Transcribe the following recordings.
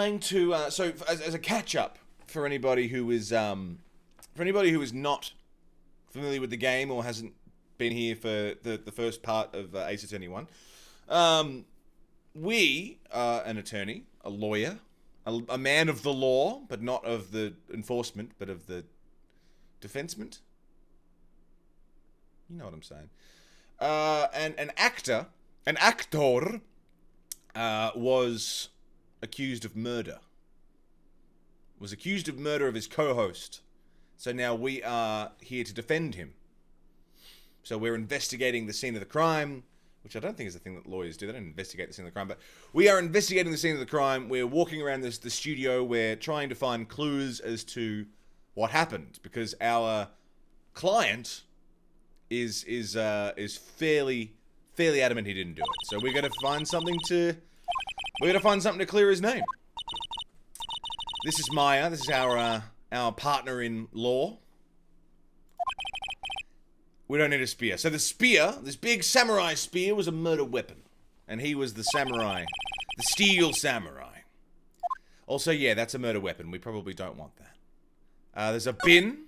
So as a catch up for anybody who is not familiar with the game or hasn't been here for the first part of Ace Attorney 1, we are an attorney, a lawyer, a man of the law, but not of the enforcement, but of the defensement. You know what I'm saying. And an actor was accused of murder. Was accused of murder of his co-host. So now we are here to defend him. So we're investigating the scene of the crime, which I don't think is a thing that lawyers do. They don't investigate the scene of the crime, but we are investigating the scene of the crime. We're walking around the studio. We're trying to find clues as to what happened, because our client is fairly adamant he didn't do it. So we're gonna find something to clear his name. This is Maya. This is our partner in law. We don't need a spear. So the spear, this big samurai spear, was a murder weapon. And he was the samurai. The steel samurai. Also, yeah, that's a murder weapon. We probably don't want that. There's a bin.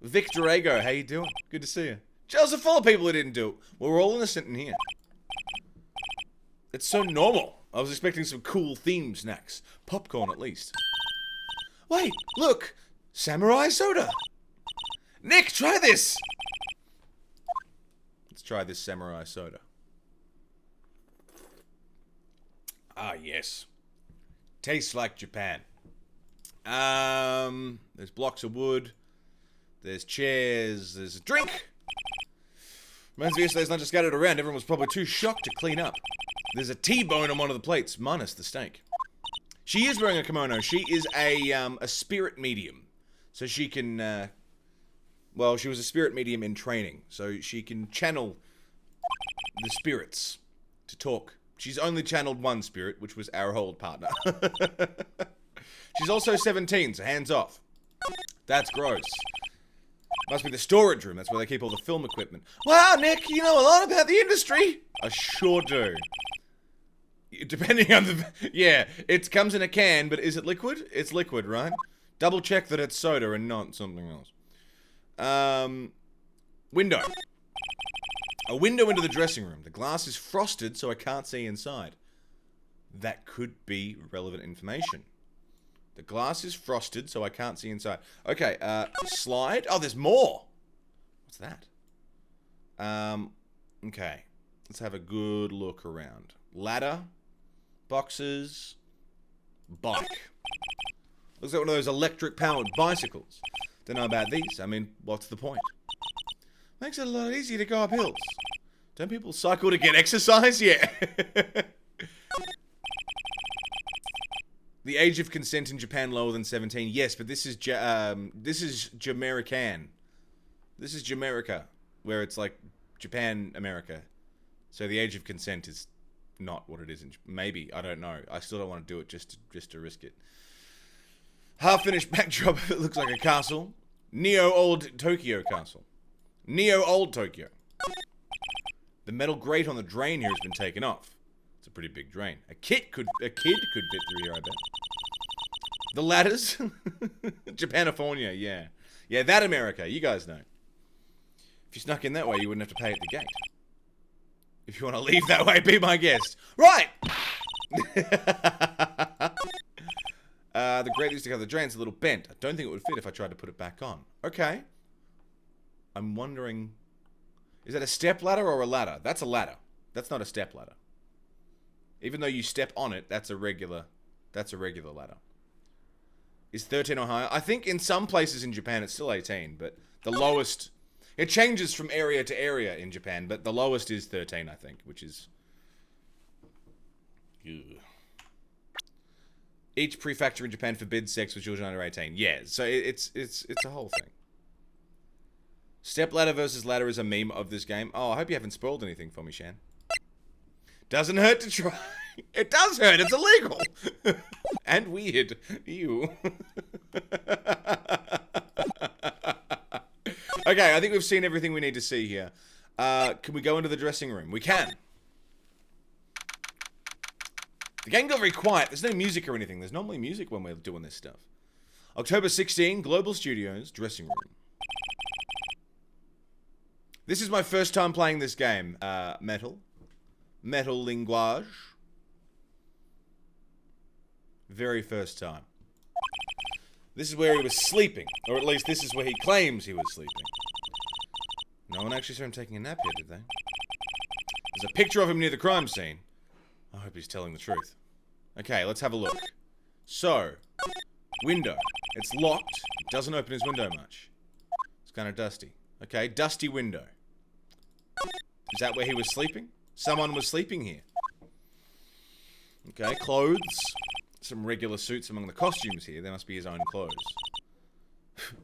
Victor Ego, how you doing? Good to see you. Jails are full of people who didn't do it. We're all innocent in here. It's so normal. I was expecting some cool themes next. Popcorn, at least. Wait, look! Samurai soda! Nick, try this! Let's try this samurai soda. Ah, yes. Tastes like Japan. There's blocks of wood. There's chairs. There's a drink. Reminds me yesterday's not just scattered around. Everyone was probably too shocked to clean up. There's a T-bone on one of the plates, minus the steak. She is wearing a kimono. She is a spirit medium. So she can, well, she was a spirit medium in training. So she can channel the spirits to talk. She's only channeled one spirit, which was our old partner. She's also 17, so hands off. That's gross. Must be the storage room. That's where they keep all the film equipment. Wow, Nick, you know a lot about the industry. I sure do. Depending on the... Yeah, it comes in a can, but is it liquid? It's liquid, right? Double check that it's soda and not something else. Window. A window into the dressing room. The glass is frosted, so I can't see inside. That could be relevant information. The glass is frosted, so I can't see inside. Okay, slide. Oh, there's more. What's that? Okay. Let's have a good look around. Ladder. Boxes. Bike. Looks like one of those electric-powered bicycles. Don't know about these. I mean, what's the point? Makes it a lot easier to go up hills. Don't people cycle to get exercise? Yeah. The age of consent in Japan lower than 17. Yes, but this is Jamaican. This is Jamaica, where it's like Japan, America. So the age of consent is not what it is in maybe, I don't know. I still don't want to do it just to risk it. Half-finished backdrop. It looks like a castle. Neo Old Tokyo Castle. Neo Old Tokyo. The metal grate on the drain here has been taken off. It's a pretty big drain. A kid could fit through here, I bet. The ladders. Japanifornia, yeah. Yeah, that America, you guys know. If you snuck in that way, you wouldn't have to pay at the gate. If you want to leave that way, be my guest. Right! The grate used to cover the drain's a little bent. I don't think it would fit if I tried to put it back on. Okay. I'm wondering... Is that a step ladder or a ladder? That's a ladder. That's not a step ladder. Even though you step on it, that's a regular ladder. Is 13 or higher? I think in some places in Japan it's still 18, but the lowest... It changes from area to area in Japan, but the lowest is 13, I think, which is... Ugh. Each prefecture in Japan forbids sex with children under 18. Yeah, so it's a whole thing. Step ladder versus ladder is a meme of this game. Oh, I hope you haven't spoiled anything for me, Shan. Doesn't hurt to try. It does hurt. It's illegal. And weird. Ew. Okay, I think we've seen everything we need to see here. Can we go into the dressing room? We can. The game got very quiet. There's no music or anything. There's normally music when we're doing this stuff. October 16, Global Studios, dressing room. This is my first time playing this game. Metal linguage. Very first time. This is where he was sleeping. Or at least this is where he claims he was sleeping. No one actually saw him taking a nap here, did they? There's a picture of him near the crime scene. I hope he's telling the truth. Okay, let's have a look. So, window. It's locked. It doesn't open his window much. It's kind of dusty. Okay, dusty window. Is that where he was sleeping? Someone was sleeping here. Okay, clothes. Some regular suits among the costumes here. There must be his own clothes.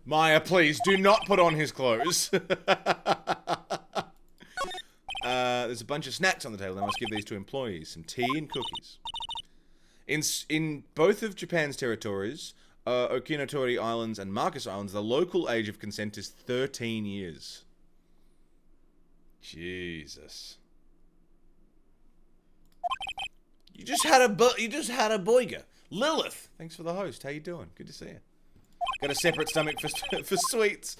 Maya, please, do not put on his clothes. There's a bunch of snacks on the table. They must give these to employees. Some tea and cookies. In both of Japan's territories, Okinatori Islands and Marcus Islands, the local age of consent is 13 years. Jesus. You just had a boiga. Lilith, thanks for the host. How you doing? Good to see you. Got a separate stomach for sweets.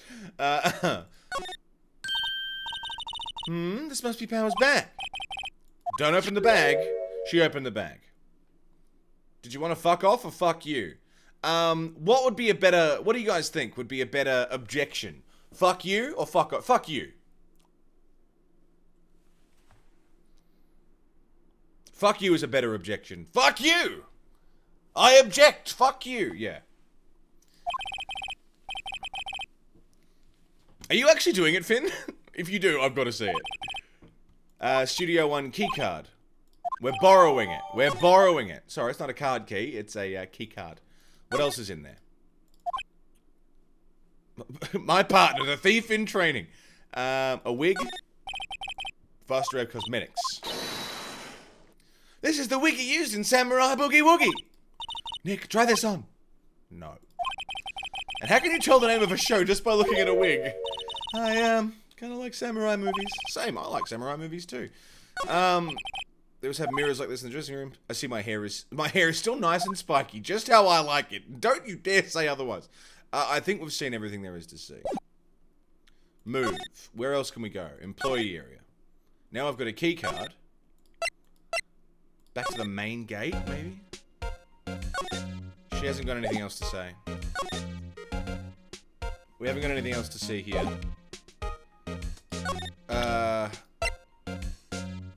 This must be Power's bag. Don't open the bag. She opened the bag. Did you want to fuck off or fuck you? What would be a better... What do you guys think would be a better objection? Fuck you or fuck off? Fuck you. Fuck you is a better objection. Fuck you! I object! Fuck you! Yeah. Are you actually doing it, Finn? If you do, I've got to see it. Studio One keycard. We're borrowing it. We're borrowing it. Sorry, it's not a card key. It's a key card. What else is in there? My partner, the thief in training. A wig. Fast Rev Cosmetics. This is the wig he used in Samurai Boogie Woogie. Nick, try this on. No. And how can you tell the name of a show just by looking at a wig? I kind of like samurai movies. Same, I like samurai movies too. They always have mirrors like this in the dressing room. I see my hair is still nice and spiky, just how I like it. Don't you dare say otherwise. I think we've seen everything there is to see. Move. Where else can we go? Employee area. Now I've got a key card. Back to the main gate, maybe? She hasn't got anything else to say. We haven't got anything else to see here.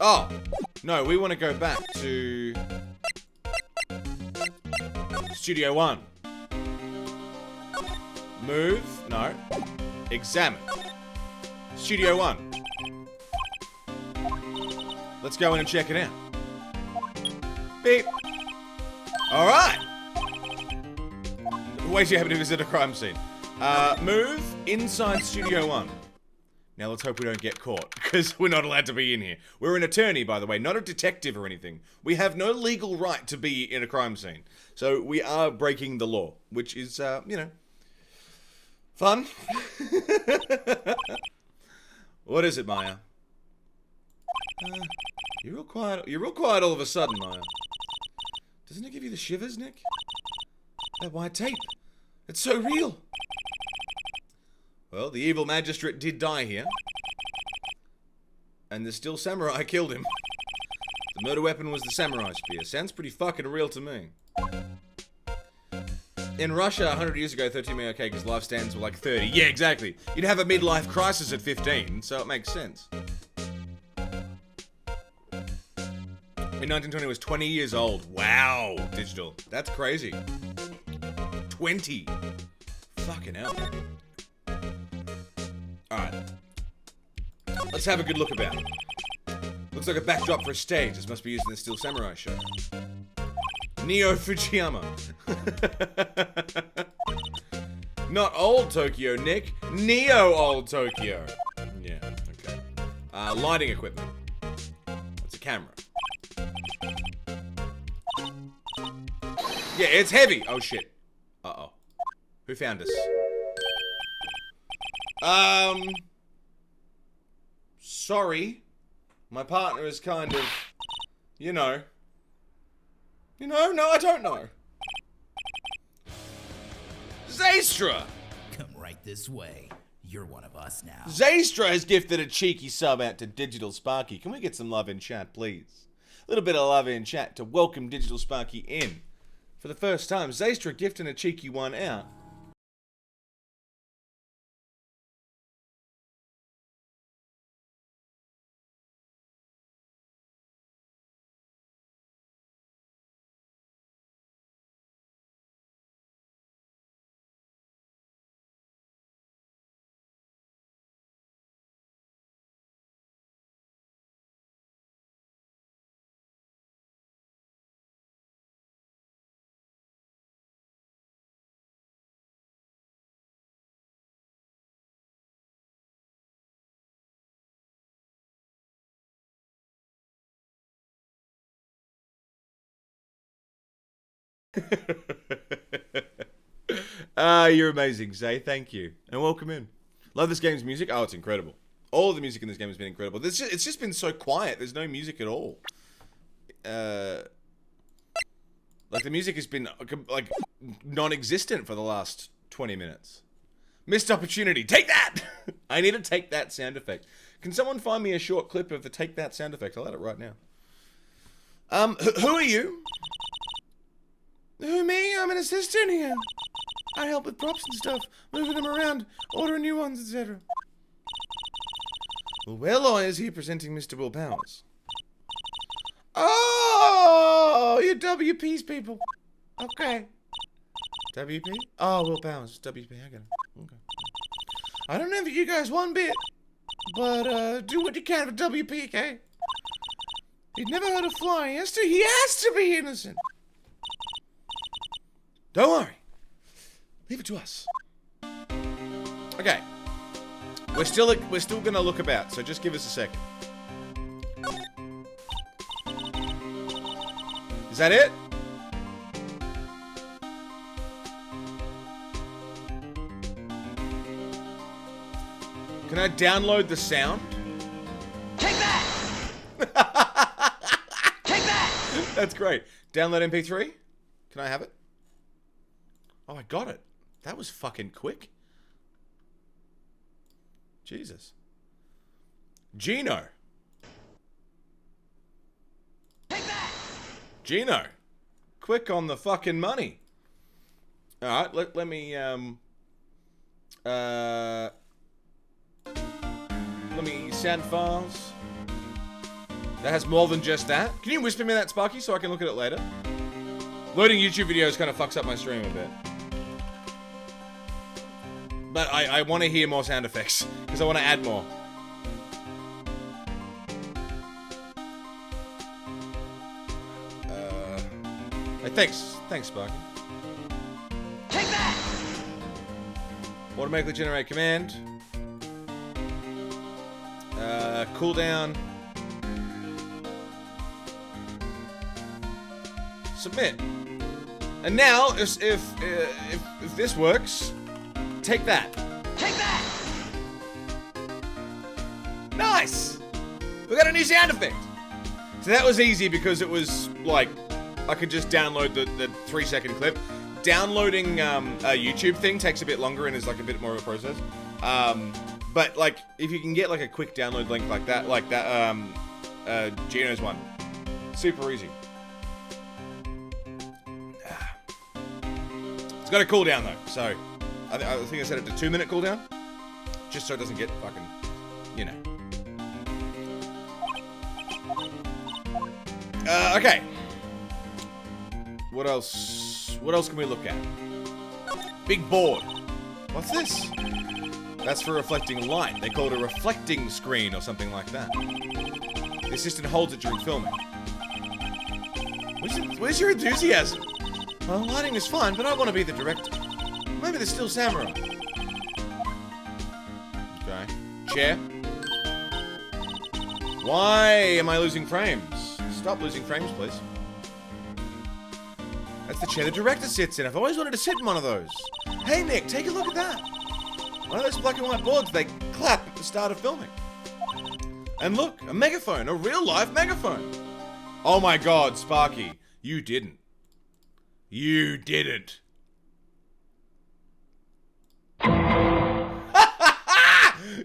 Oh! No, we want to go back to... Studio One. Move? No. Examine. Studio One. Let's go in and check it out. Beep. Alright. Way too happy to visit a crime scene. Move inside Studio One. Now let's hope we don't get caught, because we're not allowed to be in here. We're an attorney, by the way, not a detective or anything. We have no legal right to be in a crime scene. So we are breaking the law, which is, you know, fun. What is it, Maya? You're real quiet. You're real quiet all of a sudden, Maya. Doesn't it give you the shivers, Nick? That white tape. It's so real. Well, the evil magistrate did die here. And the still samurai killed him. The murder weapon was the samurai spear. Sounds pretty fucking real to me. In Russia, 100 years ago, 13 may okay because lifespans were like 30. Yeah, exactly. You'd have a midlife crisis at 15, so it makes sense. In 1920, I was 20 years old. Wow, digital. That's crazy. 20. Fucking hell. Alright. Let's have a good look about. Looks like a backdrop for a stage. This must be used in the Steel Samurai show. Neo Fujiyama. Not old Tokyo, Nick. Neo old Tokyo. Yeah, okay. Lighting equipment. That's a camera. Yeah, it's heavy. Oh, shit. Uh-oh. Who found us? Sorry. My partner is kind of, you know, You know? No, I don't know. Zaystra! Come right this way. You're one of us now. Zaystra has gifted a cheeky sub out to Digital Sparky. Can we get some love in chat, please? A little bit of love in chat to welcome Digital Sparky in. For the first time, Zaystra gifting a cheeky one out. You're amazing, Zay. Thank you. And welcome in. Love this game's music. Oh, it's incredible. All of the music in this game has been incredible. It's just been so quiet. There's no music at all. Like, the music has been, like, non-existent for the last 20 minutes. Missed opportunity. Take that! I need to take that sound effect. Can someone find me a short clip of the take that sound effect? I'll add it right now. Who are you? Who, me? I'm an assistant here. I help with props and stuff, moving them around, ordering new ones, etc. Well, we're lawyers here presenting Mr. Will Powers. Oh, you're WP's people. Okay. WP? Oh, Will Powers. WP, I get it. Okay. I don't envy you guys one bit, but do what you can for WP, okay? He'd never heard of flying. He has to be innocent. Don't worry. Leave it to us. Okay. We're still gonna look about, so just give us a second. Is that it? Can I download the sound? Take that! Take that! That's great. Download MP3? Can I have it? Oh, I got it. That was fucking quick. Jesus. Gino. Take that! Gino. Quick on the fucking money. Alright, let me, let me sound files. That has more than just that. Can you whisper me that, Sparky, so I can look at it later? Loading YouTube videos kind of fucks up my stream a bit. But I want to hear more sound effects, because I want to add more. Hey, thanks, Sparky. Take that! Automatically generate command. Cooldown. Submit. And now, if this works, take that. Take that! Nice! We got a new sound effect. So that was easy because it was like I could just download the 3-second clip. Downloading a YouTube thing takes a bit longer and is like a bit more of a process. But like if you can get like a quick download link like that, Gino's one, super easy. It's got a cooldown though, so I think I set it to 2-minute cooldown, just so it doesn't get fucking, you know. Okay. What else? What else can we look at? Big board. What's this? That's for reflecting light. They call it a reflecting screen or something like that. The assistant holds it during filming. Where's your enthusiasm? Well, lighting is fine, but I want to be the director. Maybe the still samurai. Okay. Chair. Why am I losing frames? Stop losing frames, please. That's the chair the director sits in. I've always wanted to sit in one of those. Hey, Nick, take a look at that. One of those black and white boards they clap at the start of filming. And look, a megaphone, a real-life megaphone. Oh my god, Sparky, you didn't. You didn't.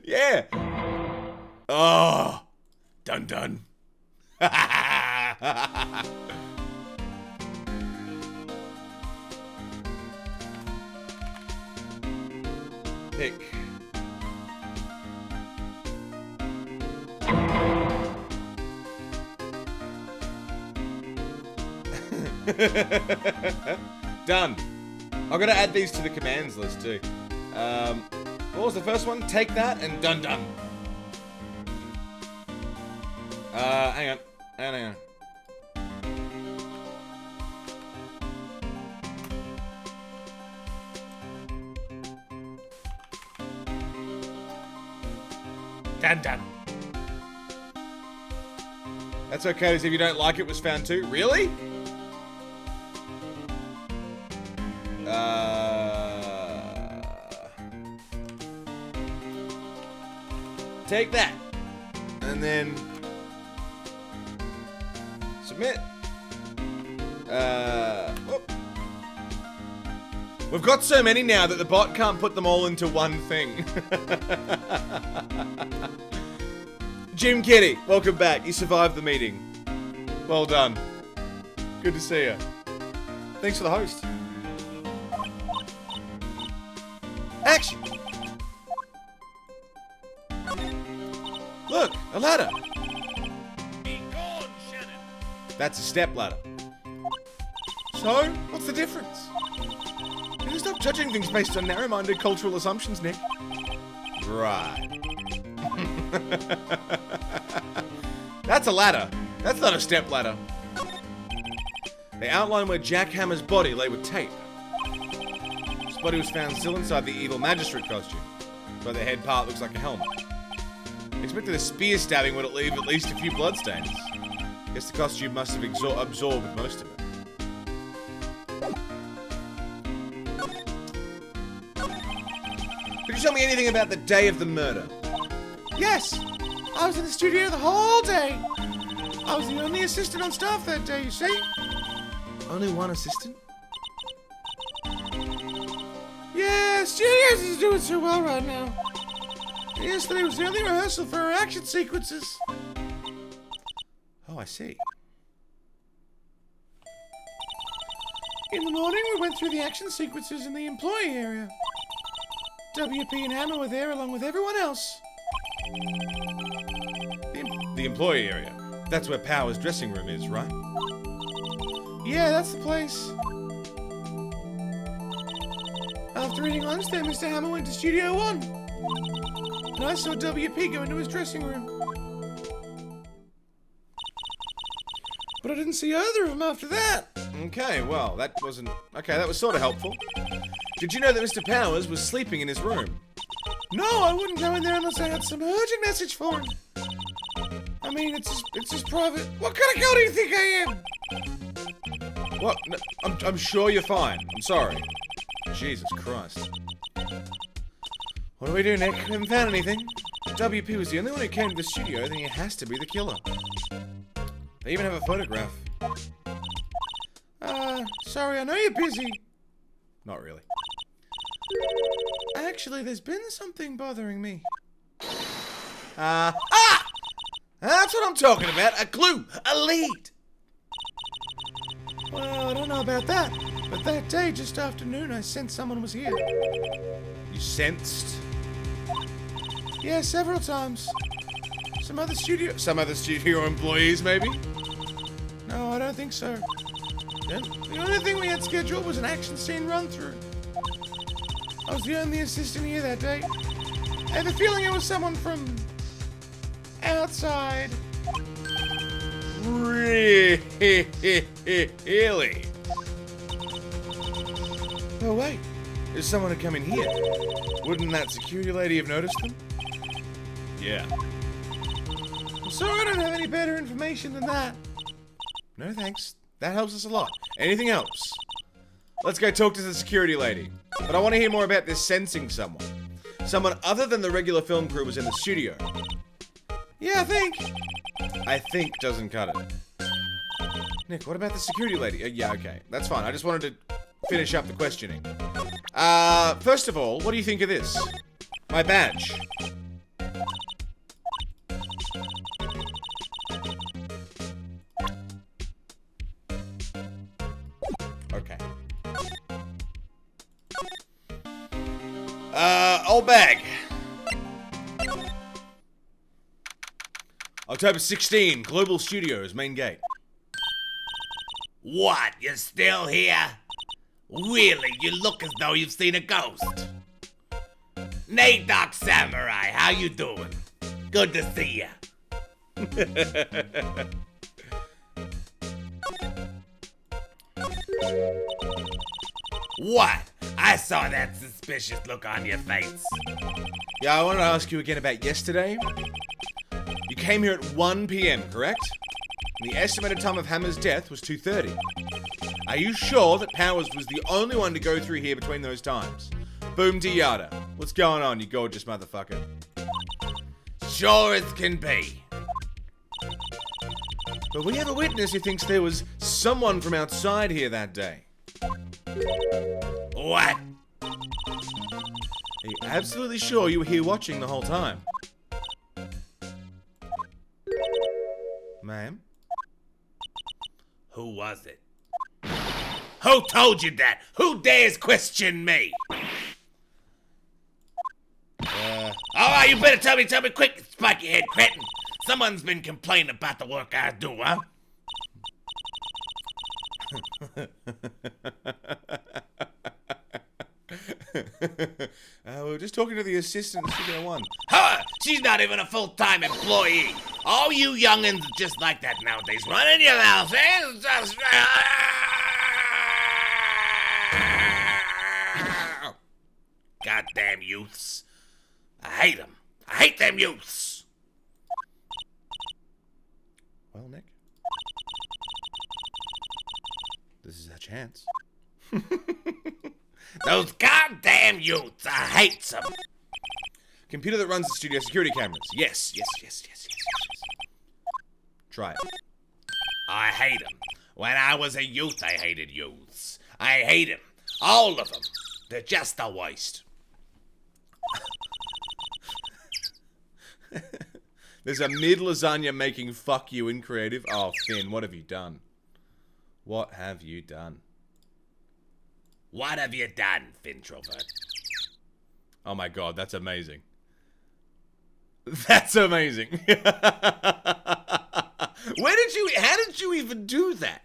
Yeah. Oh. Dun dun. Pick. Done. I'm gonna add these to the commands list too. What was the first one? Take that and done. Hang on. Done. That's okay, as if you don't like it was found too. Really? Take that. And then submit. Whoop. We've got so many now that the bot can't put them all into one thing. Jim Kitty, welcome back. You survived the meeting. Well done. Good to see you. Thanks for the host. Action! Look, a ladder. Be gone, Shannon. That's a step ladder. So, what's the difference? You can stop judging things based on narrow-minded cultural assumptions, Nick. Right. That's a ladder. That's not a step ladder. They outline where Jack Hammer's body lay with tape. His body was found still inside the evil magistrate costume, but the head part looks like a helmet. I expected a spear stabbing would leave at least a few bloodstains. Guess the costume must have absorbed most of it. Could you tell me anything about the day of the murder? Yes! I was in the studio the whole day. I was the only assistant on staff that day, you see? Only one assistant? Yeah, studios is doing so well right now. Yesterday was the only rehearsal for our action sequences. Oh, I see. In the morning, we went through the action sequences in the employee area. WP and Hammer were there along with everyone else. The employee area. That's where Power's dressing room is, right? Yeah, that's the place. After eating lunch there, Mr. Hammer went to Studio 1. And I saw WP go into his dressing room. But I didn't see either of them after that. Okay, well, that wasn't... Okay, that was sort of helpful. Did you know that Mr. Powers was sleeping in his room? No, I wouldn't go in there unless I had some urgent message for him. I mean, it's just private. What kind of girl do you think I am? What? No, I'm sure you're fine. I'm sorry. Jesus Christ. What do we do, Nick? We haven't found anything. If WP was the only one who came to the studio, then he has to be the killer. They even have a photograph. Sorry, I know you're busy. Not really. Actually, there's been something bothering me. That's what I'm talking about. A clue. A lead. Well, I don't know about that. But that day, just after noon, I sensed someone was here. You sensed? Yeah, several times. Some other studio employees, maybe? No, I don't think so. The only thing we had scheduled was an action scene run-through. I was the only assistant here that day. I have a feeling it was someone from... outside. Really? Oh wait, there's someone to come in here. Wouldn't that security lady have noticed them? Yeah. I'm sorry I don't have any better information than that. No thanks, that helps us a lot. Anything else? Let's go talk to the security lady. But I want to hear more about this sensing someone. Someone other than the regular film crew was in the studio. Yeah, I think doesn't cut it. Nick, what about the security lady? Yeah, okay. That's fine. I just wanted to finish up the questioning. First of all, what do you think of this? My badge. Okay. Old bag. October 16, Global Studios, main gate. What? You're still here? Really? You look as though you've seen a ghost. Nate Doc Samurai, how you doing? Good to see ya. What? I saw that suspicious look on your face. Yeah, I wanted to ask you again about yesterday. You came here at 1 p.m., correct? And the estimated time of Hammer's death was 2:30. Are you sure that Powers was the only one to go through here between those times? Boom to yada. What's going on, you gorgeous motherfucker? Sure as can be. But we have a witness who thinks there was someone from outside here that day. What? Are you absolutely sure you were here watching the whole time? Ma'am? Who was it? Who told you that? Who dares question me? Alright, you better tell me quick, spiky head cretin. Someone's been complaining about the work I do, huh? We were just talking to the assistant speaking of one. Huh? She's not even a full-time employee. All you youngins are just like that nowadays. Running your mouth, eh? Goddamn youths. I hate them. I hate them youths. Well, Nick. This is our chance. Those goddamn youths. I hate them. Computer that runs the studio security cameras. Yes. Try it. I hate them. When I was a youth, I hated youths. I hate them. All of them. They're just the worst. There's a mid-lasagna making fuck you in creative. Oh, Finn, what have you done? What have you done? What have you done, Fintrovert? Oh my god, that's amazing. That's amazing. How did you even do that?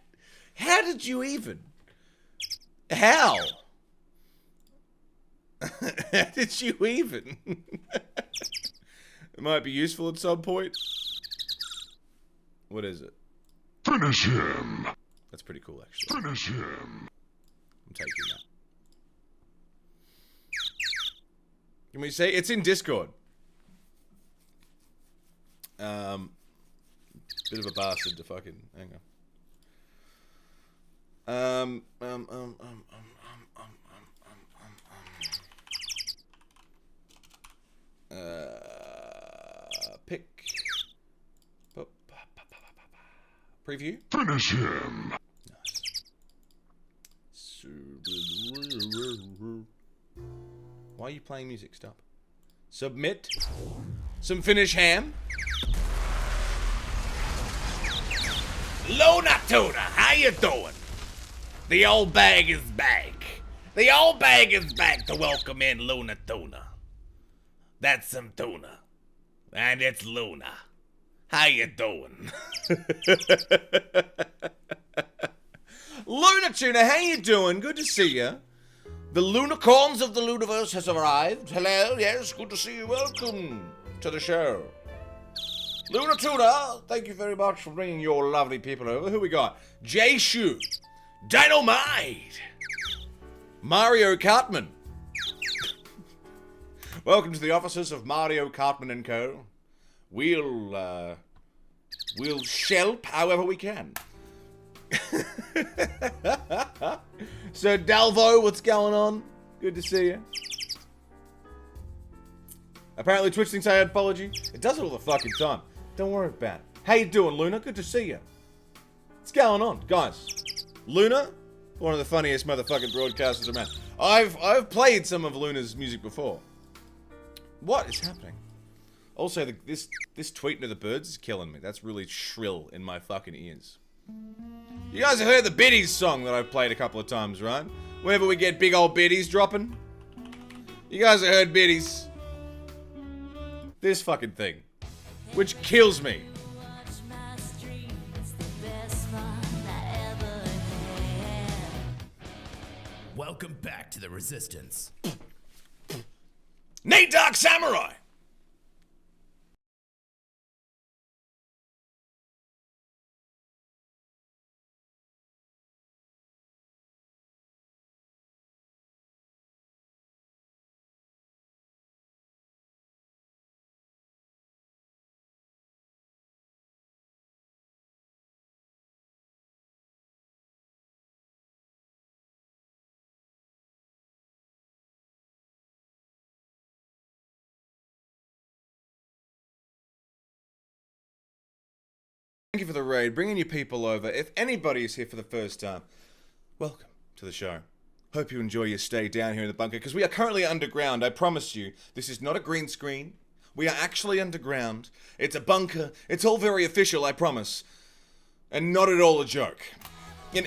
How did you even? How? How did you even? It might be useful at some point. What is it? Finish him! That's pretty cool, actually. Finish him! I'm taking that. Can we say it's in Discord? Bit of a bastard to fucking hang on. Pick. Preview. Finish him! Why are you playing music? Stop. Submit. Some Finnish ham. Luna Tuna, how you doing? The old bag is back. The old bag is back to welcome in Luna Tuna. That's some tuna. And it's Luna. How you doing? Luna Tuna, how you doing? Good to see you. The Lunicorns of the Luniverse has arrived. Hello, yes, good to see you. Welcome to the show. Luna Tuna, thank you very much for bringing your lovely people over. Who we got? Jay Shu. Dynamite! Mario Cartman. Welcome to the offices of Mario Cartman and Co. We'll shelp however we can. Sir Dalvo, what's going on? Good to see you. Apparently Twitch thinks I unfollowed you. It does it all the fucking time. Don't worry about it. How you doing, Luna? Good to see you. It's going on? Guys, Luna, one of the funniest motherfucking broadcasters around. I've played some of Luna's music before. What is happening? Also, this tweeting of the birds is killing me. That's really shrill in my fucking ears. You guys have heard the Biddies song that I've played a couple of times, right? Whenever we get big old Biddies dropping. You guys have heard Biddies. This fucking thing. Which kills me. Welcome back to the Resistance. Nate Dark Samurai! Thank you for the raid, bringing you people over. If anybody is here for the first time, welcome to the show. Hope you enjoy your stay down here in the bunker, because we are currently underground. I promise you, this is not a green screen. We are actually underground. It's a bunker. It's all very official, I promise. And not at all a joke. In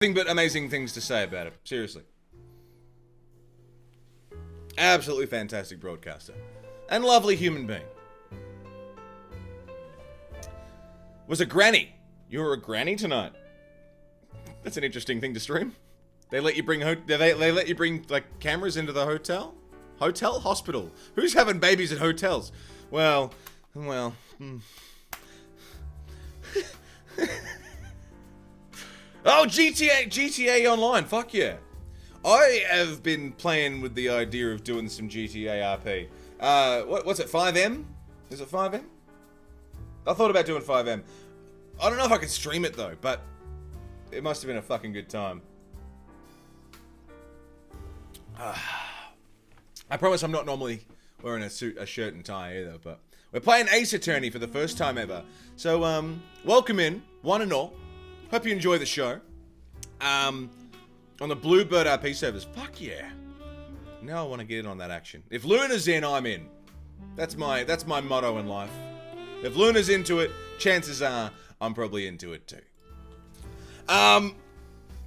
nothing but amazing things to say about it. Seriously. Absolutely fantastic broadcaster. And lovely human being. Was a granny. You were a granny tonight. That's an interesting thing to stream. They let you bring they let you bring like cameras into the hotel? Hospital. Who's having babies at hotels? Well. Oh, GTA Online, fuck yeah. I have been playing with the idea of doing some GTA RP. What's it, 5M? Is it 5M? I thought about doing 5M. I don't know if I could stream it though, but it must have been a fucking good time. I promise I'm not normally wearing a shirt and tie either, but we're playing Ace Attorney for the first time ever. So, welcome in, one and all. Hope you enjoy the show. On the Bluebird RP servers. Fuck yeah. Now I want to get in on that action. If Luna's in, I'm in. That's my motto in life. If Luna's into it, chances are I'm probably into it too. But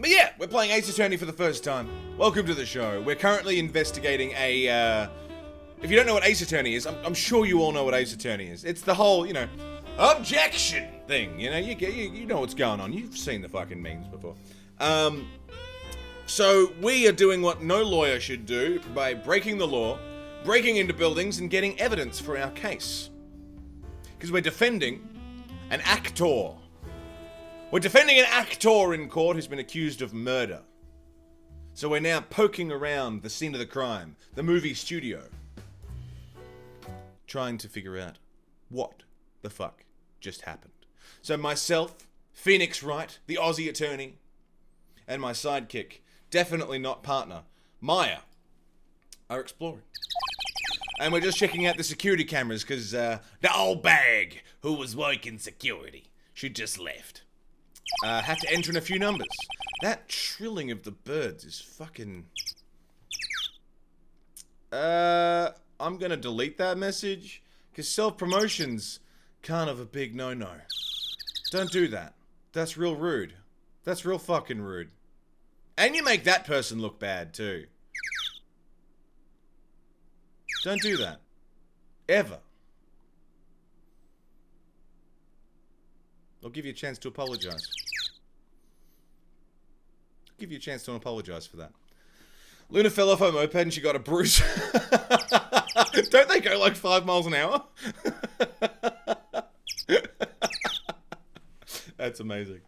yeah, we're playing Ace Attorney for the first time. Welcome to the show. We're currently investigating a, if you don't know what Ace Attorney is, I'm sure you all know what Ace Attorney is. It's the whole, objection thing. You know what's going on. You've seen the fucking memes before. So we are doing what no lawyer should do by breaking the law, breaking into buildings and getting evidence for our case. Because we're defending an actor. We're defending an actor in court who's been accused of murder. So we're now poking around the scene of the crime, the movie studio, trying to figure out what the fuck just happened. So myself, Phoenix Wright, the Aussie attorney, and my sidekick, definitely not partner, Maya, are exploring. And we're just checking out the security cameras because the old bag who was working security, she just left. Had to enter in a few numbers. That trilling of the birds is fucking... I'm gonna delete that message because self-promotion's kind of a big no-no. Don't do that. That's real rude. That's real fucking rude. And you make that person look bad, too. Don't do that. Ever. I'll give you a chance to apologize. I'll give you a chance to apologize for that. Luna fell off her moped and she got a bruise. Don't they go like 5 miles an hour? That's amazing.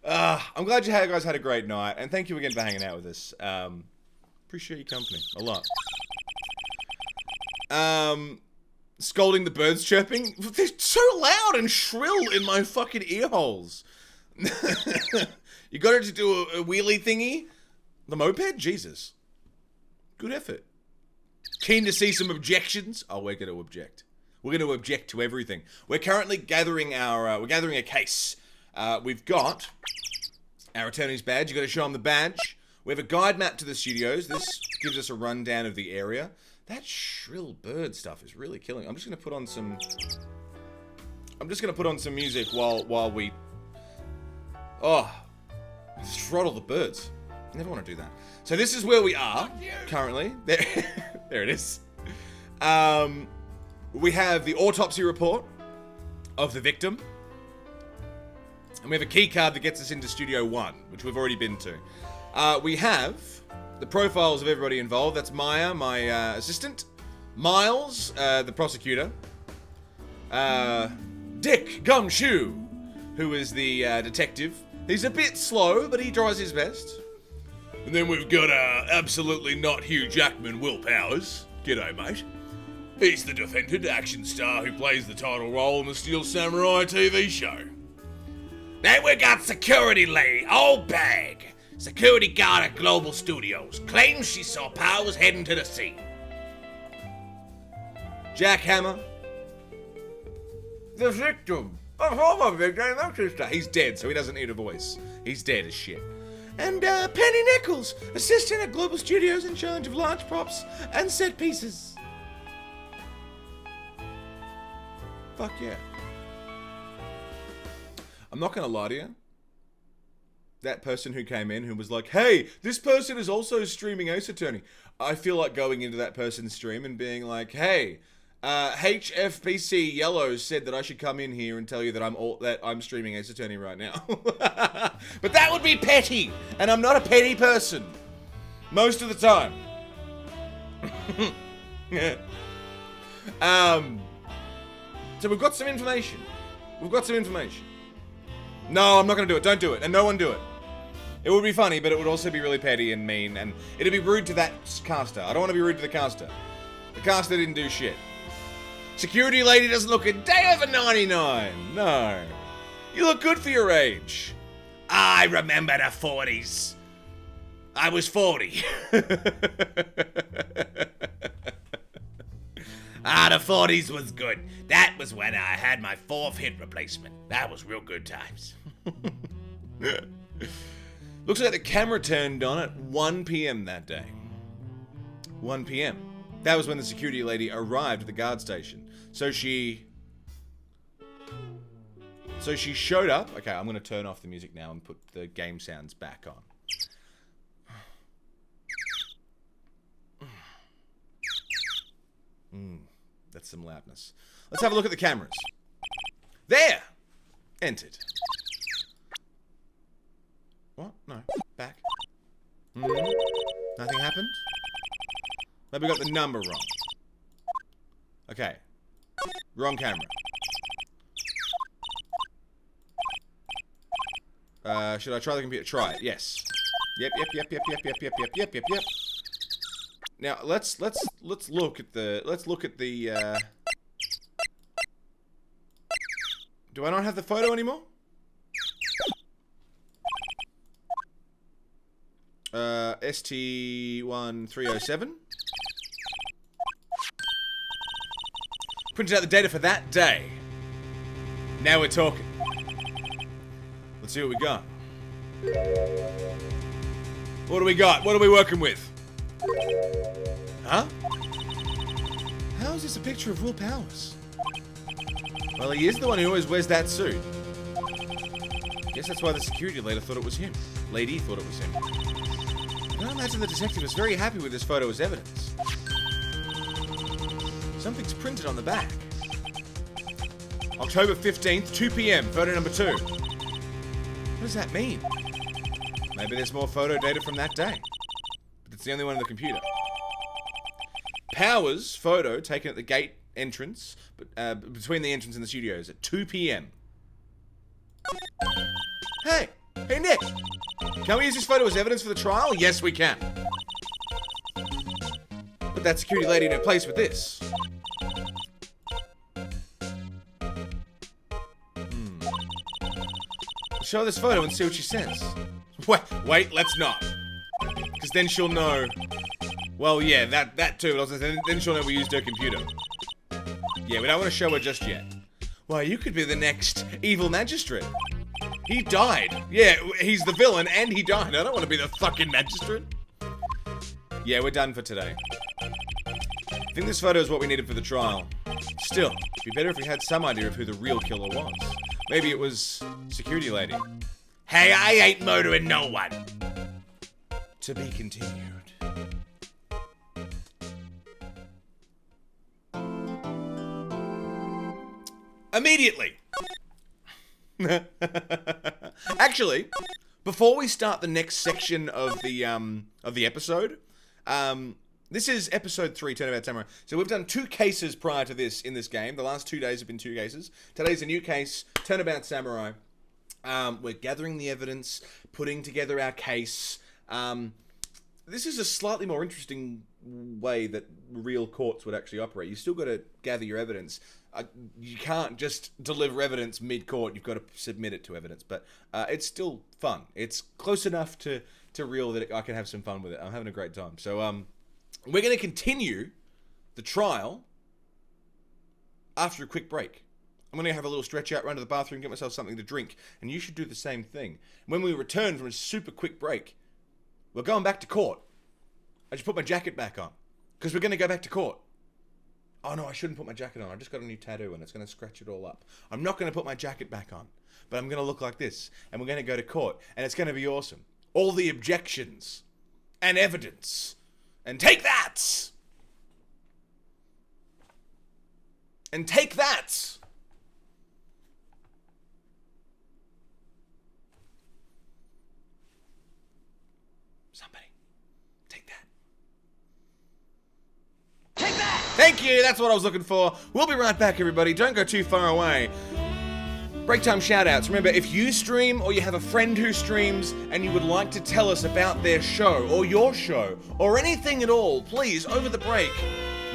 I'm glad you guys had a great night, and thank you again for hanging out with us. Appreciate your company a lot. Scolding the birds chirping. They're so loud and shrill in my fucking ear holes. You got it to do a wheelie thingy? The moped? Jesus. Good effort. Keen to see some objections? Oh, we're going to object. We're going to object to everything. We're currently gathering our, we're gathering a case. We've got our attorney's badge. You got to show them the badge. We have a guide map to the studios. This gives us a rundown of the area. That shrill bird stuff is really killing. I'm just going to put on some... music while we... Oh. Throttle the birds. I never want to do that. So this is where we are, currently. There it is. We have the autopsy report of the victim. And we have a key card that gets us into Studio 1, which we've already been to. We have... the profiles of everybody involved. That's Maya, my assistant. Miles, the prosecutor. Dick Gumshoe, who is the detective. He's a bit slow, but he tries his best. And then we've got absolutely not Hugh Jackman, Will Powers. G'day, mate. He's the defendant, action star who plays the title role in the Steel Samurai TV show. Then we got security lady, old bag. Security guard at Global Studios. Claims she saw Powers heading to the scene. Jack Hammer. The victim. Oh, my victim. That's his name. He's dead, so he doesn't need a voice. He's dead as shit. And Penny Nichols, assistant at Global Studios in charge of large props and set pieces. Fuck yeah. I'm not gonna lie to you. That person who came in who was like, hey, this person is also streaming Ace Attorney. I feel like going into that person's stream and being like, hey, HFPC Yellow said that I should come in here and tell you that I'm streaming Ace Attorney right now. But that would be petty, and I'm not a petty person. Most of the time. So we've got some information. No, I'm not going to do it. Don't do it. And no one do it. It would be funny, but it would also be really petty and mean, and it'd be rude to that caster. I don't want to be rude to the caster. The caster didn't do shit. Security lady doesn't look a day over 99. No. You look good for your age. I remember the 40s. I was 40. The 40s was good. That was when I had my 4th hip replacement. That was real good times. Looks like the camera turned on at 1 p.m. that day. 1 p.m. That was when the security lady arrived at the guard station. So she showed up. Okay, I'm going to turn off the music now and put the game sounds back on. That's some loudness. Let's have a look at the cameras. There! Entered. What? No. Back. Nothing happened? Maybe we got the number wrong. Okay. Wrong camera. Should I try the computer? Try it. Yes. Yep. Now let's look at the do I not have the photo anymore? ST1307. Printed out the data for that day. Now we're talking. Let's see what we got. What do we got? What are we working with? Huh? How is this a picture of Will Powers? Well, he is the one who always wears that suit. Guess that's why the security lady thought it was him. Lady thought it was him. I imagine the detective was very happy with this photo as evidence. Something's printed on the back. October 15th, 2 p.m., photo number 2. What does that mean? Maybe there's more photo data from that day. But it's the only one on the computer. Powers' photo taken at the gate entrance, between the entrance and the studios at 2 p.m. Hey, Hey, Nick! Can we use this photo as evidence for the trial? Yes, we can. Put that security lady in her place with this. Show her this photo and see what she says. Wait, let's not. Because then she'll know. Well, yeah, that too. But then she'll know we used her computer. Yeah, we don't want to show her just yet. Well, you could be the next evil magistrate. He died. Yeah, he's the villain and he died. I don't want to be the fucking magistrate. Yeah, we're done for today. I think this photo is what we needed for the trial. Still, it'd be better if we had some idea of who the real killer was. Maybe it was security lady. Hey, I ain't murdering no one. To be continued. Immediately. Actually, before we start the next section of the episode, this is episode 3, Turnabout Samurai. So we've done 2 cases prior to this in this game. The last 2 days have been 2 cases. Today's a new case, Turnabout Samurai. We're gathering the evidence, putting together our case. This is a slightly more interesting way that real courts would actually operate. You still got to gather your evidence. You can't just deliver evidence mid-court. You've got to submit it to evidence. But it's still fun. It's close enough to real that I can have some fun with it. I'm having a great time. So we're going to continue the trial after a quick break. I'm going to have a little stretch out, run to the bathroom, get myself something to drink. And you should do the same thing. When we return from a super quick break, we're going back to court. I just put my jacket back on. Because we're going to go back to court. Oh no, I shouldn't put my jacket on. I just got a new tattoo and it's going to scratch it all up. I'm not going to put my jacket back on. But I'm going to look like this. And we're going to go to court. And it's going to be awesome. All the objections. And evidence. And take that! And take that! Somebody. Take that. Take that! Thank you, that's what I was looking for. We'll be right back, everybody. Don't go too far away. Break time shoutouts. Remember, if you stream or you have a friend who streams and you would like to tell us about their show or your show or anything at all, please, over the break,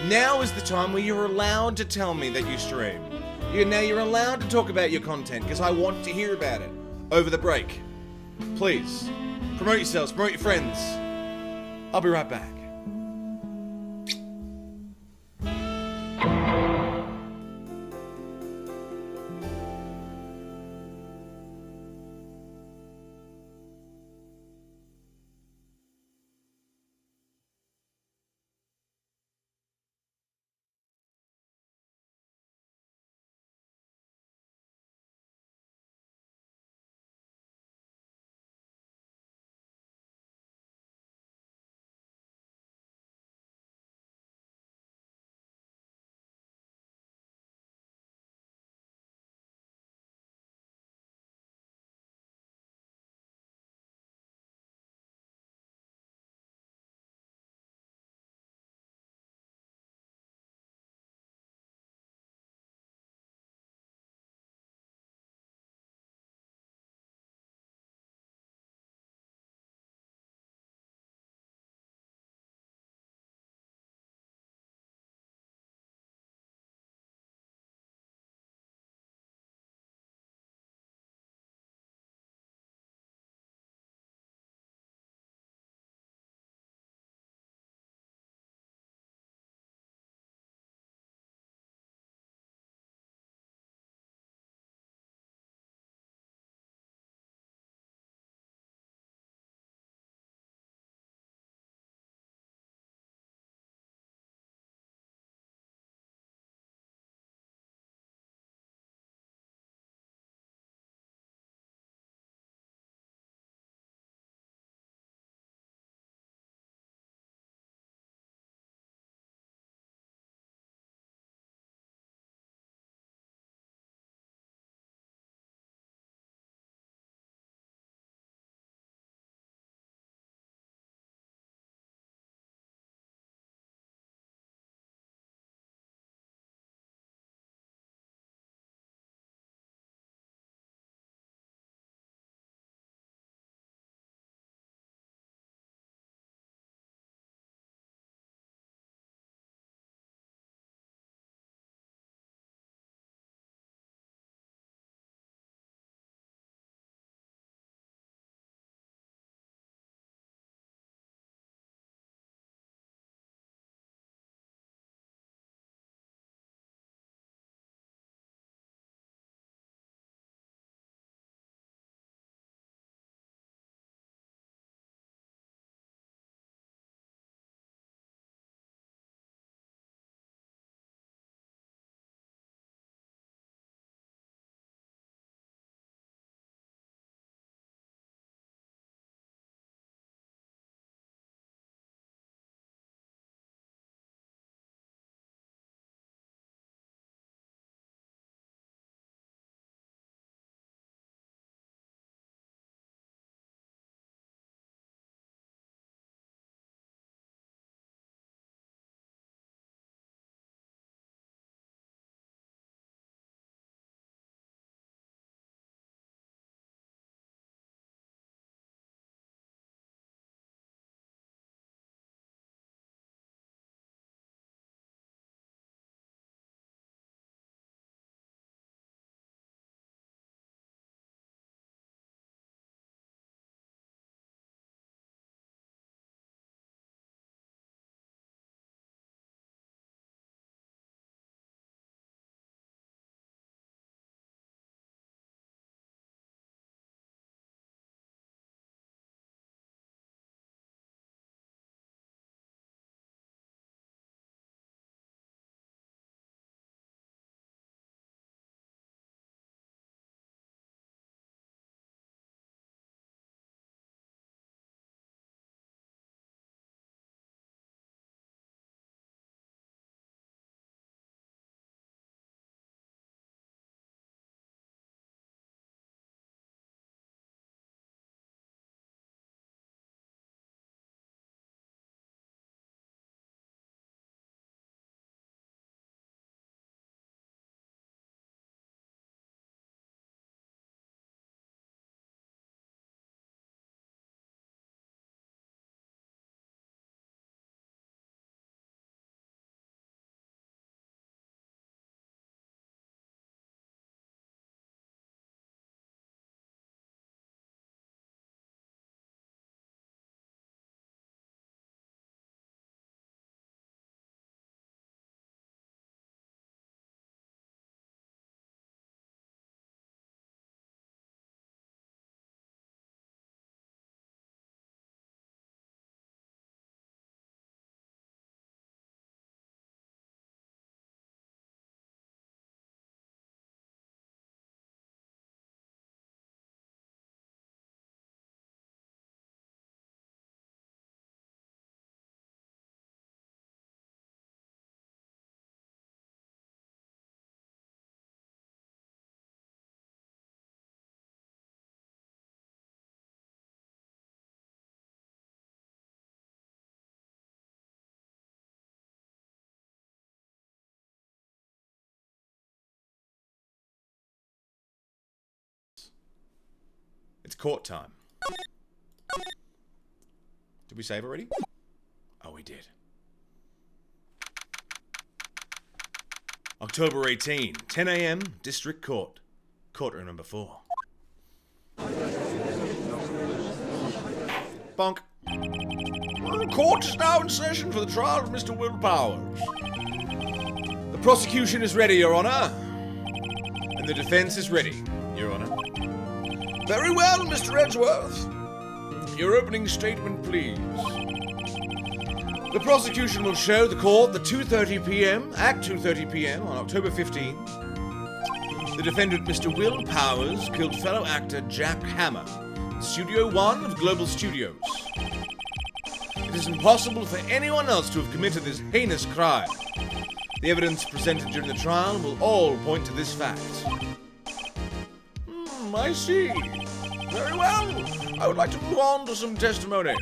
now is the time where you're allowed to tell me that you stream. Now you're allowed to talk about your content because I want to hear about it over the break. Please, promote yourselves, promote your friends. I'll be right back. court time. Did we save already? Oh, we did. October 18, 10 a.m., District Court. Courtroom number 4. Bonk. The court is now in session for the trial of Mr. Will Powers. The prosecution is ready, Your Honor. And the defense is ready, Your Honor. Very well, Mr. Edgeworth. Your opening statement, please. The prosecution will show the court that 2:30 p.m., at 2:30 p.m. on October 15, the defendant, Mr. Will Powers, killed fellow actor Jack Hammer in Studio 1 of Global Studios. It is impossible for anyone else to have committed this heinous crime. The evidence presented during the trial will all point to this fact. I see. Very well. I would like to move on to some testimony.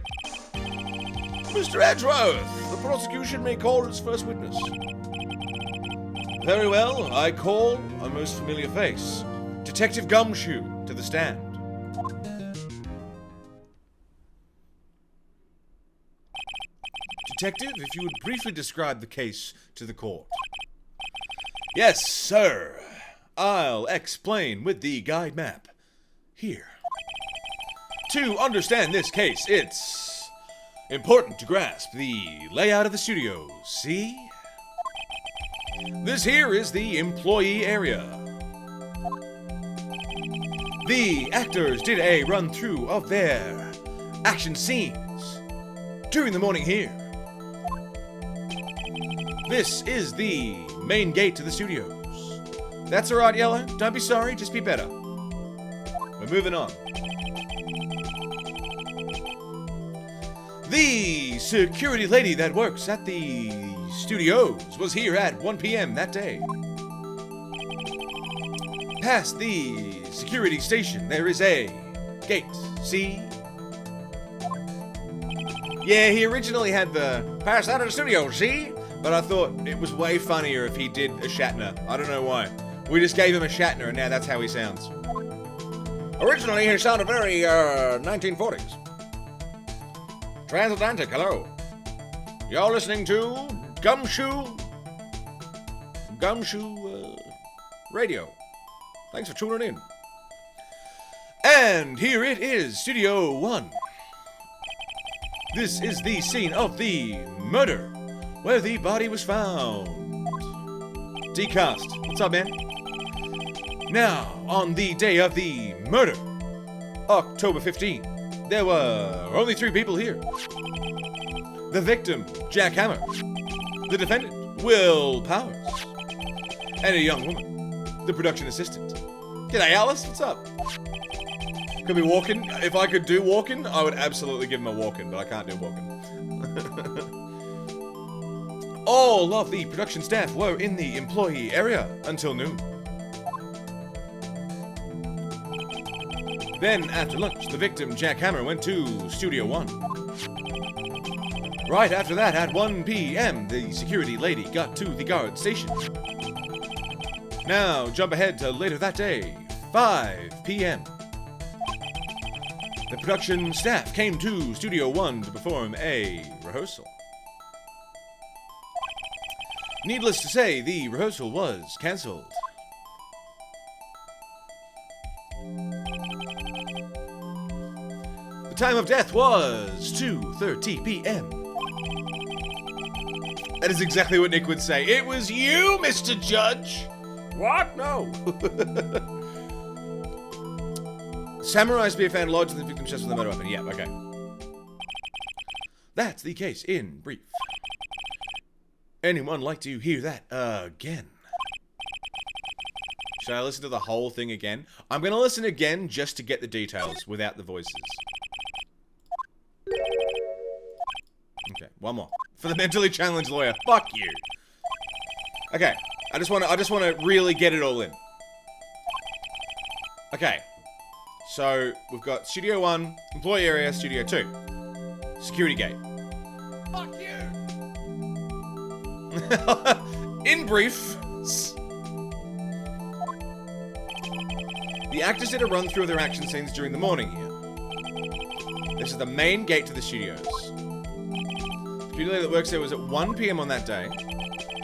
Mr. Edgeworth, the prosecution may call its first witness. Very well, I call a most familiar face. Detective Gumshoe to the stand. Detective, if you would briefly describe the case to the court. Yes, sir. I'll explain with the guide map. Here. To understand this case, it's important to grasp the layout of the studio. See? This here is the employee area. The actors did a run-through of their action scenes during the morning here. This is the main gate to the studios. That's alright, Yellow. Don't be sorry, just be better. We're moving on. The security lady that works at the studios was here at 1 p.m. that day. Past the security station, there is a gate. See? Yeah, he originally had the pass out of the studio, see? But I thought it was way funnier if he did a Shatner. I don't know why. We just gave him a Shatner, and now that's how he sounds. Originally, he sounded very, 1940s. Transatlantic, hello. You're listening to Gumshoe Radio. Thanks for tuning in. And here it is, Studio 1. This is the scene of the murder, where the body was found. D-Cast, what's up, man? Now, on the day of the murder, October 15, there were only 3 people here. The victim, Jack Hammer. The defendant, Will Powers. And a young woman, the production assistant. G'day, Alice, what's up? Could be walking. If I could do walking, I would absolutely give him a walking, but I can't do walking. All of the production staff were in the employee area until noon. Then, after lunch, the victim, Jack Hammer, went to Studio 1. Right after that, at 1 p.m., the security lady got to the guard station. Now, jump ahead to later that day, 5 p.m. The production staff came to Studio 1 to perform a rehearsal. Needless to say, the rehearsal was cancelled. The time of death was 2:30 p.m. That is exactly what Nick would say. It was you, Mr. Judge! What? No. Samurai spear found lodged in the victim's chest with a murder weapon. Yeah, okay. That's the case in brief. Anyone like to hear that again? Should I listen to the whole thing again? I'm gonna listen again just to get the details without the voices. Okay, one more. For the mentally challenged lawyer. Fuck you. Okay, I just wanna really get it all in. Okay. So, we've got Studio 1, employee area, Studio 2. Security gate. Fuck you! In brief, the actors did a run through of their action scenes during the morning here. This is the main gate to the studios. The security lady that works there was at 1 p.m. on that day.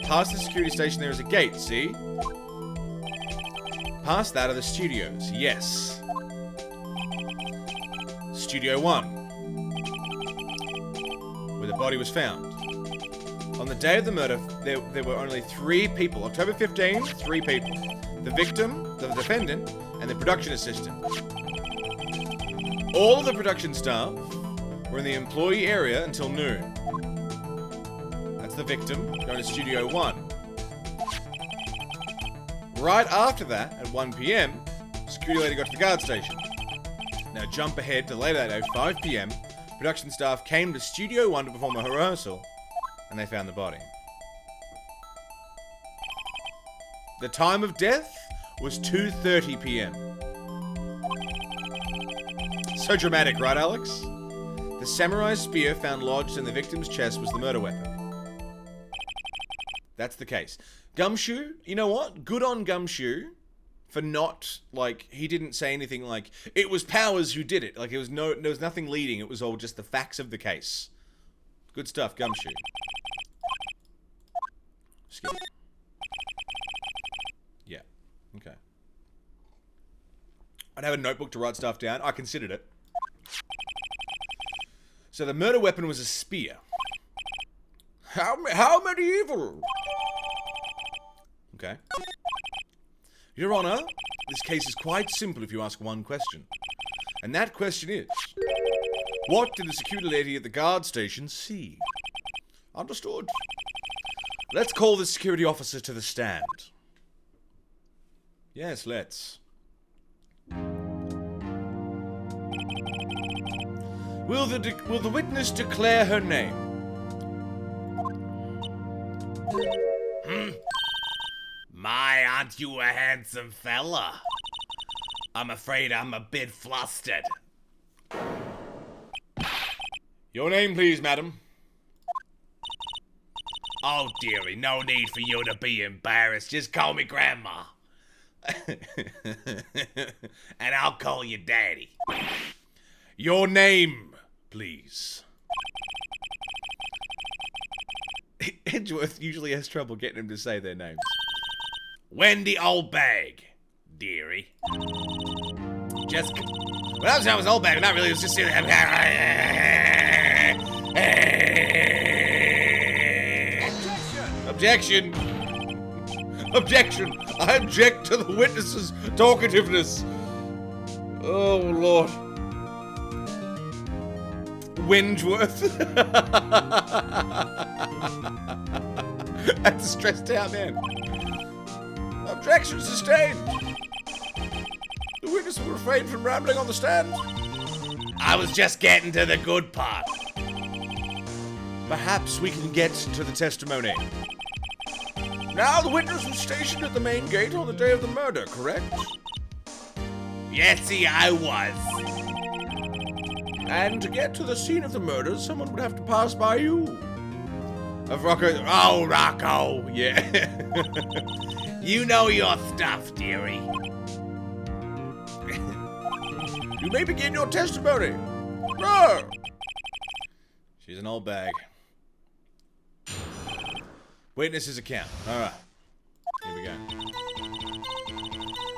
Past the security station, there is a gate, see? Past that are the studios, yes. Studio 1, where the body was found. On the day of the murder, there were only 3 people. October 15, 3 people. The victim, the defendant, and the production assistant. All of the production staff were in the employee area until noon. That's the victim, going to Studio 1. Right after that, at 1 p.m., security lady got to the guard station. Now jump ahead to later that day, 5 p.m., production staff came to Studio 1 to perform a rehearsal, and they found the body. The time of death was 2:30 p.m. So dramatic, right, Alex? The samurai spear found lodged in the victim's chest was the murder weapon. That's the case. Gumshoe, you know what? Good on Gumshoe for not, like, he didn't say anything like, it was Powers who did it. Like, there was nothing leading. It was all just the facts of the case. Good stuff, Gumshoe. Skip. Yeah. Okay. I'd have a notebook to write stuff down. I considered it. So the murder weapon was a spear. How medieval? Okay. Your Honor, this case is quite simple if you ask one question. And that question is, what did the security lady at the guard station see? Understood. Let's call the security officer to the stand. Yes, let's. Will the witness declare her name? My, aren't you a handsome fella? I'm afraid I'm a bit flustered. Your name, please, madam. Oh, dearie, no need for you to be embarrassed. Just call me Grandma. And I'll call you Daddy. Your name, please. Edgeworth usually has trouble getting him to say their names. Wendy Oldbag, dearie. Just... When I was Oldbag, not really, it was just... Objection! Objection! I object to the witness's talkativeness. Oh, Lord. Windworth. That's a stressed out man. Objection sustained. The witness will refrain from rambling on the stand. I was just getting to the good part. Perhaps we can get to the testimony. Now, the witness was stationed at the main gate on the day of the murder, correct? Yesy, I was. And to get to the scene of the murder, someone would have to pass by you. Rocco. Oh, Rocco. Yeah. You know your stuff, dearie. You may begin your testimony. Roar! She's an old bag. Witness's account. Alright. Here we go.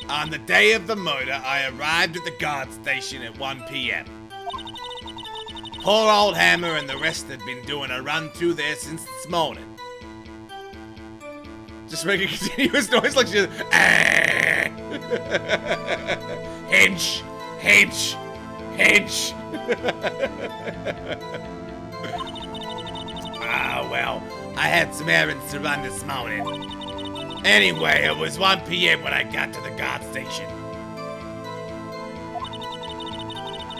On the day of the murder, I arrived at the guard station at 1 p.m. Poor old Hammer and the rest had been doing a run through there since this morning. Just make a continuous noise like she's... Hinch! Hinch! Hinch! Ah, well, I had some errands to run this morning. Anyway, it was 1 p.m. when I got to the guard station.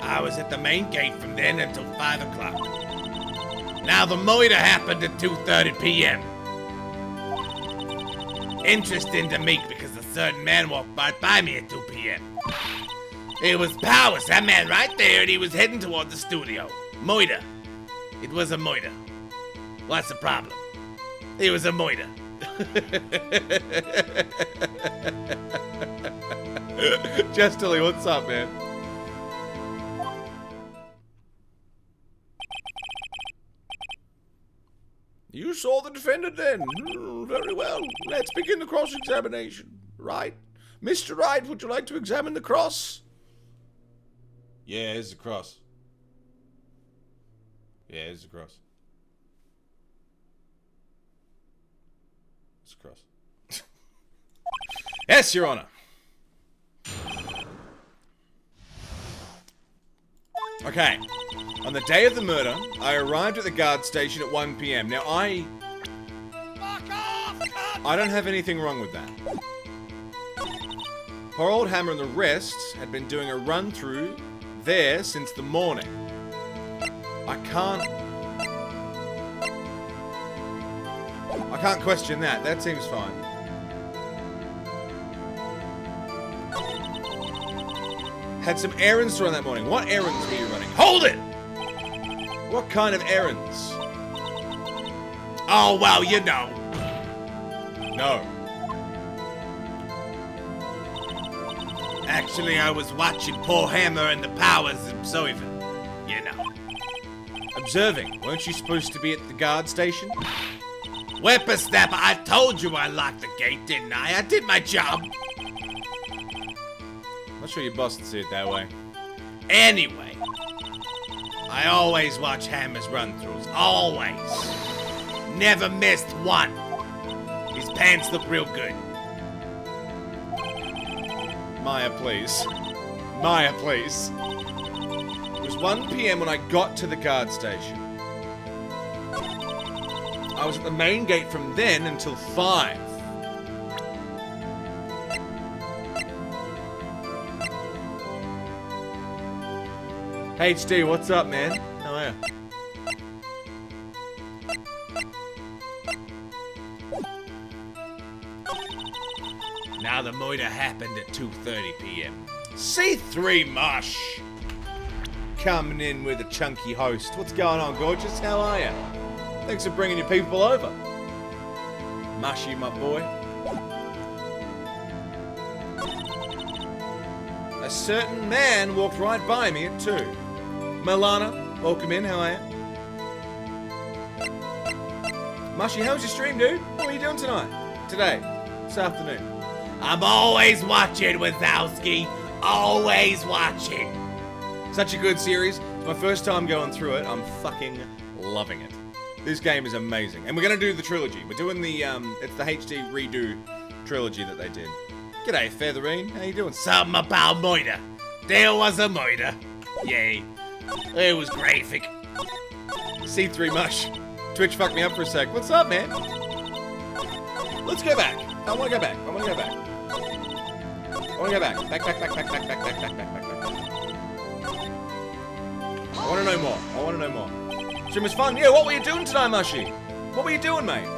I was at the main gate from then until 5 o'clock. Now, the murder happened at 2:30 p.m. Interesting to me because a certain man walked right by me at 2 p.m. It was Powers, that man right there, and he was heading toward the studio. Murder. It was a murder. What's the problem? It was a murder. Just Tilly, what's up, man? defendant then. Very well. Let's begin the cross-examination. Right. Mr. Wright, would you like to examine the cross? Yeah, here's the cross. Yeah, here's the cross. It's a cross. Yes, Your Honor. Okay. On the day of the murder, I arrived at the guard station at 1 p.m. Now, I don't have anything wrong with that. Poor old Hammer and the rest had been doing a run-through there since the morning. I can't question that. That seems fine. Had some errands to run that morning. What errands were you running? Hold it! What kind of errands? Oh, well, you know. No. Actually, I was watching poor Hammer and the powers observing. You know. Observing. Weren't you supposed to be at the guard station? Whippersnapper, I told you I locked the gate, didn't I? I did my job. Not sure your boss would see it that way. Anyway, I always watch Hammer's run-throughs. Always. Never missed one. His pants look real good. Maya, please. Maya, please. It was 1 p.m. when I got to the guard station. I was at the main gate from then until 5. HD, what's up, man? How are you? Now the murder happened at 2:30 p.m. C3 Mush! Coming in with a chunky host. What's going on, gorgeous? How are you? Thanks for bringing your people over. Mushy, my boy. A certain man walked right by me at 2. Milana, welcome in. How are you? Mushy, how was your stream, dude? What are you doing tonight? Today? This afternoon? I'm always watching, Wazowski. Always watching. Such a good series. It's my first time going through it. I'm fucking loving it. This game is amazing. And we're going to do the trilogy. We're doing the, it's the HD redo trilogy that they did. G'day, Featherine. How you doing? Something about murder. There was a murder. Yay. It was graphic. C3 Mush. Twitch fucked me up for a sec. What's up, man? Let's go back. I want to go back. I want to go back. I want to go back. Back. I want to know more. I want to know more. Stream was fun. Yeah, what were you doing tonight, Mushy? What were you doing, mate?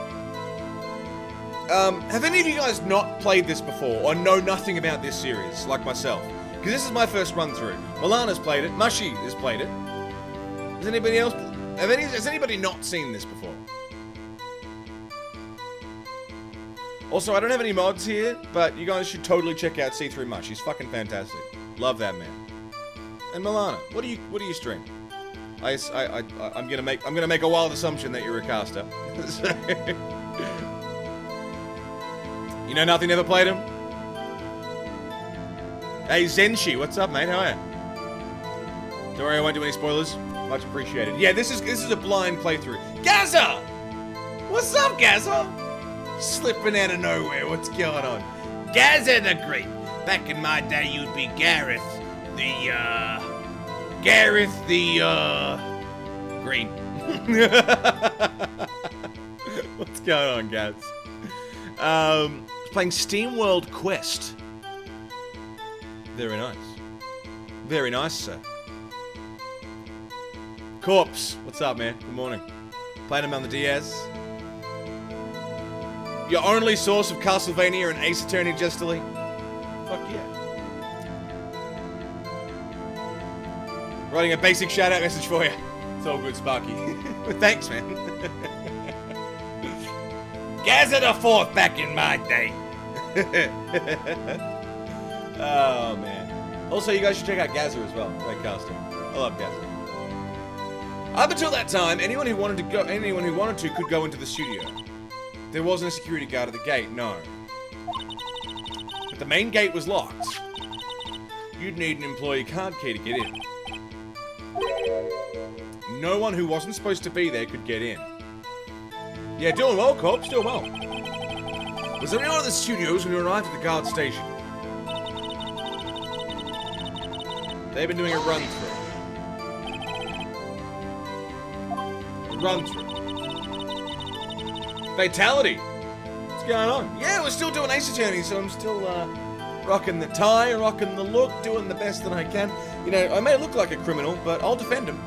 Have any of you guys not played this before or know nothing about this series, like myself? Because this is my first run through. Milana's played it. Mushy has played it. Has anybody else? Has anybody not seen this before? Also, I don't have any mods here, but you guys should totally check out C3 Mush. He's fucking fantastic. Love that man. And Milana, what do you stream? I'm gonna make a wild assumption that you're a caster. You know nothing, never played him? Hey Zenshi, what's up, mate? How are you? Don't worry, I won't do any spoilers. Much appreciated. Yeah, this is a blind playthrough. Gaza! What's up, Gaza? Slipping out of nowhere, what's going on? Gaza the Great. Back in my day, you'd be Gareth the Green. What's going on, Gaz? Playing SteamWorld Quest. Very nice. Very nice, sir. Corpse, what's up, man? Good morning. Playing him on the Diaz. Your only source of Castlevania and Ace Attorney Justly? Fuck yeah. Writing a basic shout-out message for you. It's all good, Sparky. Thanks, man. Gaza the Fourth back in my day. Oh, man. Also, you guys should check out Gaza as well. Great caster. I love Gaza. Up until that time, anyone who wanted to could go into the studio. There wasn't a security guard at the gate, no. But the main gate was locked. You'd need an employee card key to get in. No one who wasn't supposed to be there could get in. Yeah, doing well, Cops, doing well. Was there anyone in the studios when you arrived at the guard station? They've been doing a run-through. Run-through. Fatality! What's going on? Yeah, we're still doing Ace Attorney, so I'm still, rocking the tie, rocking the look, doing the best that I can. You know, I may look like a criminal, but I'll defend him.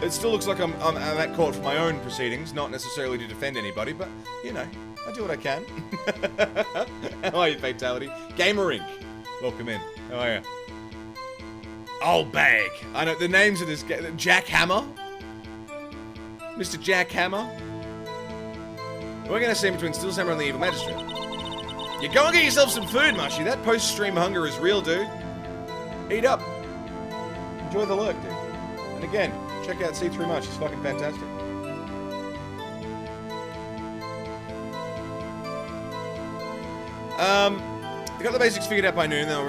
It still looks like I'm at court for my own proceedings, not necessarily to defend anybody, but, you know, I do what I can. How are you, Fatality? Gamer Inc. Welcome in. How are you? Old bag. I know, the names of this guy, Jack Hammer? Mr. Jack Hammer? We're gonna see him between Still Samurai and the Evil Magistrate. You go and get yourself some food, Mushy. That post-stream hunger is real, dude. Eat up. Enjoy the lurk, dude. And again, check out C3 Much. It's fucking fantastic. They got the basics figured out by noon. They'll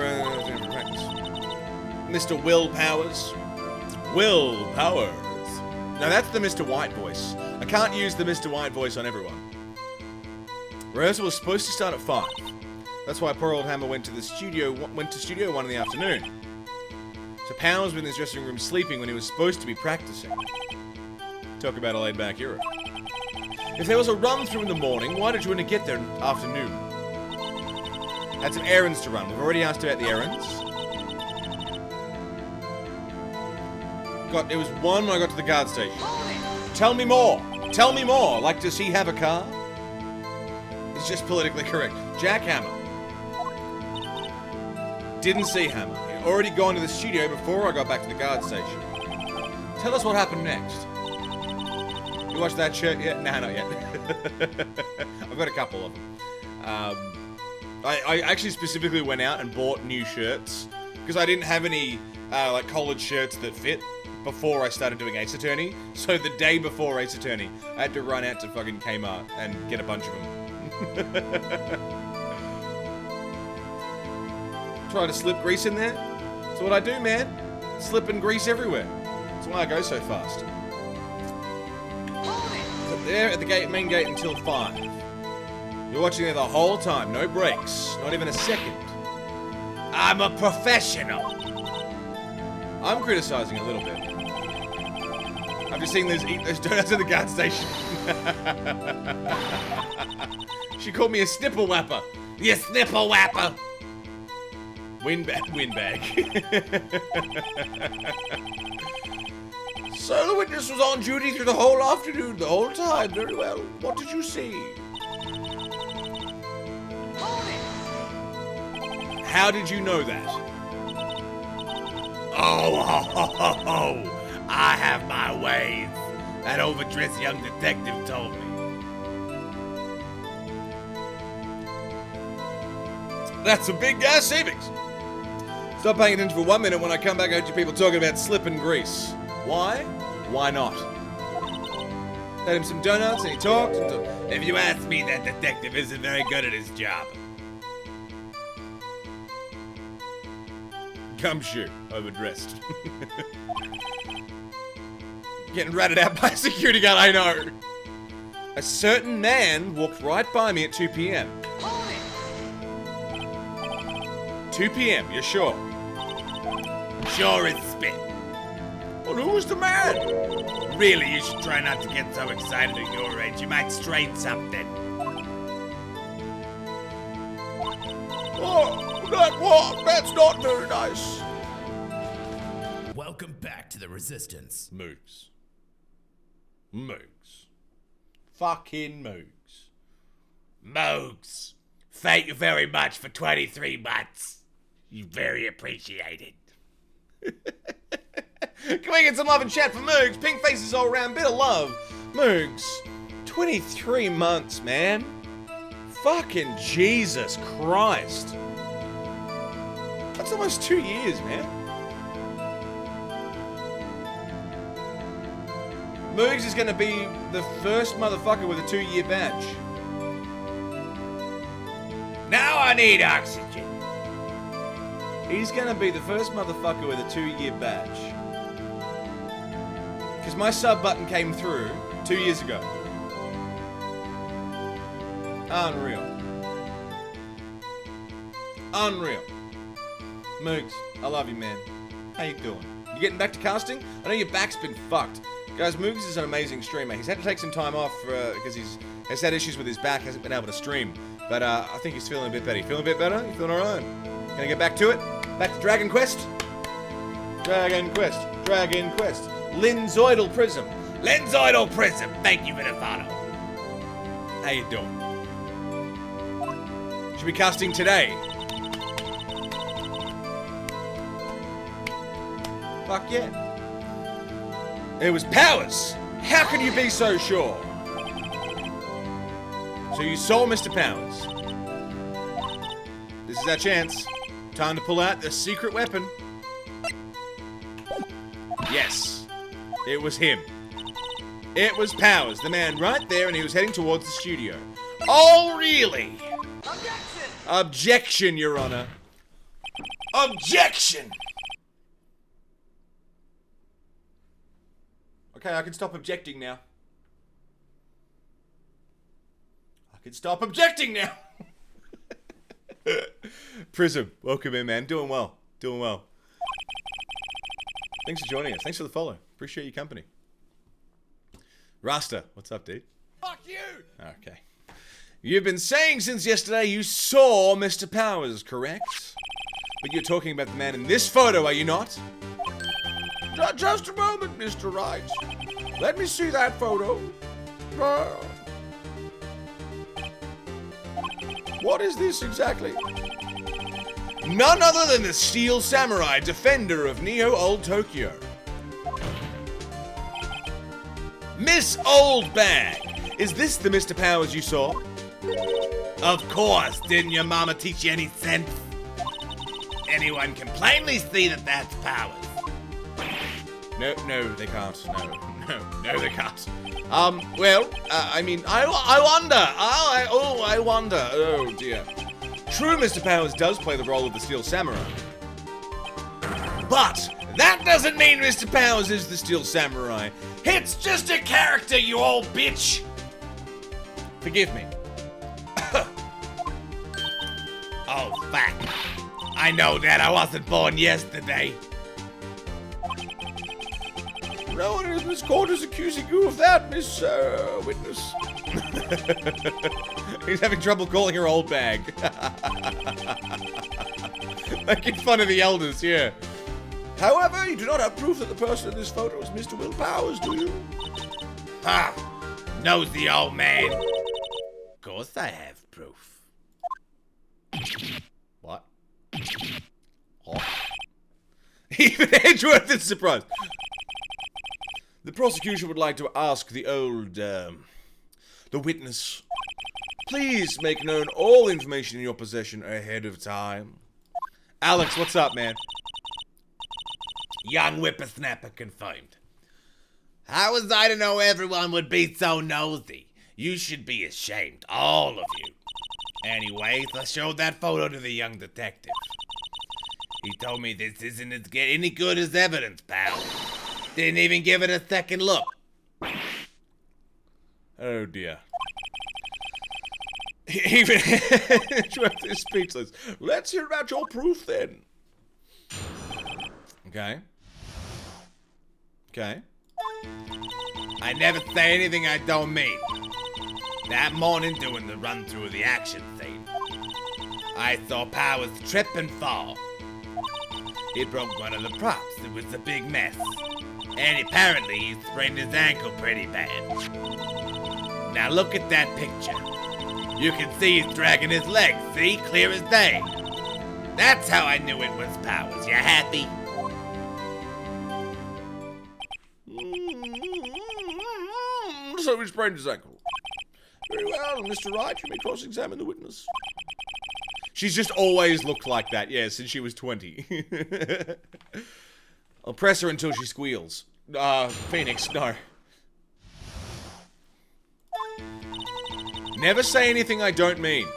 practice. Mr. Will Powers. Will Powers. No, that's the Mr. White voice. I can't use the Mr. White voice on everyone. Rehearsal was supposed to start at 5. That's why poor old Hammer went to Studio 1 in the afternoon. So Powers was in his dressing room sleeping when he was supposed to be practicing. Talk about a laid-back hero. If there was a run-through in the morning, why did you want to get there in the afternoon? Had some errands to run. We've already asked about the errands. It was 1 when I got to the guard station. Tell me more. Tell me more. Like, does he have a car? It's just politically correct. Jack Hammer. Didn't see Hammer. He'd already gone to the studio before I got back to the guard station. Tell us what happened next. You watched that shirt yet? Nah, not yet. I've got a couple of them. I actually specifically went out and bought new shirts because I didn't have any like collared shirts that fit before I started doing Ace Attorney. So the day before Ace Attorney, I had to run out to fucking Kmart and get a bunch of them. Trying to slip grease in there. That's what I do, man. Slipping grease everywhere. That's why I go so fast. But there at the main gate until 5. You're watching there the whole time, no breaks, not even a second. I'm a professional. I'm criticizing a little bit. I've just seen those eat those donuts at the guard station. She called me a snipple whapper. You snipple whapper. Windbag. So the witness was on duty through the whole afternoon, the whole time. Very well. What did you see? How did you know that? Oh, I have my ways. That overdressed young detective told me. That's a big gas savings. Stop paying attention for 1 minute when I come back. I heard you people talking about slip and grease. Why? Why not? Had him some donuts and he talked and talked. If you ask me, that detective isn't very good at his job. Gumshoe, overdressed. Getting ratted out by a security guard, I know. A certain man walked right by me at 2 p.m. 2 p.m., you're sure? Sure as spit. Well, who was the man? Really, you should try not to get so excited at your age. You might strain something. Oh, that's not very nice. Welcome back to the Resistance. Moogs. Fucking Moogs. Mogs, thank you very much for 23 months. You very appreciated. Can we get some love and chat for Moogs? Pink faces all around, bit of love. Moogs, 23 months, man. Fucking Jesus Christ. That's almost 2 years, man. Moogs is gonna be the first motherfucker with a 2-year badge. Now I need oxygen. He's gonna be the first motherfucker with a 2-year badge. Because my sub button came through 2 years ago. Unreal. Unreal. Moogs, I love you, man. How you doing? You getting back to casting? I know your back's been fucked. Guys, Moogs is an amazing streamer. He's had to take some time off because he's has had issues with his back, hasn't been able to stream. But I think he's feeling a bit better. You feeling a bit better? You feeling alright? Gonna get back to it? Back to Dragon Quest? Dragon Quest. Dragon Quest. Linzoidal Prism. Lenzoidal Prism, thank you for the follow. How you doing? Should be casting today. Fuck yeah. It was Powers. How can you be so sure? So you saw Mr. Powers. This is our chance. Time to pull out the secret weapon. Yes. It was him. It was Powers, the man right there, and he was heading towards the studio. Oh, really? Objection! Objection, Your Honor. Objection! Okay, I can stop objecting now. I can stop objecting now! Prism, welcome in, man. Doing well. Doing well. Thanks for joining us. Thanks for the follow. Appreciate your company. Rasta, what's up, dude? Fuck you! Okay. You've been saying since yesterday you saw Mr. Powers, correct? But you're talking about the man in this photo, are you not? Just a moment, Mr. Wright. Let me see that photo. What is this exactly? None other than the Steel Samurai, defender of Neo Old Tokyo. Miss Old Bag, is this the Mr. Powers you saw? Of course, didn't your mama teach you any sense? Anyone can plainly see that that's Powers. No, they can't. No, they can't. I mean, I wonder. Oh, dear. True, Mr. Powers does play the role of the Steel Samurai. But that doesn't mean Mr. Powers is the Steel Samurai. It's just a character, you old bitch. Forgive me. Oh, fuck. I know that I wasn't born yesterday. No one in this court is accusing you of that, Miss Witness. He's having trouble calling her old bag. Making fun of the elders, yeah. However, you do not have proof that the person in this photo is Mr. Will Powers, do you? Ha! Nosy old man. Of course I have proof. What? Oh. Even Edgeworth is surprised. The prosecution would like to ask the witness, please make known all information in your possession ahead of time. Alex, what's up, man? Young whippersnapper confirmed. How was I to know everyone would be so nosy? You should be ashamed, all of you. Anyways, I showed that photo to the young detective. He told me this isn't as any good as evidence, pal. Didn't even give it a second look. Oh dear. Even Edgeworth is speechless. Let's hear about your proof then. Okay. Okay. I never say anything I don't mean. That morning doing the run-through of the action scene, I saw Powers trip and fall. He broke one of the props. It was a big mess. And apparently he sprained his ankle pretty bad. Now look at that picture. You can see he's dragging his legs, see? Clear as day. That's how I knew it was Powers. You happy? So he sprained his ankle. Very well, Mr. Wright, you may cross-examine the witness. She's just always looked like that, yeah, since she was 20. I'll press her until she squeals. Phoenix, no. Never say anything I don't mean.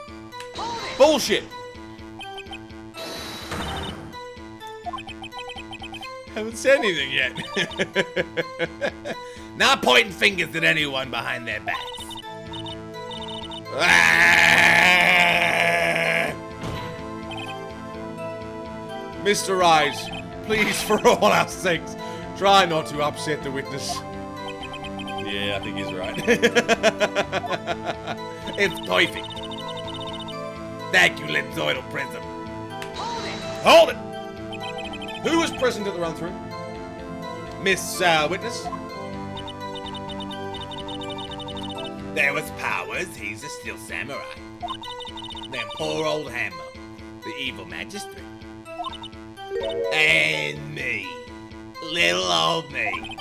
Bullshit. Haven't said anything yet. Not pointing fingers at anyone behind their backs. Mr. Wright, please, for all our sakes, try not to upset the witness. Yeah, I think he's right. It's perfect. Thank you, Lenzoidal Prism. Hold it! Who was present at the run-through? Miss Witness? There was Powers, he's a steel samurai. Then poor old Hammer, the evil magistrate. And me. Little old me.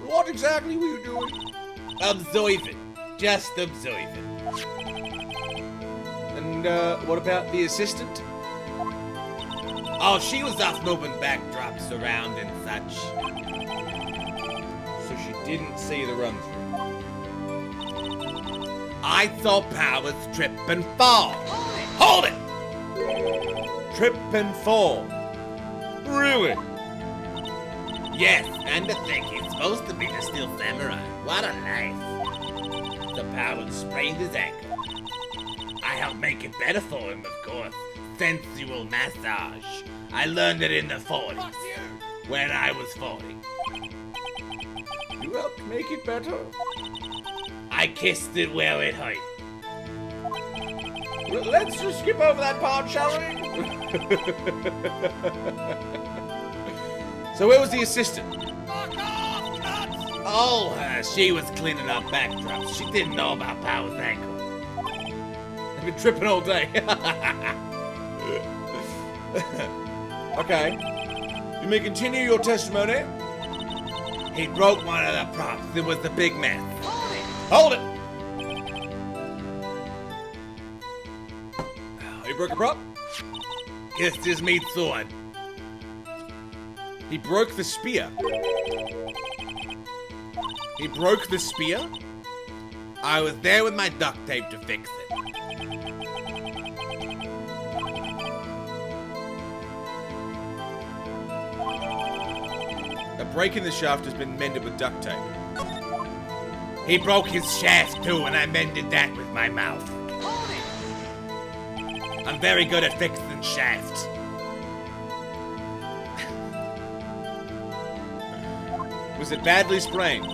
What exactly were you doing? Observing. Just observing. And what about the assistant? Oh, she was off moving backdrops around and such. So she didn't see the run-through. I saw Powers trip and fall. Hold it! Trip and fall. Really? Yes, and to think he's supposed to be the steel samurai. What a life. The Powers sprained his ankle. I helped make it better for him, of course. Sensual massage. I learned it in the 40s. When I was 40. You helped make it better? I kissed it where it hurt. Well, let's just skip over that part, shall we? So where was the assistant? Oh, she was cleaning up backdrops. She didn't know about Powers' ankle. I've been tripping all day. Okay. You may continue your testimony. He broke one of the props. It was a big mess. Hold it! He broke a prop? Kissed his meat sword. He broke the spear. He broke the spear? I was there with my duct tape to fix it. A break in the shaft has been mended with duct tape. He broke his shaft too, and I mended that with my mouth. I'm very good at fixing shafts. Was it badly sprained?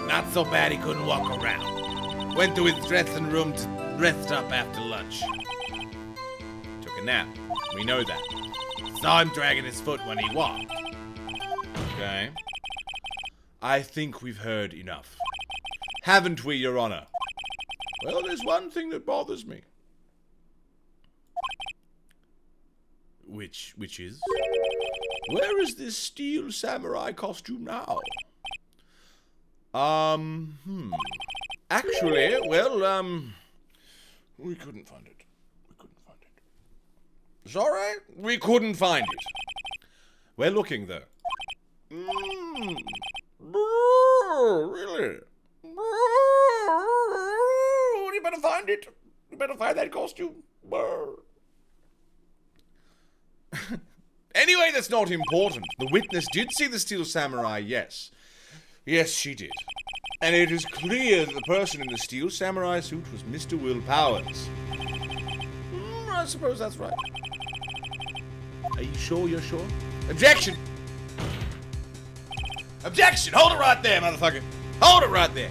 Not so bad he couldn't walk around. Went to his dressing room to rest up after lunch. Took a nap. We know that. Saw him dragging his foot when he walked. Okay. I think we've heard enough. Haven't we, Your Honor? Well, there's one thing that bothers me. Which is? Where is this steel samurai costume now? Actually, well, we couldn't find it. Sorry, we couldn't find it. We're looking, though. Really? You better find it. You better find that costume. Anyway, that's not important. The witness did see the steel samurai, yes. Yes, she did. And it is clear that the person in the steel samurai suit was Mr. Will Powers. I suppose that's right. Are you sure you're sure? Objection! Objection! Hold it right there, motherfucker! Hold it right there!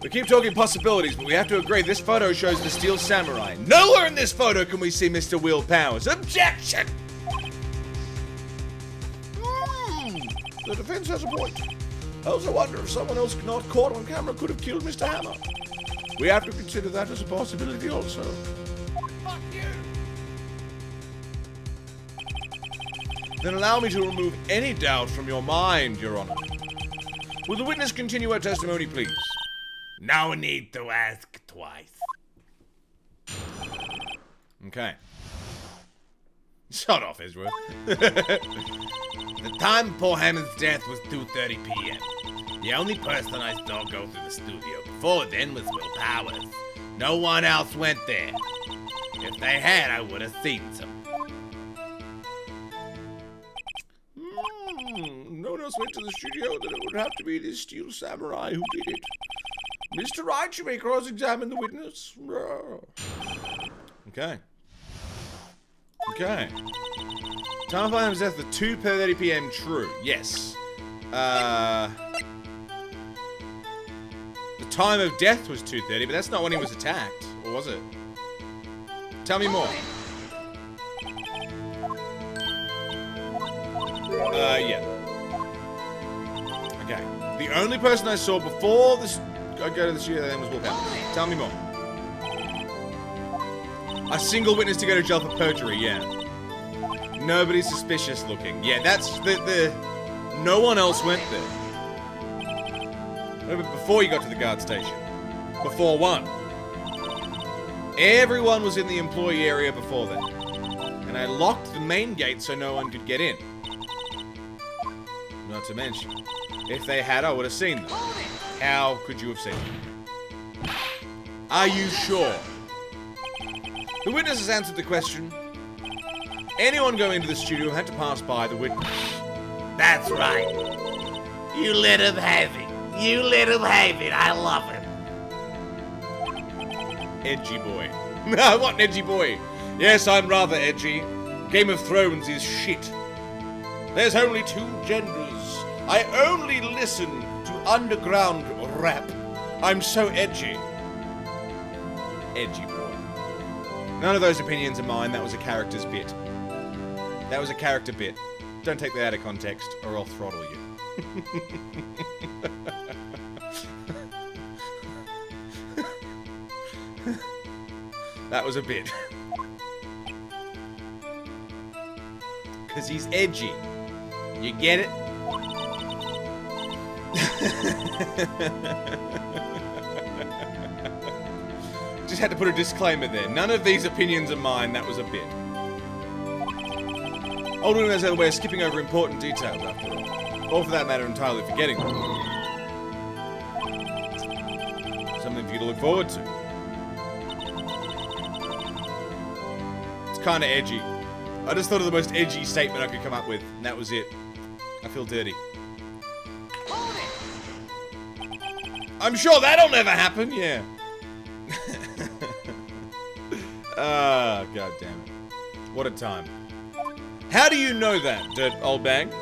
We keep talking possibilities, but we have to agree this photo shows the steel samurai. Nowhere in this photo can we see Mr. Will Powers. Objection! The defense has a point. I also wonder if someone else not caught on camera could have killed Mr. Hammer. We have to consider that as a possibility also. Fuck you! Then allow me to remove any doubt from your mind, Your Honor. Will the witness continue her testimony, please? No need to ask twice. Okay. Shut off, Ezra. The time poor Hammond's death was 2:30 p.m. The only person I saw go through the studio before then was Will Powers. No one else went there. If they had, I would have seen some. No one else went to the studio, then it would have to be this steel samurai who did it. Mr. Wright, you may cross-examine the witness. Okay. Okay. Time of Lamb's death at 2:30 p.m. True. Yes. The time of death was 2:30, but that's not when he was attacked. Or was it? Tell me more. Yeah. Okay. The only person I saw before this I go to the studio then was Will Powers. Tell me more. A single witness to go to jail for perjury, yeah. Nobody suspicious looking. Yeah, that's the no one else went there. Before you got to the guard station. Before 1. Everyone was in the employee area before then. And I locked the main gate so no one could get in. Not to mention, if they had, I would have seen them. How could you have seen them? Are you sure? The witness has answered the question. Anyone going into the studio had to pass by the witness. That's right. You let him have it. You let him have it. I love him. Edgy boy. No, what an edgy boy. Yes, I'm rather edgy. Game of Thrones is shit. There's only 2 genders. I only listen to underground rap. I'm so edgy. Edgy boy. None of those opinions are mine. That was a character's bit. That was a character bit. Don't take that out of context, or I'll throttle you. That was a bit. Because he's edgy. You get it? Just had to put a disclaimer there. None of these opinions are mine. That was a bit. Old women knows we're skipping over important details after all. Or for that matter, entirely forgetting them. Something for you to look forward to. It's kind of edgy. I just thought of the most edgy statement I could come up with, and that was it. I feel dirty. I'm sure that'll never happen, yeah. Ah, god damn it. What a time. How do you know that, dirt old bag?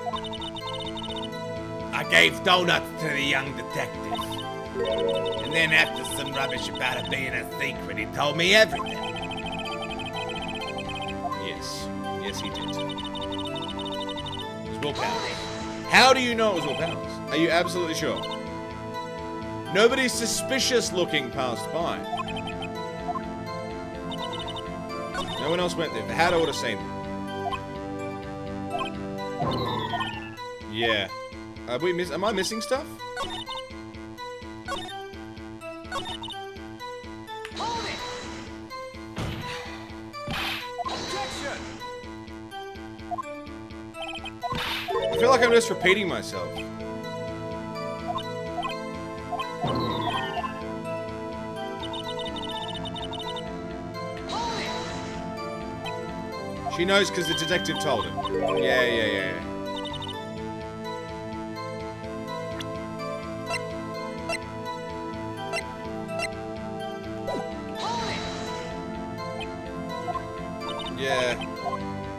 I gave donuts to the young detective. And then after some rubbish about it being a secret, he told me everything. Yes. Yes, he did. It was Will Powers. How do you know it was Will Powers? Are you absolutely sure? Nobody suspicious looking passed by. No one else went there. If they had, I would have seen them. Yeah. Am I missing stuff? I feel like I'm just repeating myself. She knows because the detective told him. Yeah.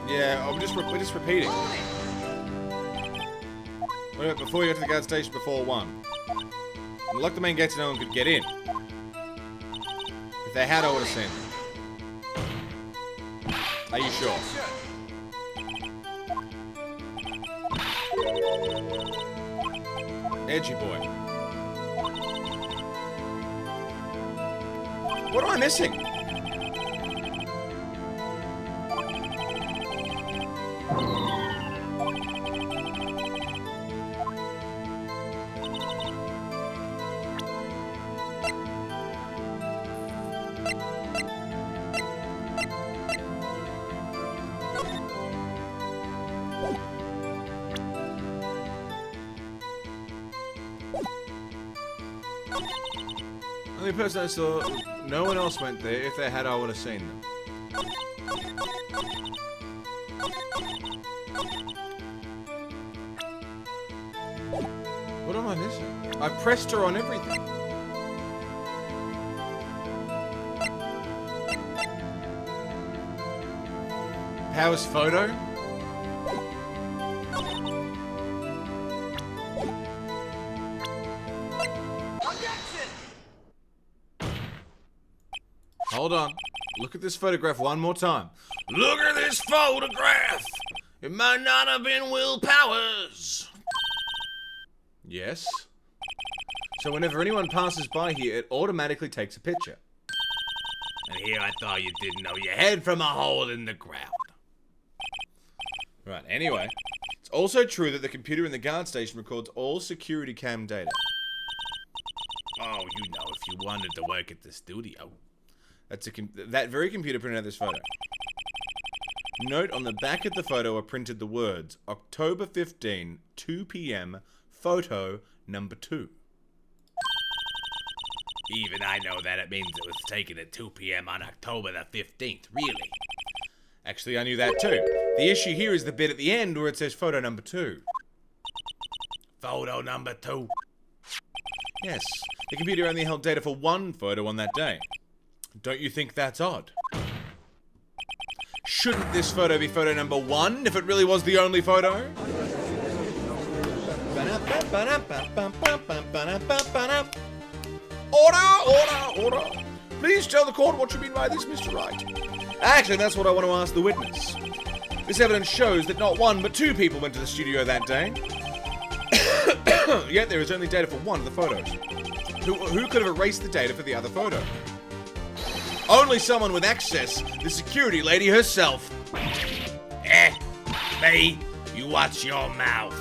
Yeah, we're just repeating. Wait, before you got to the guard station before 1. And lock the main gate so no one could get in. If they had, I would have seen them. Are you sure? Edgy boy. What am I missing? Only person I saw, no one else went there. If they had, I would have seen them. What am I missing? I pressed her on everything. Powers photo? Hold on. Look at this photograph one more time. Look at this photograph. It might not have been Will Powers. Yes. So whenever anyone passes by here, it automatically takes a picture. And here I thought you didn't know your head from a hole in the ground. Right, anyway. It's also true that the computer in the guard station records all security cam data. Oh, you know, if you wanted to work at the studio. That's that very computer printed out this photo. Note on the back of the photo are printed the words, October 15, 2 p.m., photo number 2. Even I know that it means it was taken at 2 p.m. on October the 15th, really. Actually, I knew that too. The issue here is the bit at the end where it says photo number 2. Photo number 2. Yes, the computer only held data for one photo on that day. Don't you think that's odd? Shouldn't this photo be photo number 1 if it really was the only photo? Order! Please tell the court what you mean by this, Mr. Wright. Actually, that's what I want to ask the witness. This evidence shows that not 1 but 2 people went to the studio that day. Yet there is only data for one of the photos. Who could have erased the data for the other photo? Only someone with access, the security lady herself. Me, you watch your mouth.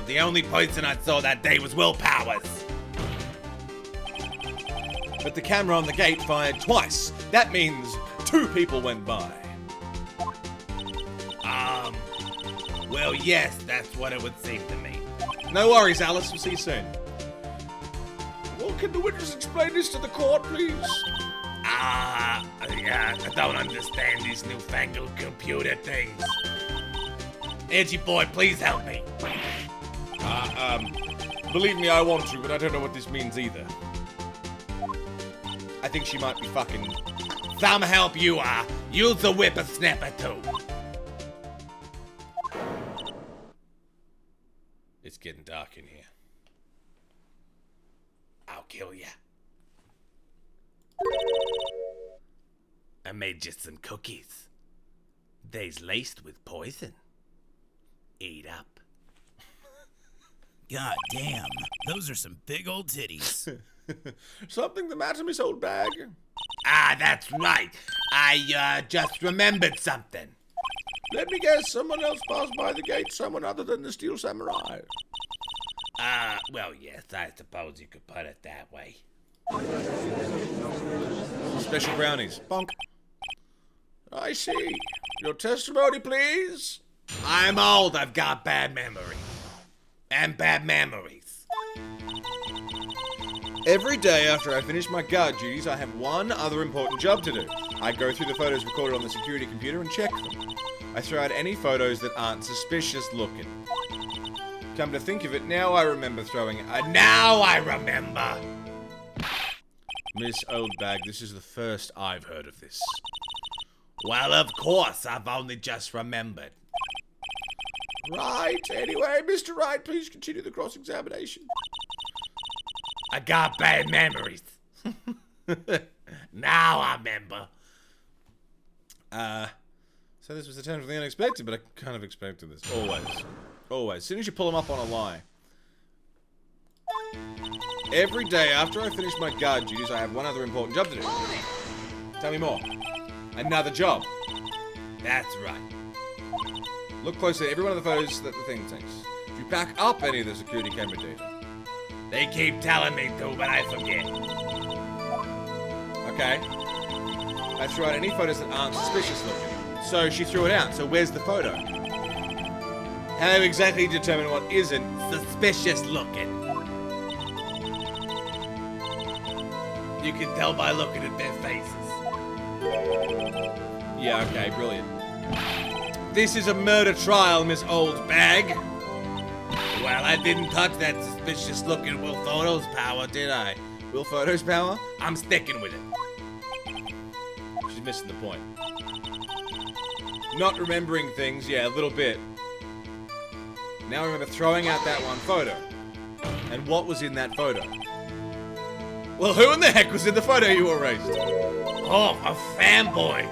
The only person I saw that day was Will Powers. But the camera on the gate fired twice. That means 2 people went by. Well, yes, that's what it would seem to me. No worries, Alice. We'll see you soon. Well, can the witness explain this to the court, please? Yeah, I don't understand these newfangled computer things. Edgy boy, please help me. Believe me, I want to, but I don't know what this means either. I think she might be fucking... Some help you are. Use the whippersnapper too. It's getting dark in here. I'll kill ya. I made you some cookies. They's laced with poison. Eat up. God damn, those are some big old titties. Something the matter, Miss Old Bag? That's right. I just remembered something. Let me guess, someone else passed by the gate, someone other than the Steel Samurai. Well, yes, I suppose you could put it that way. Special brownies. Bonk. I see. Your testimony, please? I'm old, I've got bad memory. And bad memories. Every day after I finish my guard duties, I have one other important job to do. I go through the photos recorded on the security computer and check them. I throw out any photos that aren't suspicious looking. Come to think of it, now I remember throwing... Now I remember! Miss Oldbag, this is the first I've heard of this. Well, of course, I've only just remembered. Right, anyway, Mr. Wright, please continue the cross-examination. I got bad memories. Now I remember. So this was the turn for the unexpected, but I kind of expected this. Always. As soon as you pull them up on a lie. Every day after I finish my guard duties, I have one other important job to do. Tell me more. Another job. That's right. Look closely at every one of the photos that the thing takes. If you back up any of the security camera data. They keep telling me to, but I forget. Okay. I threw out any photos that aren't suspicious looking. So she threw it out. So where's the photo? How exactly do you determine what isn't? Suspicious looking. You can tell by looking at their faces. Yeah, okay, brilliant. This is a murder trial, Miss Old Bag. Well, I didn't touch that suspicious looking Will Photo's power, did I? Will Photo's power? I'm sticking with it. She's missing the point. Not remembering things, yeah, a little bit. Now I remember throwing out that one photo. And what was in that photo? Well, who in the heck was in the photo you erased? Oh, a fanboy.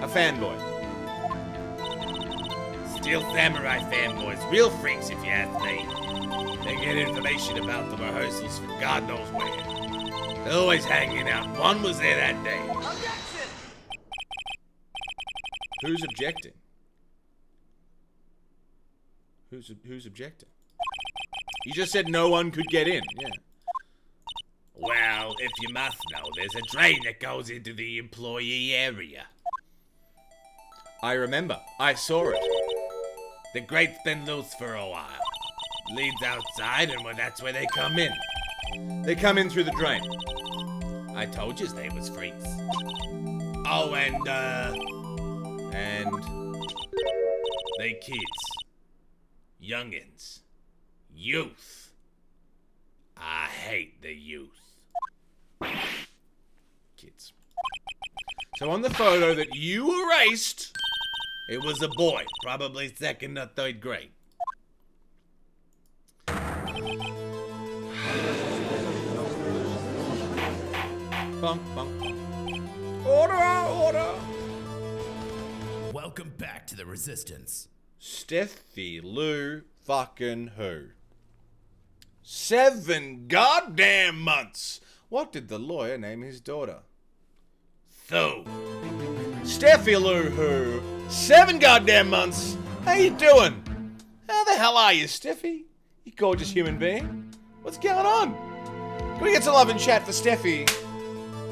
A fanboy. Steel Samurai fanboys. Real freaks, if you ask me. They get information about the rehearsals from God knows where. They're always hanging out. One was there that day. Objection! Who's objecting? Who's objecting? You just said no one could get in, yeah. Well, if you must know, there's a drain that goes into the employee area. I remember. I saw it. The grate's been loose for a while. Leads outside, and that's where they come in. They come in through the drain. I told you they was freaks. Oh, and they kids. Youngins. Youth. I hate the youth. Kids. So on the photo that you erased, it was a boy, probably 2nd or 3rd grade. bunk, bunk. Order, order. Welcome back to the Resistance. Steffi Lou fucking who? 7 goddamn months. What did the lawyer name his daughter? So, Steffi Lou who? 7 goddamn months. How you doing? How the hell are you, Steffi? You gorgeous human being. What's going on? Can we get some love and chat for Steffi?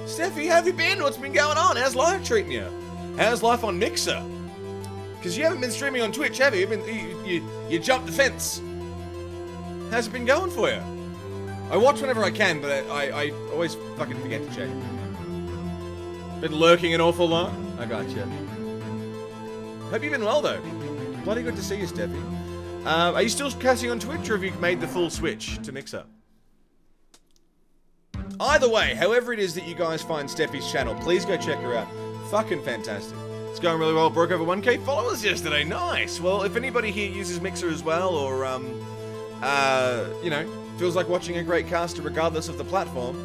Steffi, how have you been? What's been going on? How's life treating you? How's life on Mixer? Because you haven't been streaming on Twitch, have you? You jumped the fence. How's it been going for you? I watch whenever I can, but I always fucking forget to check. Been lurking an awful lot? I gotcha. Hope you've been well, though. Bloody good to see you, Steffi. Are you still casting on Twitch, or have you made the full switch to Mixer? Either way, however it is that you guys find Steffi's channel, please go check her out. Fucking fantastic. It's going really well. Broke over 1k followers yesterday. Nice. Well, if anybody here uses Mixer as well, or, you know, feels like watching a great caster regardless of the platform,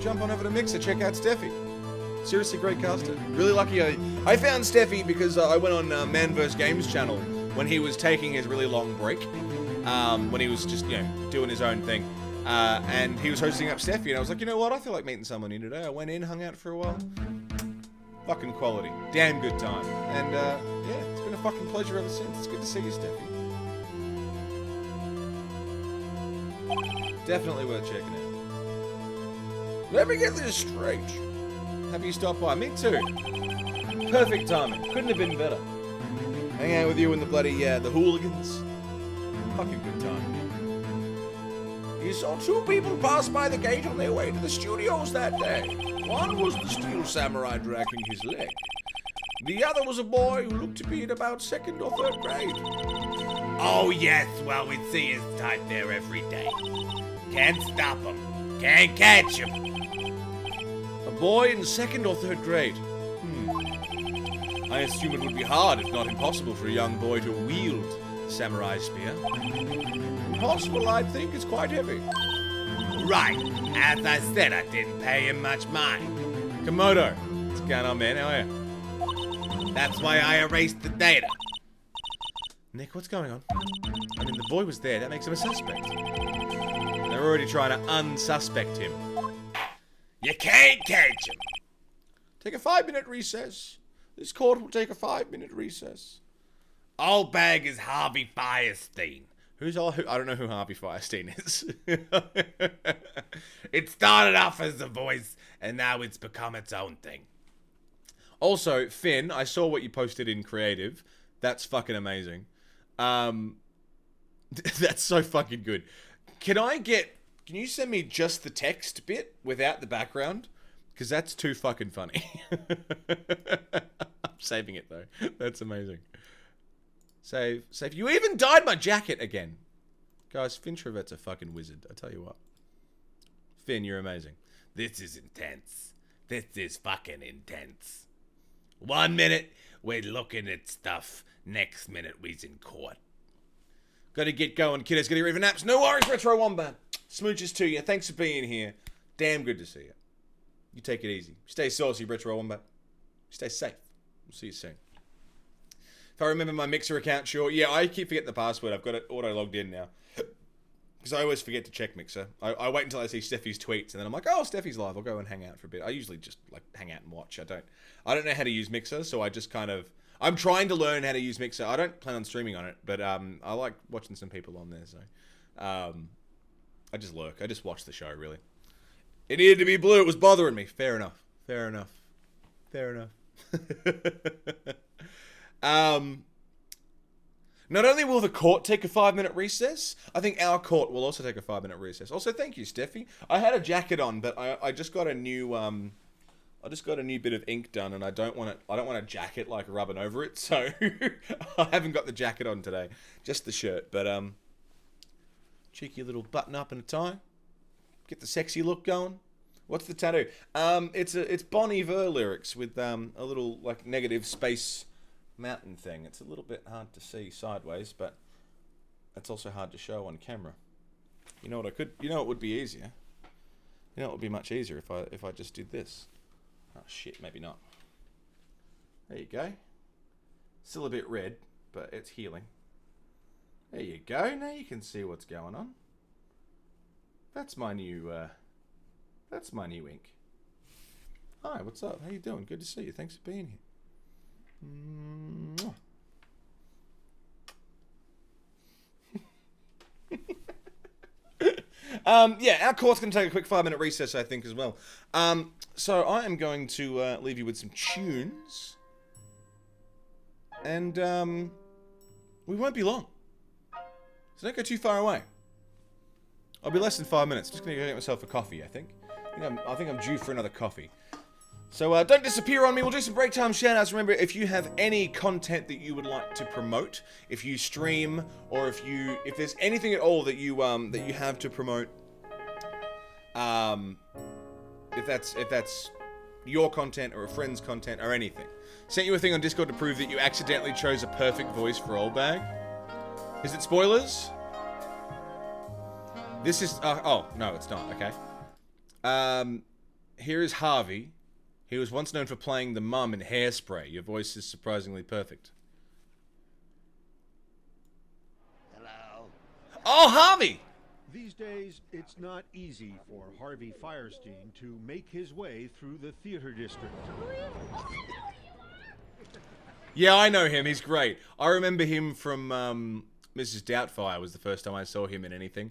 jump on over to Mixer, check out Steffi. Seriously great caster. Really lucky I found Steffi because I went on Man vs. Games channel when he was taking his really long break. When he was just, you know, doing his own thing. And he was hosting up Steffi, and I was like, you know what, I feel like meeting someone new today. I went in, hung out for a while. Fucking quality. Damn good time. And, yeah, it's been a fucking pleasure ever since. It's good to see you, Steffi. Definitely worth checking out. Let me get this straight. Happy you stopped by. Me too. Perfect timing. Couldn't have been better. Hang out with you and the bloody, the hooligans. Fucking good time. You saw 2 people pass by the gate on their way to the studios that day. One was the Steel Samurai dragging his leg. The other was a boy who looked to be in about 2nd or 3rd grade. oh yes, well we see his type there every day. Can't stop him. Can't catch him. A boy in 2nd or 3rd grade. I assume it would be hard, if not impossible, for a young boy to wield the samurai spear. Impossible, I think. It's quite heavy. Right. As I said, I didn't pay him much mind. Komodo. What's going on, man? How are you? That's why I erased the data. Nick, what's going on? I mean, the boy was there. That makes him a suspect. They're already trying to unsuspect him. You can't catch him. Take a 5-minute recess. This court will take a 5-minute recess. Old bag is Harvey Firestein. Who's all? I don't know who Harvey Firestein is. It started off as a voice, and now it's become its own thing. Also, Finn, I saw what you posted in creative. That's fucking amazing. That's so fucking good. Can I get Can you send me just the text bit without the background? Because that's too fucking funny. I'm saving it though. That's amazing. Save. You even dyed my jacket again. Guys, Finn Trevette's a fucking wizard. I tell you what. Finn, you're amazing. This is intense. This is fucking intense. 1 minute, we're looking at stuff. Next minute, we's in court. Gotta get going, kiddos. Gotta get even naps. No worries, Retro Wombat. Smooches to you. Thanks for being here. Damn good to see you. You take it easy. Stay saucy, Retro Wombat. Stay safe. We'll see you soon. If I remember my Mixer account, sure. Yeah, I keep forgetting the password. I've got it auto-logged in now. Because I always forget to check Mixer. I wait until I see Steffi's tweets, and then I'm like, oh, Steffi's live. I'll go and hang out for a bit. I usually just, like, hang out and watch. I don't know how to use Mixer, so I just kind of... I'm trying to learn how to use Mixer. I don't plan on streaming on it, but I like watching some people on there, so... I just lurk. I just watch the show, really. It needed to be blue. It was bothering me. Fair enough. Fair enough. Fair enough. Not only will the court take a 5-minute recess, I think our court will also take a 5-minute recess. Also, thank you, Steffi. I had a jacket on, but I just got a new bit of ink done, and I don't want a jacket like rubbing over it, so I haven't got the jacket on today, just the shirt. But cheeky little button up and a tie, get the sexy look going. What's the tattoo? It's Bon Iver lyrics with a little like negative space mountain thing. It's a little bit hard to see sideways, but it's also hard to show on camera. You know what it would be easier. You know it would be much easier if I just did this. Oh shit, maybe not. There you go. Still a bit red, but it's healing. There you go. Now you can see what's going on. That's my new ink. Hi, what's up? How you doing? Good to see you. Thanks for being here. Yeah, our court's going to take a quick 5-minute recess, I think, as well. So I am going to leave you with some tunes. And we won't be long. So don't go too far away. I'll be less than 5 minutes. Just going to go get myself a coffee, I think. I think I'm due for another coffee. So don't disappear on me. We'll do some break time shoutouts. Remember, if you have any content that you would like to promote, if you stream, or if there's anything at all that you have to promote, if that's your content or a friend's content or anything, sent you a thing on Discord to prove that you accidentally chose a perfect voice for Old Bag. Is it spoilers? This is oh no, it's not. Okay. Here is Harvey. He was once known for playing the mum in Hairspray. Your voice is surprisingly perfect. Hello. Oh, Harvey! These days, it's not easy for Harvey Firestein to make his way through the theater district. Yeah, I know him. He's great. I remember him from Mrs. Doubtfire was the first time I saw him in anything.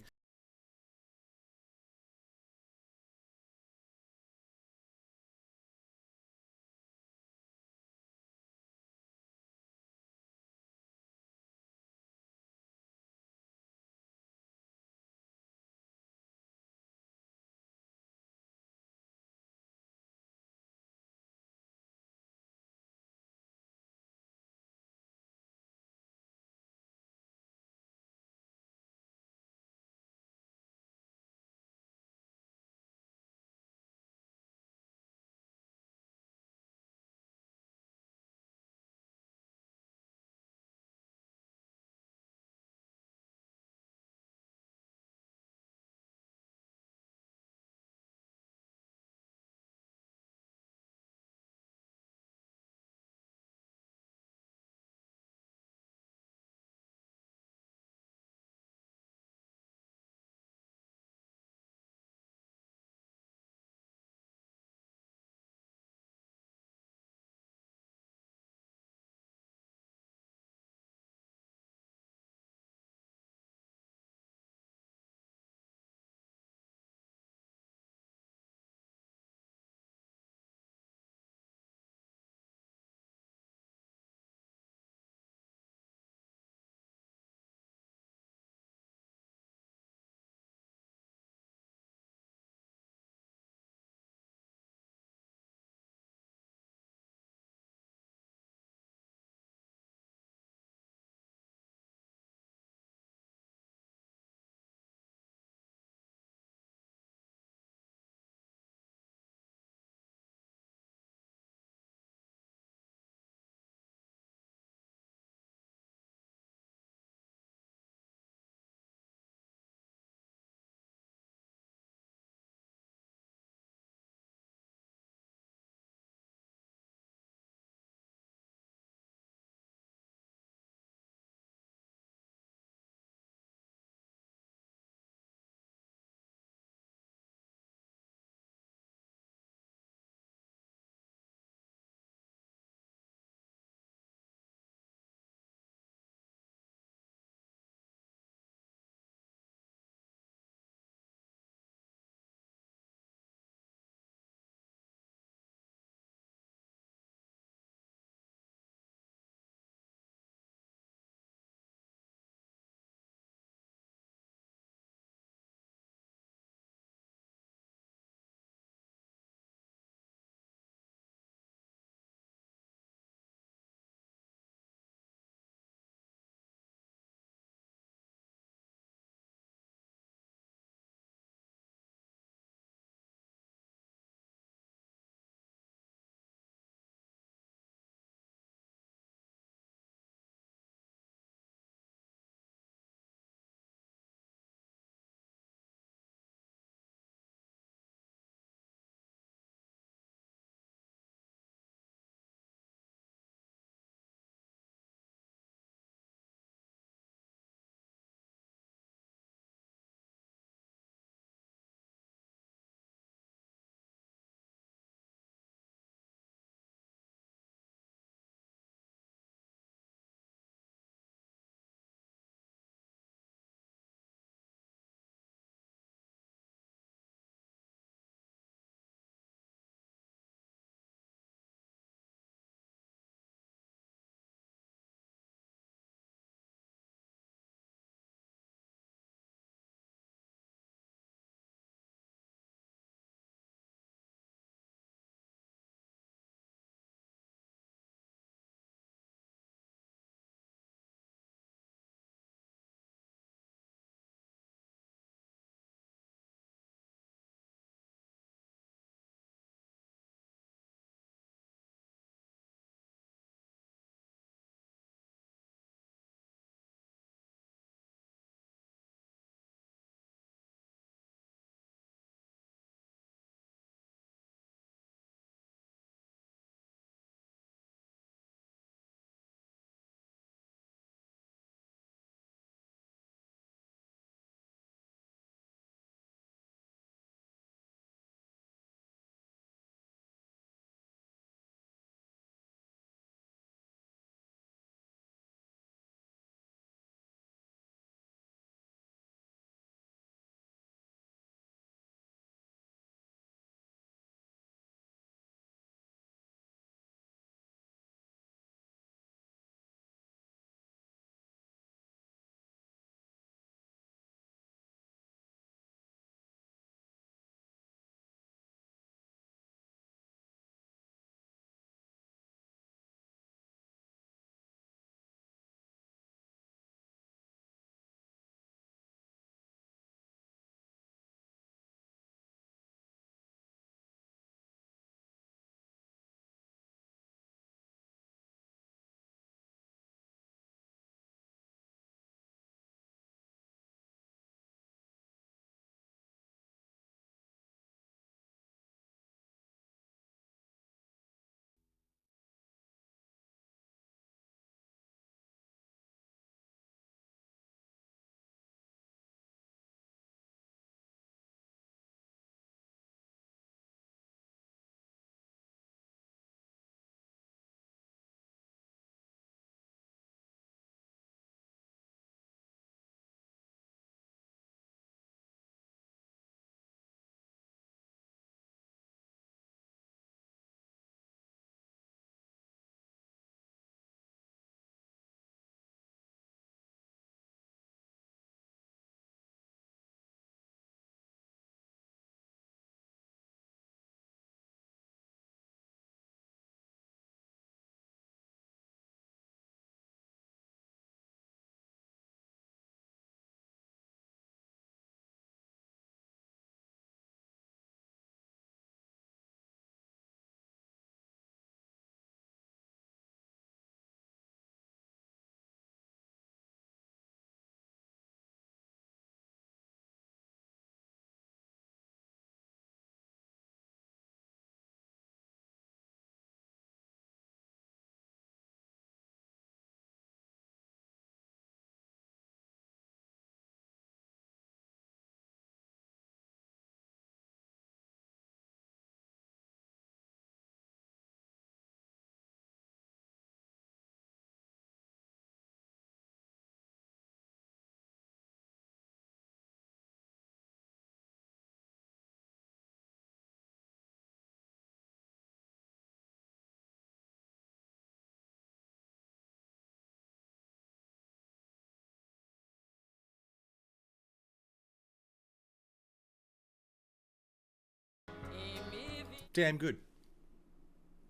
Damn good.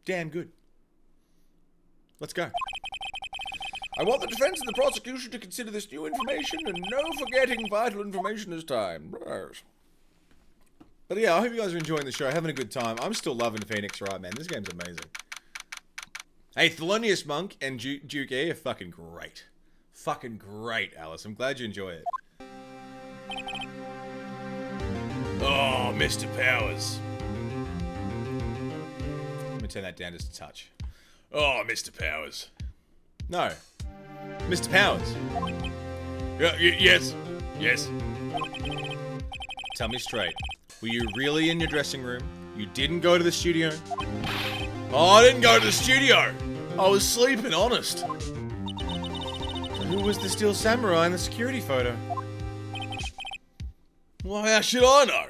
Damn good. Let's go. I want the defense and the prosecution to consider this new information and no forgetting vital information this time. But yeah, I hope you guys are enjoying the show, having a good time. I'm still loving Phoenix Wright, man. This game's amazing. Hey, Thelonious Monk and Duke E are fucking great. Fucking great, Alice. I'm glad you enjoy it. Oh, Mr. Powers. Let me turn that down just a touch. Oh, Mr. Powers. No. Mr. Powers. Yes. Yes. Tell me straight. Were you really in your dressing room? You didn't go to the studio? Oh, I didn't go to the studio. I was sleeping, honest. Who was the Steel Samurai in the security photo? Well, how should I know?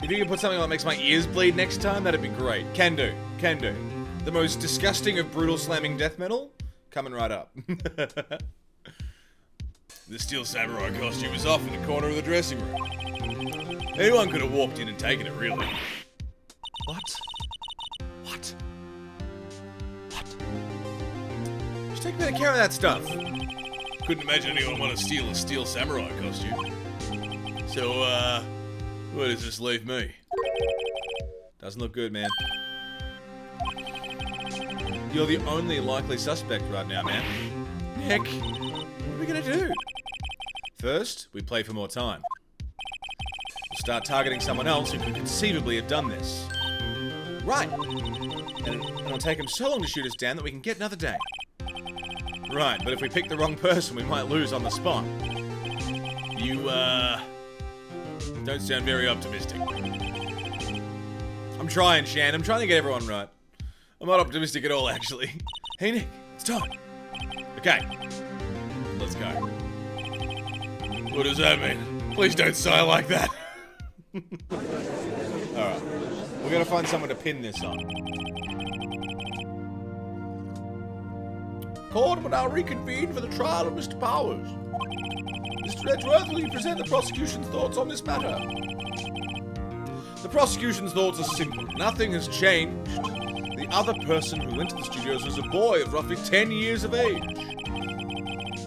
If you could put something that makes my ears bleed next time, that'd be great. Can do. Can do. The most disgusting of brutal slamming death metal? Coming right up. The Steel Samurai costume was off in the corner of the dressing room. Anyone could have walked in and taken it, really. What? What? What? Just take better care of that stuff. Couldn't imagine anyone want to steal a Steel Samurai costume. So, where does this leave me? Doesn't look good, man. You're the only likely suspect right now, man. Nick, what are we gonna do? First, we play for more time. We'll start targeting someone else who could conceivably have done this. Right. And it'll take him so long to shoot us down that we can get another day. Right, but if we pick the wrong person, we might lose on the spot. You, don't sound very optimistic. I'm trying, Shan. I'm trying to get everyone right. I'm not optimistic at all, actually. Hey, Nick, it's time. Okay. Let's go. What does that mean? Please don't sigh like that. Alright. We're gonna find someone to pin this on. Court will now reconvene for the trial of Mr. Powers. Mr. Edgeworth, will you present the prosecution's thoughts on this matter? The prosecution's thoughts are simple. Nothing has changed. The other person who went to the studios was a boy of roughly 10 years of age.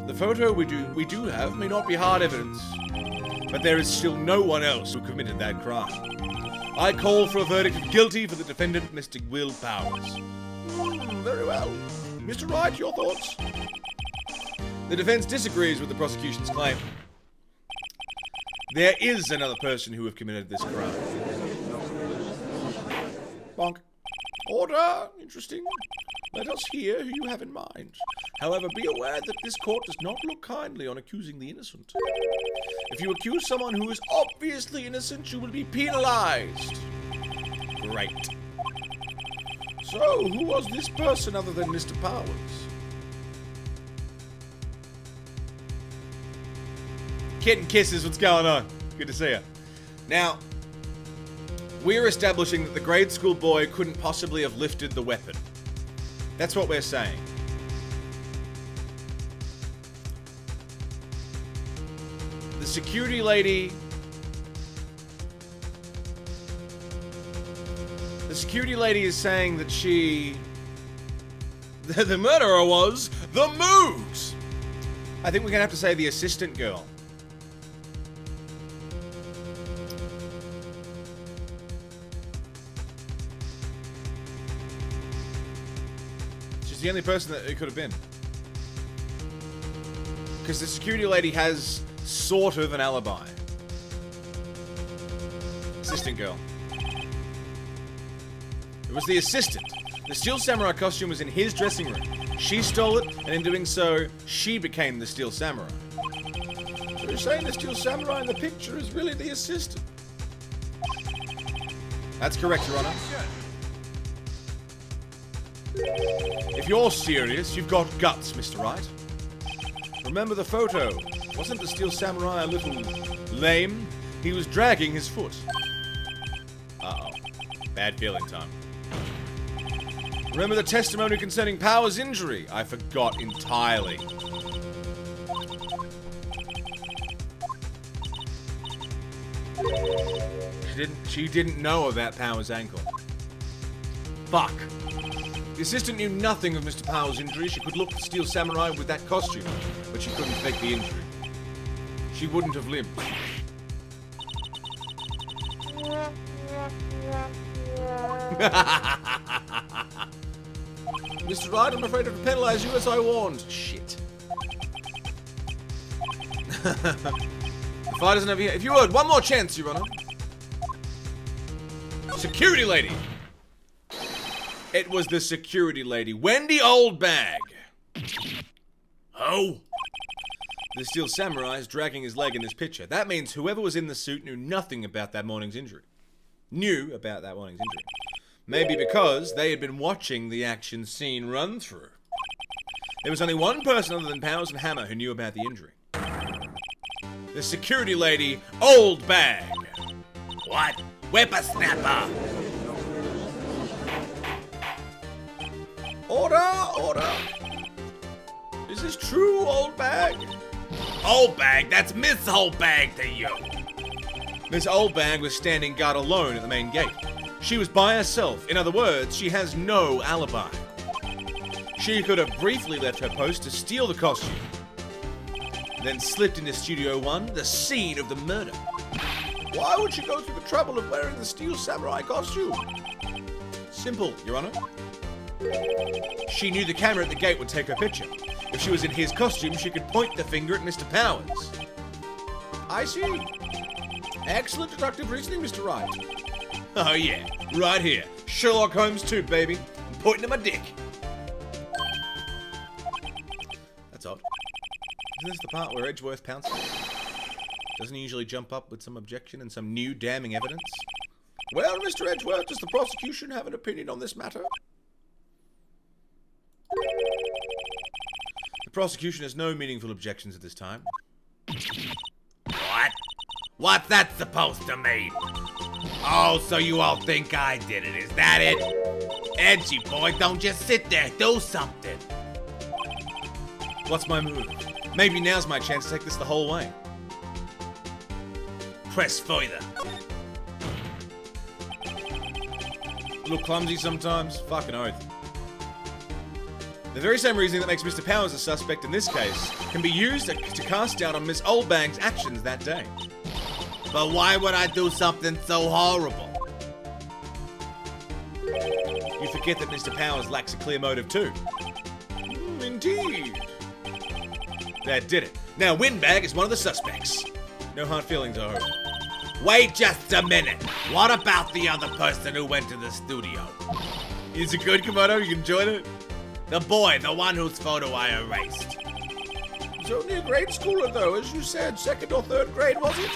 The photo we do have may not be hard evidence, but there is still no one else who committed that crime. I call for a verdict of guilty for the defendant, Mr. Will Powers. Very well. Mr. Wright, your thoughts? The defense disagrees with the prosecution's claim. There is another person who have committed this crime. Bonk. Order. Interesting. Let us hear who you have in mind. However, be aware that this court does not look kindly on accusing the innocent. If you accuse someone who is obviously innocent, you will be penalized. Great. So, who was this person other than Mr. Powers? Kitten kisses, what's going on? Good to see you. Now, we're establishing that the grade school boy couldn't possibly have lifted the weapon. That's what we're saying. The security lady... The security lady is saying that she... The murderer was the Moogs! I think we're gonna have to say the assistant girl. She's the only person that it could have been. Because the security lady has sort of an alibi. Assistant girl. It was the assistant. The Steel Samurai costume was in his dressing room. She stole it, and in doing so, she became the Steel Samurai. So you're saying the Steel Samurai in the picture is really the assistant? That's correct, Your Honor. If you're serious, you've got guts, Mr. Wright. Remember the photo. Wasn't the Steel Samurai a little lame? He was dragging his foot. Uh-oh. Bad feeling time. Remember the testimony concerning Powers' injury? I forgot entirely. She didn't know about Power's ankle. Fuck. The assistant knew nothing of Mr. Power's injury. She could look the Steel Samurai with that costume, but she couldn't fake the injury. She wouldn't have lived. Mr. Wright, I'm afraid I have to penalize you as I warned. Shit. The fight isn't over here. If you would, one more chance, Your Honor. Security lady. It was the security lady, Wendy Oldbag. Oh? The Steel Samurai is dragging his leg in this picture. That means whoever was in the suit knew nothing about that morning's injury. Maybe because they had been watching the action scene run through. There was only one person other than Powers and Hammer who knew about the injury. The security lady, Oldbag. What? Whippersnapper! Order! Is this true, Oldbag? Oldbag, that's Miss Oldbag to you. Miss Oldbag was standing guard alone at the main gate. She was by herself. In other words, she has no alibi. She could have briefly left her post to steal the costume, then slipped into Studio 1, the scene of the murder. Why would she go through the trouble of wearing the Steel Samurai costume? Simple, Your Honor. She knew the camera at the gate would take her picture. If she was in his costume, she could point the finger at Mr. Powers. I see. Excellent deductive reasoning, Mr. Wright. Oh yeah, right here. Sherlock Holmes 2, baby. I'm pointing at my dick. That's odd. Isn't this the part where Edgeworth pounces? Doesn't he usually jump up with some objection and some new damning evidence? Well, Mr. Edgeworth, does the prosecution have an opinion on this matter? The prosecution has no meaningful objections at this time. What? What's that supposed to mean? Oh, so you all think I did it, is that it? Edgy boy, don't just sit there, do something. What's my move? Maybe now's my chance to take this the whole way. Press further. A little clumsy sometimes. Fucking oath. The very same reasoning that makes Mr. Powers a suspect in this case can be used to cast doubt on Miss Oldbag's actions that day. But why would I do something so horrible? You forget that Mr. Powers lacks a clear motive too. Indeed. That did it. Now Windbag is one of the suspects. No hard feelings, I hope. Wait just a minute. What about the other person who went to the studio? Is it good, Komodo? You can join it? The boy, the one whose photo I erased. He's only a grade schooler though, as you said. 2nd or 3rd grade, was it?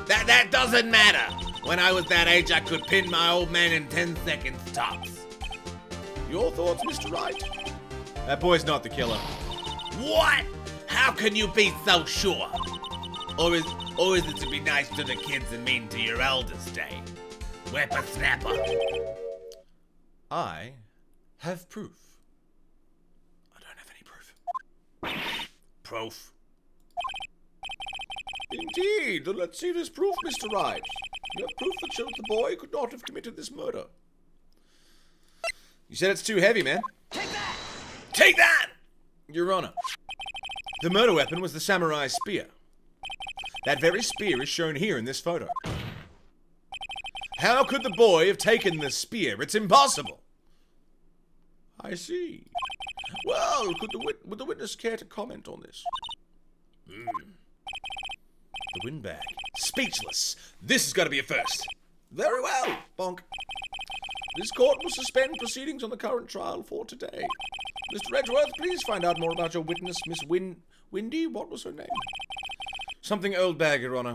That doesn't matter. When I was that age, I could pin my old man in 10 seconds tops. Your thoughts, Mr. Wright? That boy's not the killer. What? How can you be so sure? Or is it to be nice to the kids and mean to your elders, Day? Whippersnapper. I have proof. I don't have any proof. Proof? Indeed. Then let's see this proof, Mr. Wright. You have proof that shows the boy could not have committed this murder. You said it's too heavy, man. Take that! Take that! Your Honor, the murder weapon was the samurai spear. That very spear is shown here in this photo. How could the boy have taken the spear? It's impossible. I see. Well, would the witness care to comment on this? The Windbag. Speechless. This has got to be a first. Very well, bonk. This court will suspend proceedings on the current trial for today. Mr. Edgeworth, please find out more about your witness, Miss Windy. What was her name? Something Oldbag, Your Honor.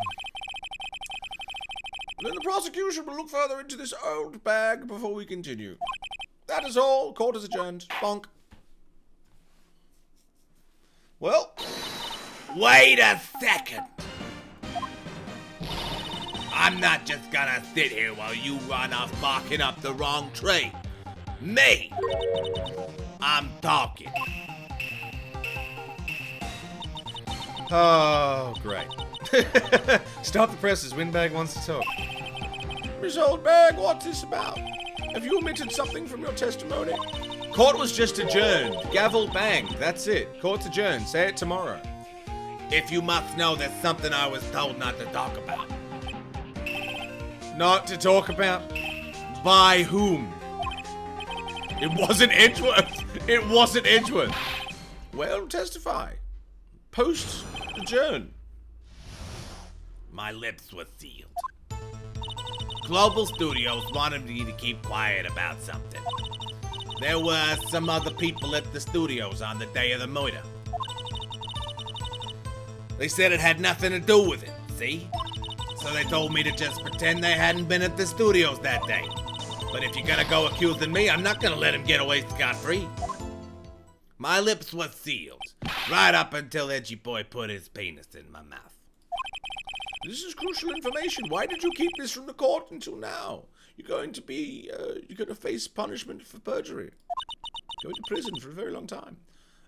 Then the prosecution will look further into this Oldbag before we continue. That is all. Court is adjourned. Bonk. Well, wait a second. I'm not just gonna sit here while you run off barking up the wrong tree. Me! I'm talking. oh, great. Stop the presses. Windbag wants to talk. Miss Oldbag, what's this about? Have you omitted something from your testimony? Court was just adjourned. Gavel bang. That's it. Court's adjourned. Say it tomorrow. If you must know, there's something I was told not to talk about. Not to talk about? By whom? It wasn't Edgeworth. It wasn't Edgeworth. Well, testify. Post adjourn. My lips were sealed. Global Studios wanted me to keep quiet about something. There were some other people at the studios on the day of the murder. They said it had nothing to do with it, see? So they told me to just pretend they hadn't been at the studios that day. But if you're gonna go accusing me, I'm not gonna let him get away scot-free. My lips were sealed, right up until Edgy Boy put his penis in my mouth. This is crucial information. Why did you keep this from the court until now? You're going to face punishment for perjury. Going to prison for a very long time.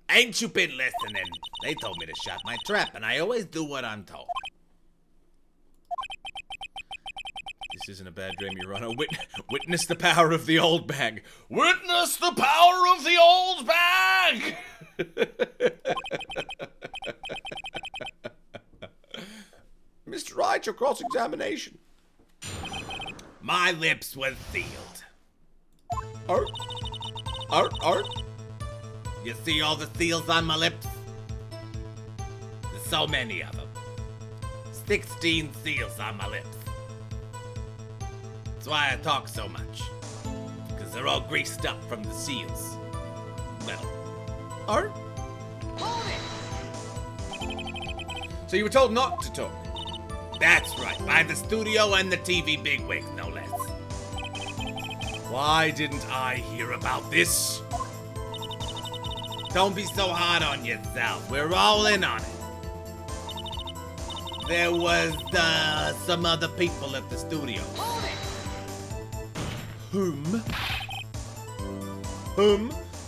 Ain't you been listening? They told me to shut my trap, and I always do what I'm told. This isn't a bad dream, Your Honor. Witness the power of the old bag. Witness the power of the old bag! Mr. Wright, your cross-examination. My lips were sealed. Art? You see all the seals on my lips? There's so many of them. 16 seals on my lips. That's why I talk so much. Because they're all greased up from the seals. Well, Art? So you were told not to talk? that's right, by the studio and the TV bigwigs, no less. Why didn't I hear about this? Don't be so hard on yourself. We're all in on it. There was some other people at the studio. Whom?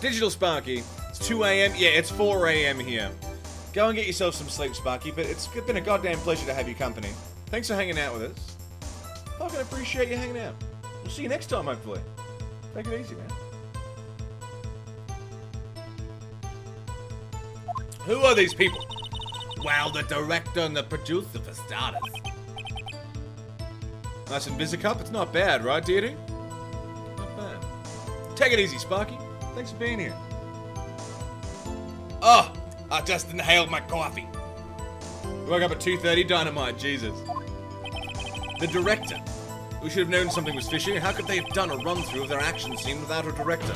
Digital Sparky. It's 2 a.m. Yeah, it's 4 a.m. here. Go and get yourself some sleep, Sparky, but it's been a goddamn pleasure to have you company. Thanks for hanging out with us. Fucking appreciate you hanging out. We'll see you next time, hopefully. Take it easy, man. Who are these people? Well, the director and the producer, for starters. Nice and Visicup. It's not bad, right, dearie? Not bad. Take it easy, Sparky. Thanks for being here. Oh, I just inhaled my coffee. You woke up at 2:30, dynamite, Jesus. The director. We should have known something was fishy. How could they have done a run-through of their action scene without a director?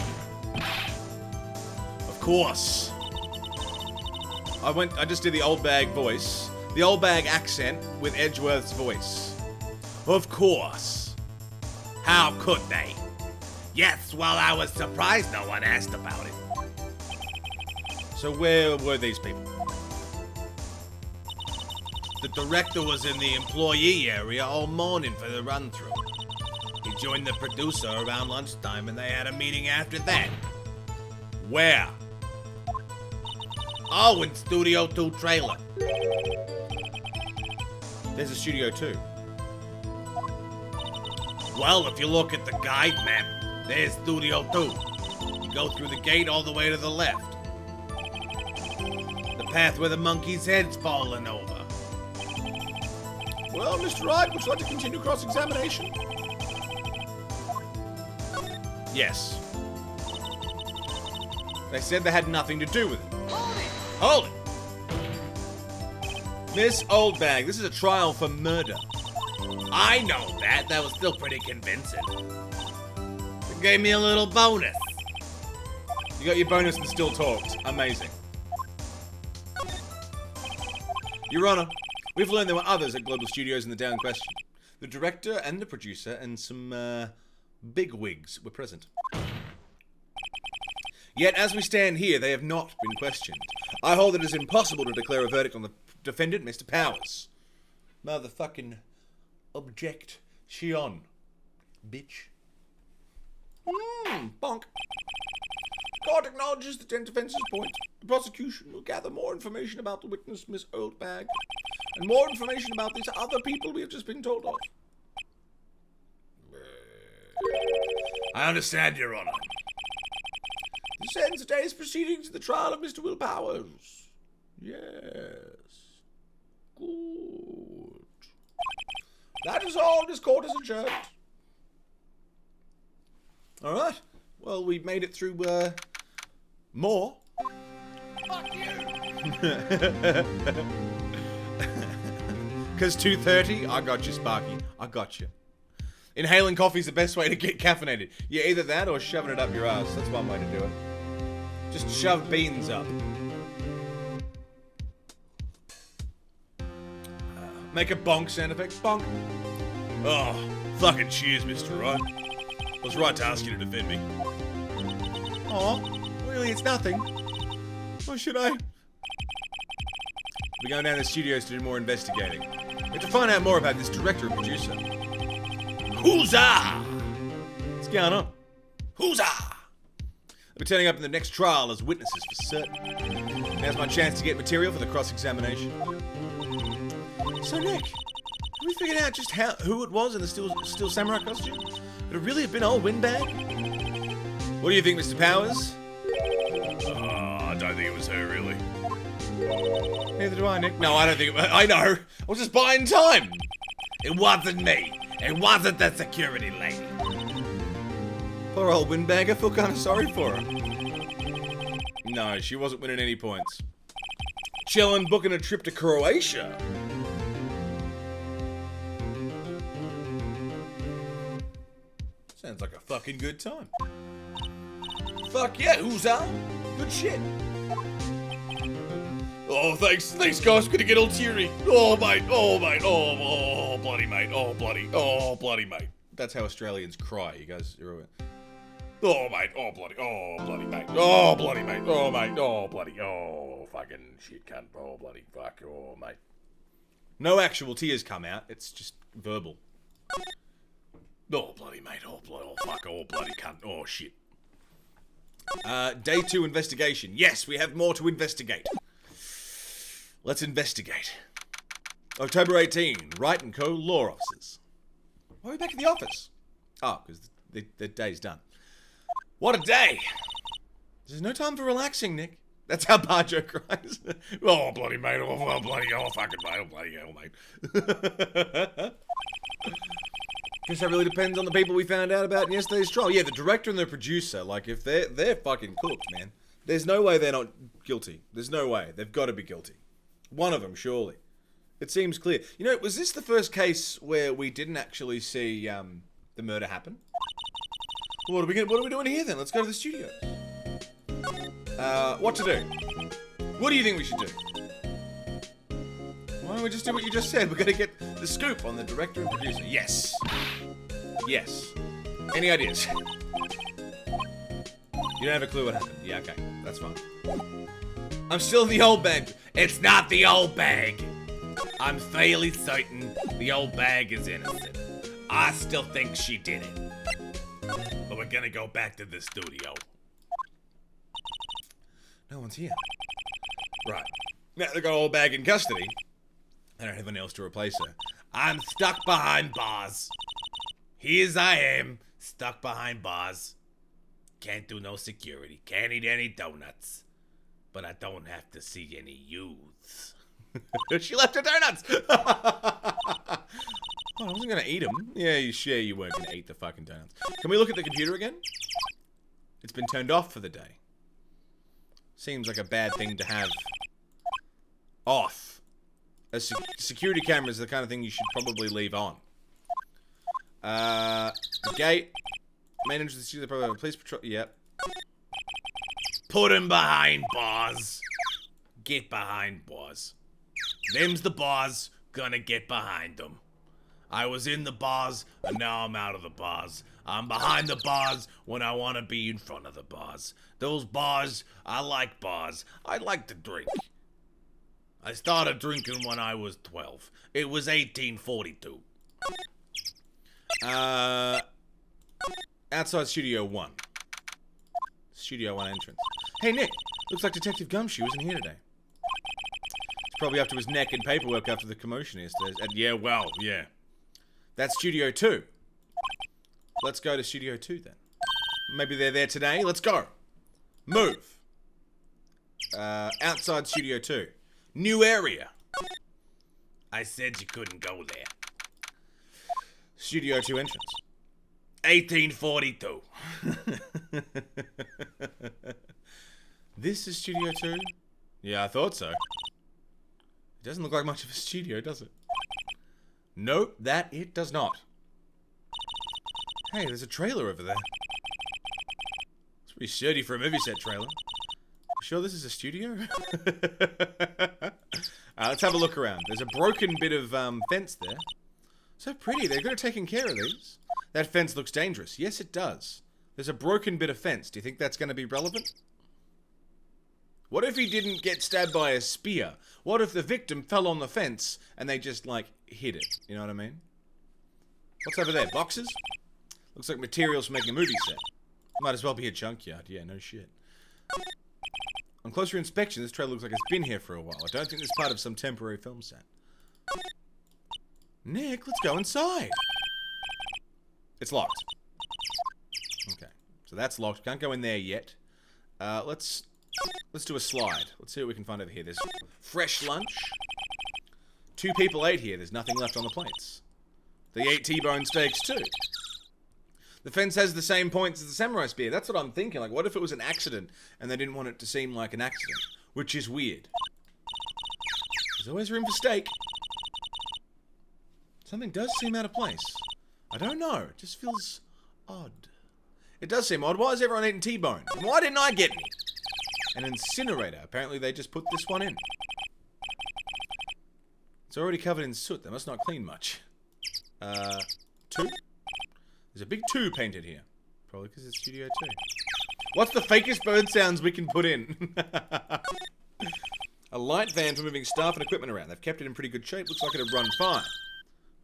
Of course. I just did the old bag voice. The old bag accent with Edgeworth's voice. Of course. How could they? Yes, well, I was surprised no one asked about it. So where were these people? The director was in the employee area all morning for the run-through. He joined the producer around lunchtime and they had a meeting after that. Where? Oh, in Studio 2 trailer. There's a Studio 2. Well, if you look at the guide map, there's Studio 2. You go through the gate all the way to the left. The path where the monkey's head's fallen over. Well, Mr. Wright, would you like to continue cross-examination? Yes. They said they had nothing to do with it. Hold it! Miss Oldbag, this is a trial for murder. I know that. That was still pretty convincing. It gave me a little bonus. You got your bonus and still talked. Amazing. Your Honor, we've learned there were others at Global Studios in the down question. The director and the producer and some, bigwigs were present. Yet, as we stand here, they have not been questioned. I hold it is impossible to declare a verdict on the defendant, Mr. Powers. Motherfucking objection. Bitch. Bonk. Court acknowledges the defense's point. The prosecution will gather more information about the witness, Miss Oldbag, and more information about these other people we have just been told of. I understand, Your Honor. This ends today's proceedings in the trial of Mr. Will Powers. Yes. Good. That is all. This court is adjourned. Alright. Well, we've made it through, more. Fuck you! Because 2:30? I got you, Sparky. I got you. Inhaling coffee's the best way to get caffeinated. Yeah, either that or shoving it up your ass. That's one way to do it. Just shove beans up. Make a bonk sound effect. Bonk. Oh, fucking cheers, Mr. Wright. I was right to ask you to defend me. Aw, really, it's nothing. Why should I? We're going down to the studios to do more investigating. We have to find out more about this director and producer. Huzzah! What's going on? Huzzah! They'll be turning up in the next trial as witnesses for certain. Now's my chance to get material for the cross-examination. So, Nick, have we figured out just who it was in the Steel Samurai costume? Could it really have been old Windbag? What do you think, Mr. Powers? I don't think it was her, really. Neither do I, Nick. No, I don't think I know. I was just buying time. It wasn't me. It wasn't the security lady. Poor old Windbag, I feel kind of sorry for her. No, she wasn't winning any points. Chillin', booking a trip to Croatia. Sounds like a fucking good time. Fuck yeah, who's that? Good shit. Oh, thanks guys, gonna get all teary. Oh, mate, oh, bloody mate, oh, bloody mate. That's how Australians cry, you guys. Oh, mate, oh, bloody mate, oh, bloody mate, oh, mate, oh, bloody, oh, fucking shit cunt, oh, bloody fuck, oh, mate. No actual tears come out, it's just verbal. Oh, bloody mate, oh, fuck, oh, bloody cunt, oh, shit. Day 2 investigation. Yes, we have more to investigate. Let's investigate. October 18, Wright & Co. Law Offices. Why are we back at the office? Oh, because the day's done. What a day! There's no time for relaxing, Nick. That's how Barjo cries. Oh, bloody mate, oh, bloody, oh, fucking mate, oh, bloody hell, mate. Guess that really depends on the people we found out about in yesterday's trial. Yeah, the director and the producer, like, if they're fucking cooked, man. There's no way they're not guilty. There's no way. They've got to be guilty. One of them, surely. It seems clear. You know, was this the first case where we didn't actually see the murder happen? What are we doing here then? Let's go to the studio. What to do? What do you think we should do? Why don't we just do what you just said? We're gonna get the scoop on the director and producer. Yes. Yes. Any ideas? You don't have a clue what happened. Yeah, okay. That's fine. I'm still in the old bag. It's not the old bag. I'm fairly certain the old bag is innocent. I still think she did it. But we're gonna go back to the studio. No one's here. Right. Now they've got old bag in custody. I don't have anyone else to replace her. I'm stuck behind bars. Here's I am, stuck behind bars. Can't do no security. Can't eat any donuts. But I don't have to see any youths. She left her donuts! Oh, I wasn't gonna eat them. Yeah, you weren't gonna eat the fucking donuts. Can we look at the computer again? It's been turned off for the day. Seems like a bad thing to have off. A security camera is the kind of thing you should probably leave on. The gate. Main entrance to the studio, probably have a police patrol. Yep. Put him behind bars. Get behind bars. Them's the bars, gonna get behind them. I was in the bars, and now I'm out of the bars. I'm behind the bars when I want to be in front of the bars. Those bars, I like bars. I like to drink. I started drinking when I was 12. It was 1842. Outside Studio 1. Studio 1 entrance. Hey, Nick. Looks like Detective Gumshoe isn't here today. He's probably up to his neck in paperwork after the commotion yesterday. Yeah, well, yeah. That's Studio 2. Let's go to Studio 2 then. Maybe they're there today. Let's go. Move. Outside Studio 2. New area. I said you couldn't go there. Studio 2 entrance. 1842. This is Studio 2? Yeah, I thought so. It doesn't look like much of a studio, does it? Nope, that it does not. Hey, there's a trailer over there. It's pretty sturdy for a movie set trailer. You sure this is a studio? Let's have a look around. There's a broken bit of fence there. So pretty, they're good at taking care of these. That fence looks dangerous. Yes, it does. There's a broken bit of fence. Do you think that's going to be relevant? What if he didn't get stabbed by a spear? What if the victim fell on the fence and they just, like, hit it? You know what I mean? What's over there? Boxes? Looks like materials for making a movie set. Might as well be a junkyard. Yeah, no shit. On closer inspection, this trailer looks like it's been here for a while. I don't think it's part of some temporary film set. Nick, let's go inside. It's locked. Okay, so that's locked. Can't go in there yet. Let's do a slide. Let's see what we can find over here. There's fresh lunch. 2 people ate here. There's nothing left on the plates. They ate T-bone steaks too. The fence has the same points as the samurai spear. That's what I'm thinking. Like, what if it was an accident and they didn't want it to seem like an accident? Which is weird. There's always room for steak. Something does seem out of place. I don't know. It just feels odd. It does seem odd. Why is everyone eating T-bone? And why didn't I get any? An incinerator. Apparently they just put this one in. It's already covered in soot. They must not clean much. 2? There's a big 2 painted here. Probably because it's Studio 2. What's the fakest bird sounds we can put in? A light van for moving staff and equipment around. They've kept it in pretty good shape. Looks like it'll run fine.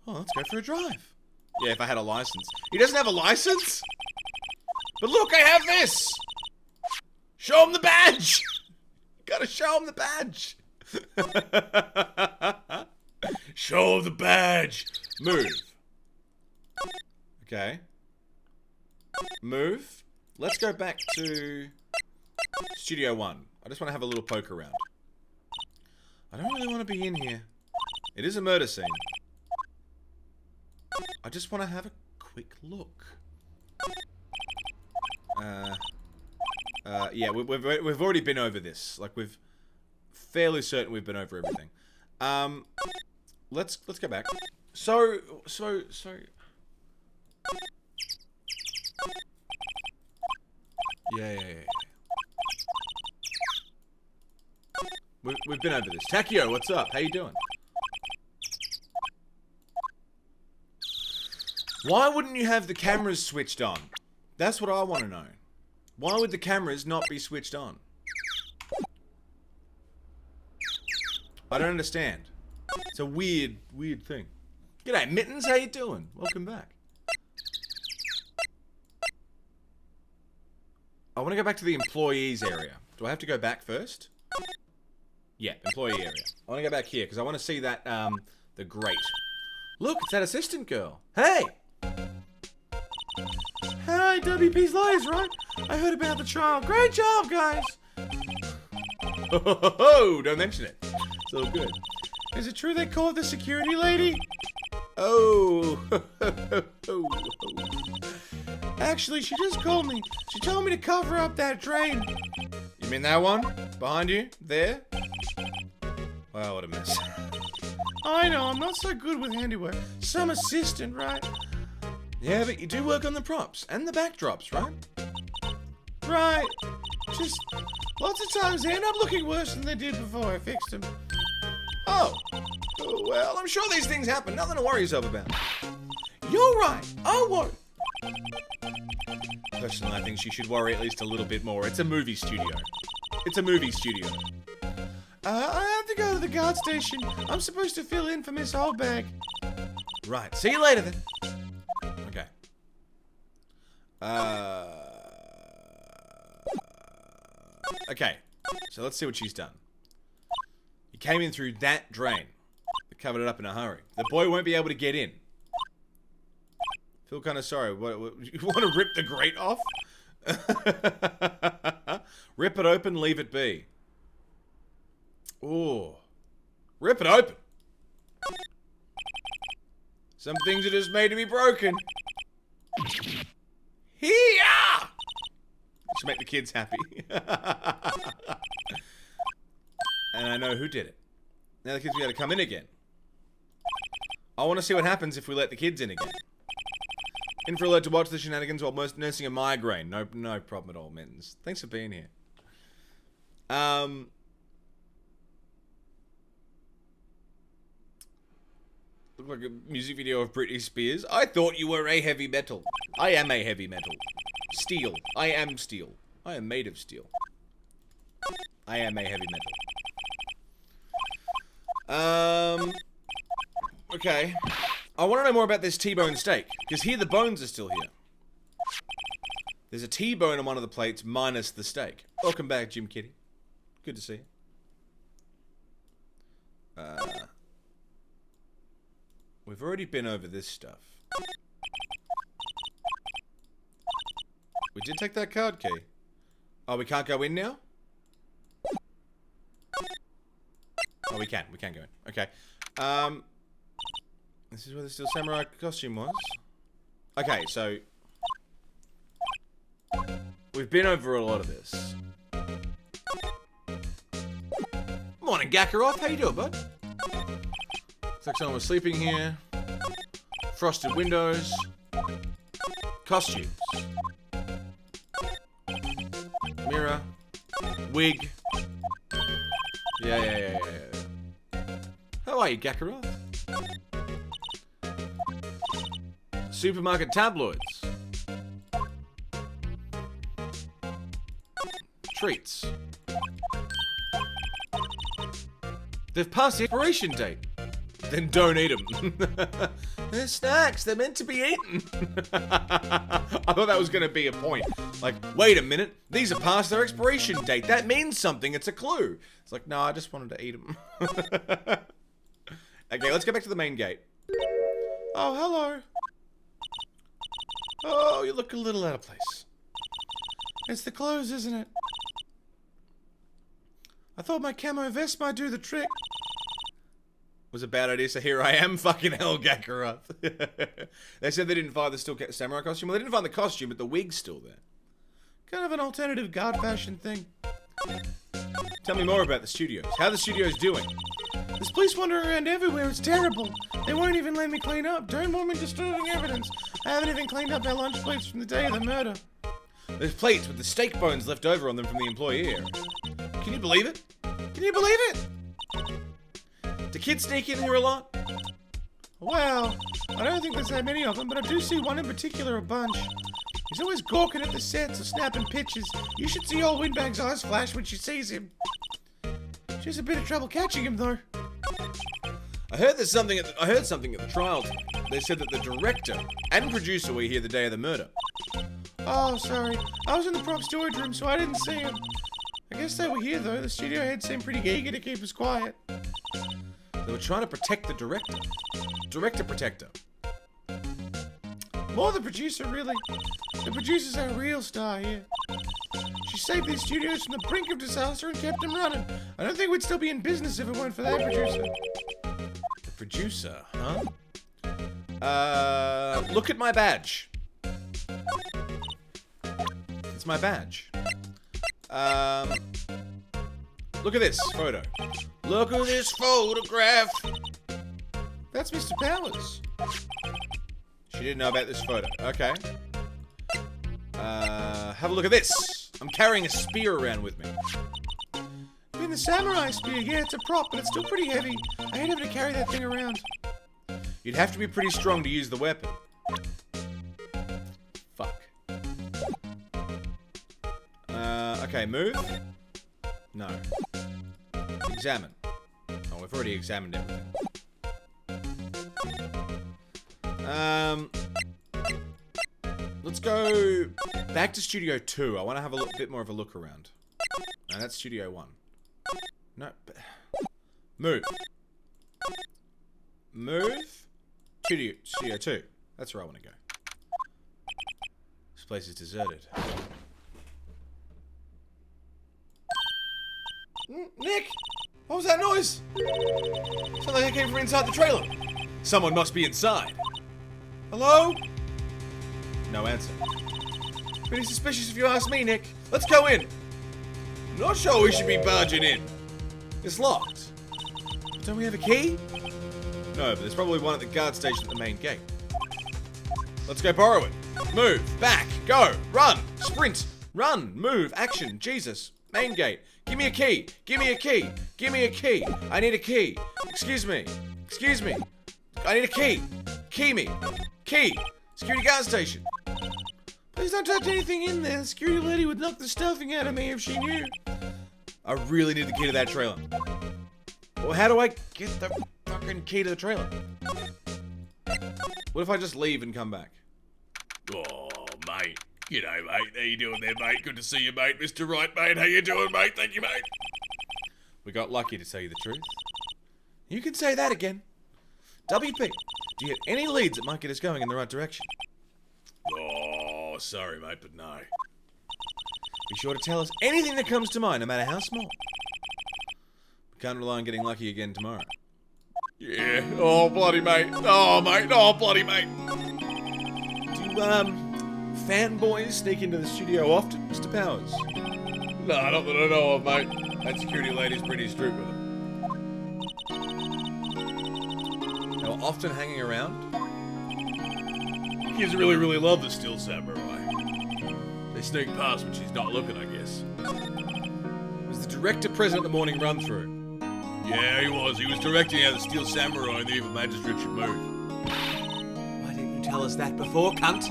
Oh, let's go for a drive. Yeah, if I had a license. He doesn't have a license? But look, I have this! Show him the badge! Gotta show him the badge! Show the badge! Move. Okay. Move. Let's go back to Studio 1. I just want to have a little poke around. I don't really want to be in here. It is a murder scene. I just want to have a quick look. Yeah, we've already been over this. Like, we've fairly certain we've been over everything. Let's go back. So. Yeah. We've been over this. Takio, what's up? How you doing? Why wouldn't you have the cameras switched on? That's what I want to know. Why would the cameras not be switched on? I don't understand. It's a weird thing. G'day, Mittens. How you doing? Welcome back. I want to go back to the employees area. Do I have to go back first? Yeah, employee area. I want to go back here because I want to see that, the grate. Look, it's that assistant girl. Hey! Hi, WP's Lies, right? I heard about the trial. Great job, guys! Oh, don't mention it. It's all good. Is it true they called the security lady? Oh. Actually, she just called me. She told me to cover up that drain. You mean that one? Behind you? There? Wow, what a mess. I know, I'm not so good with handiwork. Some assistant, right? Yeah, but you do work on the props and the backdrops, right? Right. Just lots of times they end up looking worse than they did before I fixed them. Oh. Well, I'm sure these things happen. Nothing to worry yourself about. You're right. I won't. Personally, I think she should worry at least a little bit more. It's a movie studio. It's a movie studio. I have to go to the guard station. I'm supposed to fill in for Miss Oldbag. Right. See you later, then. Okay. Okay. So let's see what she's done. You came in through that drain. They covered it up in a hurry. The boy won't be able to get in. Feel kind of sorry. What, you want to rip the grate off? Rip it open, leave it be. Ooh. Rip it open. Some things are just made to be broken. Here! Should make the kids happy. And I know who did it. Now the kids will be able to come in again. I want to see what happens if we let the kids in again. Infrared to watch the shenanigans while most nursing a migraine. No problem at all, Mittens. Thanks for being here. Look like a music video of Britney Spears. I thought you were a heavy metal. I am a heavy metal. Steel. I am steel. I am made of steel. I am a heavy metal. Okay. I want to know more about this T-bone steak, because here the bones are still here. There's a T-bone on one of the plates minus the steak. Welcome back, Jim Kitty. Good to see you. We've already been over this stuff. We did take that card key. Oh, we can't go in now? Oh, we can. We can go in. Okay. This is where the Steel Samurai costume was. Okay, so... we've been over a lot of this. Morning, Gakaroth. How you doing, bud? Looks like someone was sleeping here. Frosted windows. Costumes. Mirror. Wig. Yeah. How are you, Gakaroth? Supermarket tabloids. Treats. They've passed the expiration date. Then don't eat them. They're snacks. They're meant to be eaten. I thought that was going to be a point. Like, wait a minute. These are past their expiration date. That means something. It's a clue. It's like, no, I just wanted to eat them. Okay, let's go back to the main gate. Oh, hello. Oh, you look a little out of place. It's the clothes, isn't it? I thought my camo vest might do the trick. Was a bad idea, so here I am, fucking hell, Gakaroth. They said they didn't find the Steel Samurai costume. Well, they didn't find the costume, but the wig's still there. Kind of an alternative guard fashion thing. Tell me more about the studios. How the studios doing? There's police wandering around everywhere. It's terrible. They won't even let me clean up. Don't want me disturbing evidence. I haven't even cleaned up our lunch plates from the day of the murder. There's plates with the steak bones left over on them from the employee area. Can you believe it? Can you believe it? Do kids sneak in here a lot? Well, I don't think there's that many of them, but I do see one in particular a bunch. He's always gawking at the sets or snapping pictures. You should see old Windbag's eyes flash when she sees him. She has a bit of trouble catching him, though. I heard something at the trial. They said that the director and producer were here the day of the murder. Oh, sorry. I was in the prop storage room, so I didn't see him. I guess they were here, though. The studio head seemed pretty eager to keep us quiet. They were trying to protect the director. Director protector. More the producer, really. The producer's our real star here. She saved these studios from the brink of disaster and kept them running. I don't think we'd still be in business if it weren't for that producer. The producer, huh? Look at my badge. It's my badge. Look at this photo. Look at this photograph. That's Mr. Powers. She didn't know about this photo. Okay. Have a look at this. I'm carrying a spear around with me. I mean, the samurai spear, yeah, it's a prop, but it's still pretty heavy. I hate having to carry that thing around. You'd have to be pretty strong to use the weapon. Fuck. Okay, move. No. Examine. Oh, we've already examined everything. Let's go back to Studio 2. I want to have a bit more of a look around. No, that's Studio 1. No. Move. Move. Studio 2. That's where I want to go. This place is deserted. Nick? What was that noise? Sounded like it came from inside the trailer. Someone must be inside. Hello? No answer. Pretty suspicious if you ask me, Nick. Let's go in. Not sure we should be barging in. It's locked. Don't we have a key? No, but there's probably one at the guard station at the main gate. Let's go borrow it. Move, back, go, run, sprint, run, move, action, Jesus. Main gate. Give me a key. Give me a key. Give me a key. I need a key. Excuse me. Excuse me. I need a key. Key me. Key. Security guard station. Please don't touch anything in there. The security lady would knock the stuffing out of me if she knew. I really need the key to that trailer. Well, how do I get the fucking key to the trailer? What if I just leave and come back? Oh, mate. G'day, mate. How you doing there, mate? Good to see you, mate. Mr. Wright, mate. How you doing, mate? Thank you, mate. We got lucky, to tell you the truth. You can say that again. WP, do you have any leads that might get us going in the right direction? Oh, sorry, mate, but no. Be sure to tell us anything that comes to mind, no matter how small. We can't rely on getting lucky again tomorrow. Yeah. Oh, bloody mate. Oh, mate. Oh, bloody mate. Do, fanboys sneak into the studio often, Mr. Powers? No, not that I know of, mate. That security lady's pretty strict with it. They were often hanging around. Kids really, really love the Steel Samurai. They sneak past when she's not looking, I guess. Was the director present at the morning run-through? Yeah, he was. He was directing how the Steel Samurai and the Evil Magistrate should move. Why didn't you tell us that before, cunt?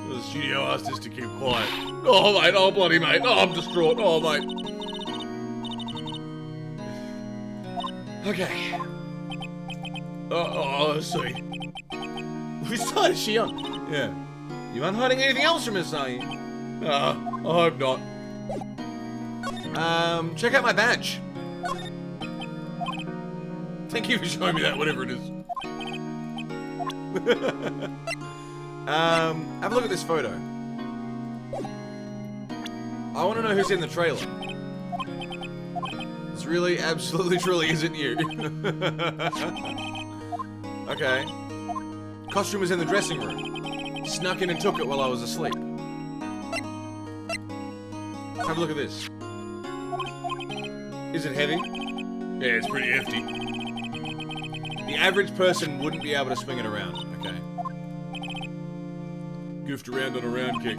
The studio asked us to keep quiet. Oh, mate. Oh, bloody mate. Oh, I'm distraught. Oh, mate. Okay. Oh, I see. Which side is she on? Yeah. You aren't hiding anything else from us, are you? I hope not. Check out my badge. Thank you for showing me that, whatever it is. Have a look at this photo. I want to know who's in the trailer. This really, absolutely, truly isn't you. Okay. Costume was in the dressing room. Snuck in and took it while I was asleep. Have a look at this. Is it heavy? Yeah, it's pretty hefty. The average person wouldn't be able to swing it around. Okay. Goofed around on a round kick.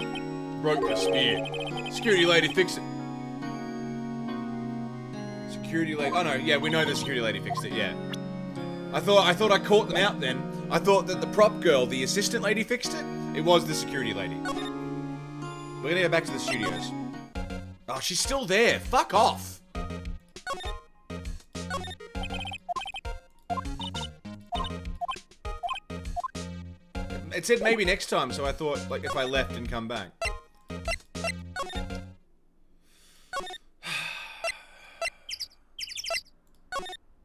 Broke the spear. Security lady, fix it. Security lady. Oh no, yeah, we know the security lady fixed it. Yeah. I thought I caught them out then. I thought that the prop girl, the assistant lady, fixed it. It was the security lady. We're gonna go back to the studios. Oh, she's still there. Fuck off. It said maybe next time, so I thought, like, if I left and come back.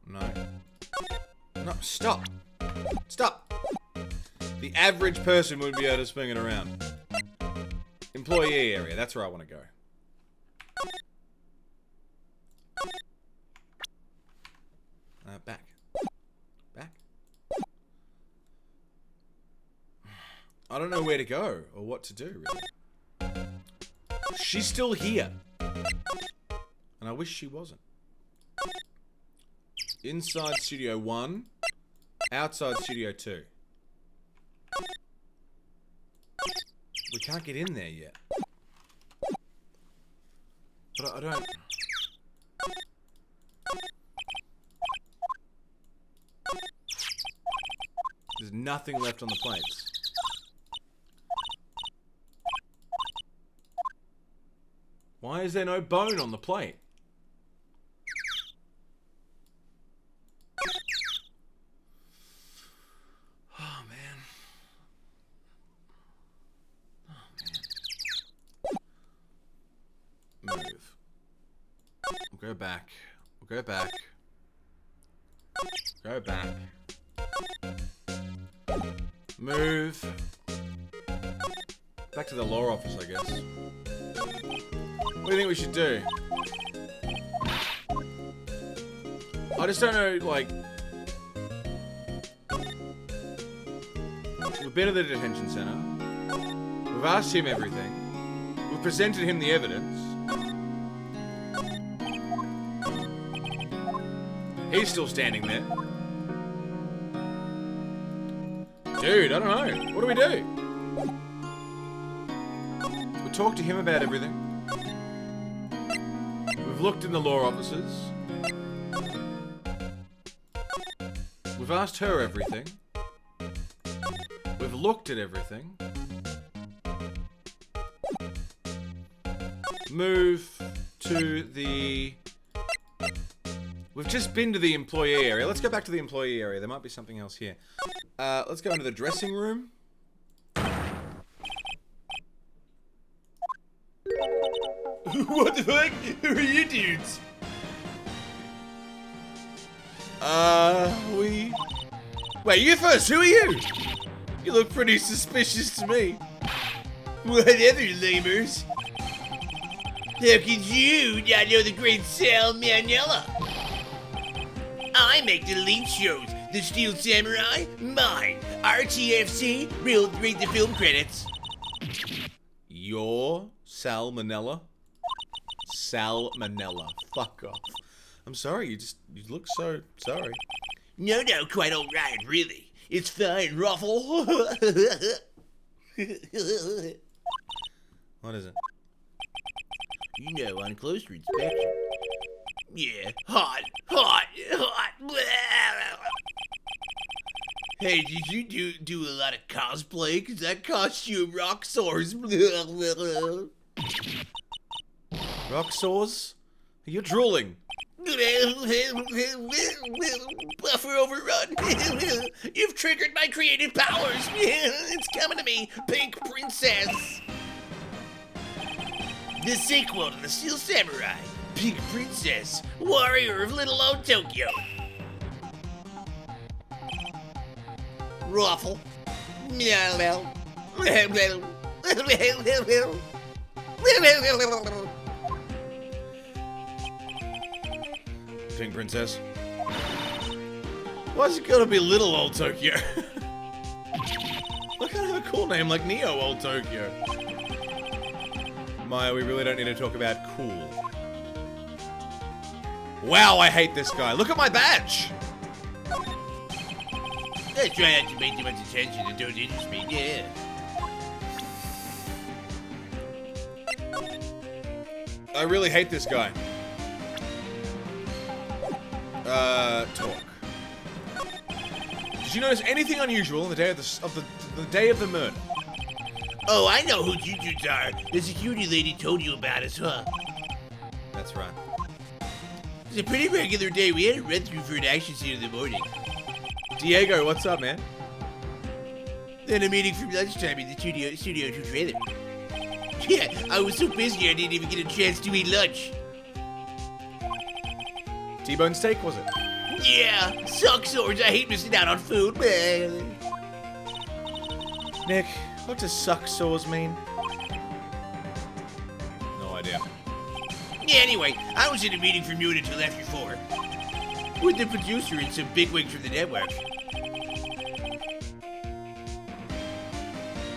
No. No, stop. Stop. The average person would be able to swing it around. Employee area, that's where I want to go. Back. Back. I don't know where to go or what to do, really. She's still here. And I wish she wasn't. Inside Studio 1. Outside Studio 2. We can't get in there yet. But I don't... There's nothing left on the plates. Why is there no bone on the plate? Oh, man. Oh, man. Move. We'll go back. We'll go back. Go back. Move. Back to the law office, I guess. What do you think we should do? I just don't know, like... We've been to the detention center. We've asked him everything. We've presented him the evidence. He's still standing there. Dude, I don't know. What do we do? We talked to him about everything. We've looked in the law offices. We've asked her everything. We've looked at everything. Move to the... We've just been to the employee area. Let's go back to the employee area. There might be something else here. Let's go into the dressing room. What the fuck? Who are you dudes? Wait, you first. Who are you? You look pretty suspicious to me. Whatever, lamers. How could you not know the great Sal Manella? I make the lead shows. The Steel Samurai, mine. RTFC, read the film credits. You're salmonella? Salmonella. Fuck off. I'm sorry, you look so sorry. No, quite alright, really. It's fine, Ruffle. What is it? You know, on closer inspection. Yeah, hot. Hey, did you do a lot of cosplay? Cause that costume rock sores. Rock sores? You're drooling. Buffer overrun. You've triggered my creative powers. It's coming to me, Pink Princess. The sequel to the Steel Samurai, Pink Princess, Warrior of Little Old Tokyo. Ruffle. Pink Princess. Why's it gotta be Little Old Tokyo? Why can't I have a cool name like Neo Old Tokyo? Maya, we really don't need to talk about cool. Wow, I hate this guy. Look at my badge! Let's try not to pay too much attention and don't interest me, yeah. I really hate this guy. Talk. Did you notice anything unusual on the day of the day of the murder? Oh, I know who you dudes are. The security lady told you about us, huh? That's right. It's a pretty regular day. We had it read through for an action scene in the morning. Diego, what's up, man? Then a meeting from lunchtime in the Studio 2 trailer. Yeah, I was so busy I didn't even get a chance to eat lunch. T-bone steak, was it? Yeah, suck swords. I hate missing out on food. Nick, what does suck sores mean? No idea. Yeah, anyway, I was in a meeting from noon until after 4. With the producer and some bigwigs from the network.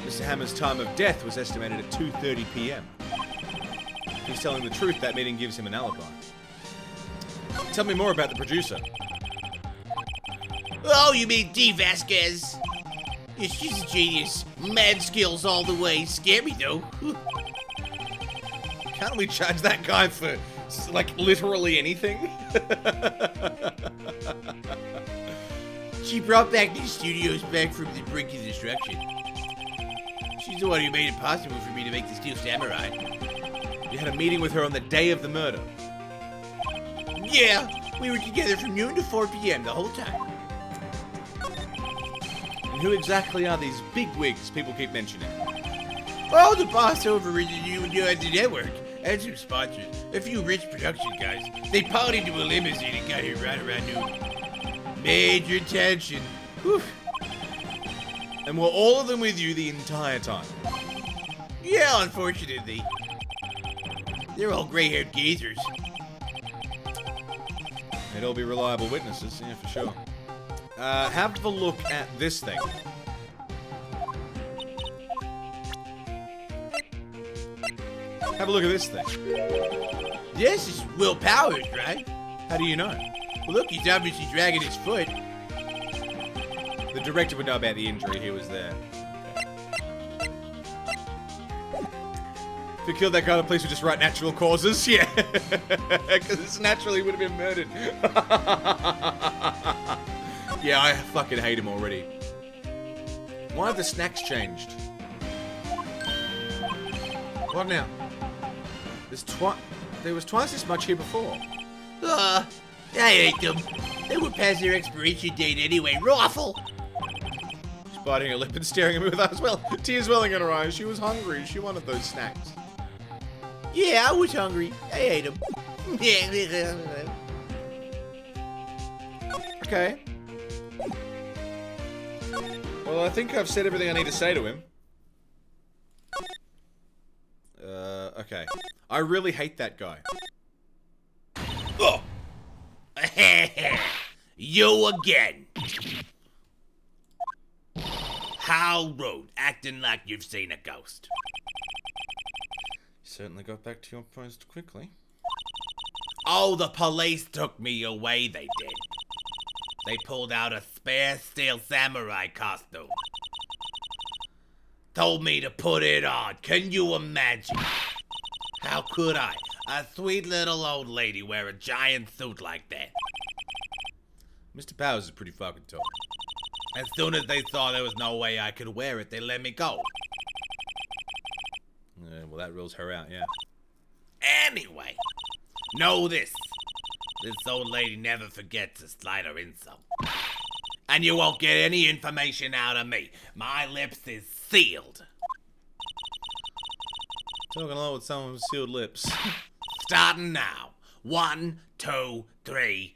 Mr. Hammer's time of death was estimated at 2:30 p.m. If he's telling the truth, that meeting gives him an alibi. Tell me more about the producer. Oh, you mean Dee Vasquez? Yeah, she's a genius. Mad skills all the way. Scary, though. Can't we charge that guy for, like, literally anything? She brought back these studios back from the brink of destruction. She's the one who made it possible for me to make the Steel Samurai. You had a meeting with her on the day of the murder. Yeah, we were together from noon to 4 p.m. the whole time. And who exactly are these bigwigs people keep mentioning? Oh, the boss over in the network. And some sponsors. A few rich production guys. They piled into a limousine and got here right around noon. Major tension. Whew. And were all of them with you the entire time? Yeah, unfortunately. They're all gray-haired geezers. They'd all be reliable witnesses, yeah, for sure. Have a look at this thing. Have a look at this thing. Yes, it's Will Powers, right? How do you know? Well, look, he's obviously dragging his foot. The director would know about the injury, he was there. If you killed that guy, the police would just write natural causes. Yeah. Because it's naturally would have been murdered. Yeah, I fucking hate him already. Why have the snacks changed? What now? There was twice as much here before. I hate them. They were past their expiration date anyway. Raffle! She's biting her lip and staring at me with eyes tears welling in her eyes. She was hungry. She wanted those snacks. Yeah, I was hungry. I ate them. Okay. Well, I think I've said everything I need to say to him. Okay. I really hate that guy. Oh. You again. How rude, acting like you've seen a ghost. Certainly got back to your post quickly. Oh, the police took me away, they did. They pulled out a spare steel samurai costume. Told me to put it on. Can you imagine? How could I? A sweet little old lady wear a giant suit like that. Mr. Powers is pretty fucking tall. As soon as they saw there was no way I could wear it, they let me go. Well, that rules her out, yeah. Anyway, know this. This old lady never forgets to slide her insult. And you won't get any information out of me. My lips is sealed. Talking a lot with someone with sealed lips. Starting now. 1, 2, 3.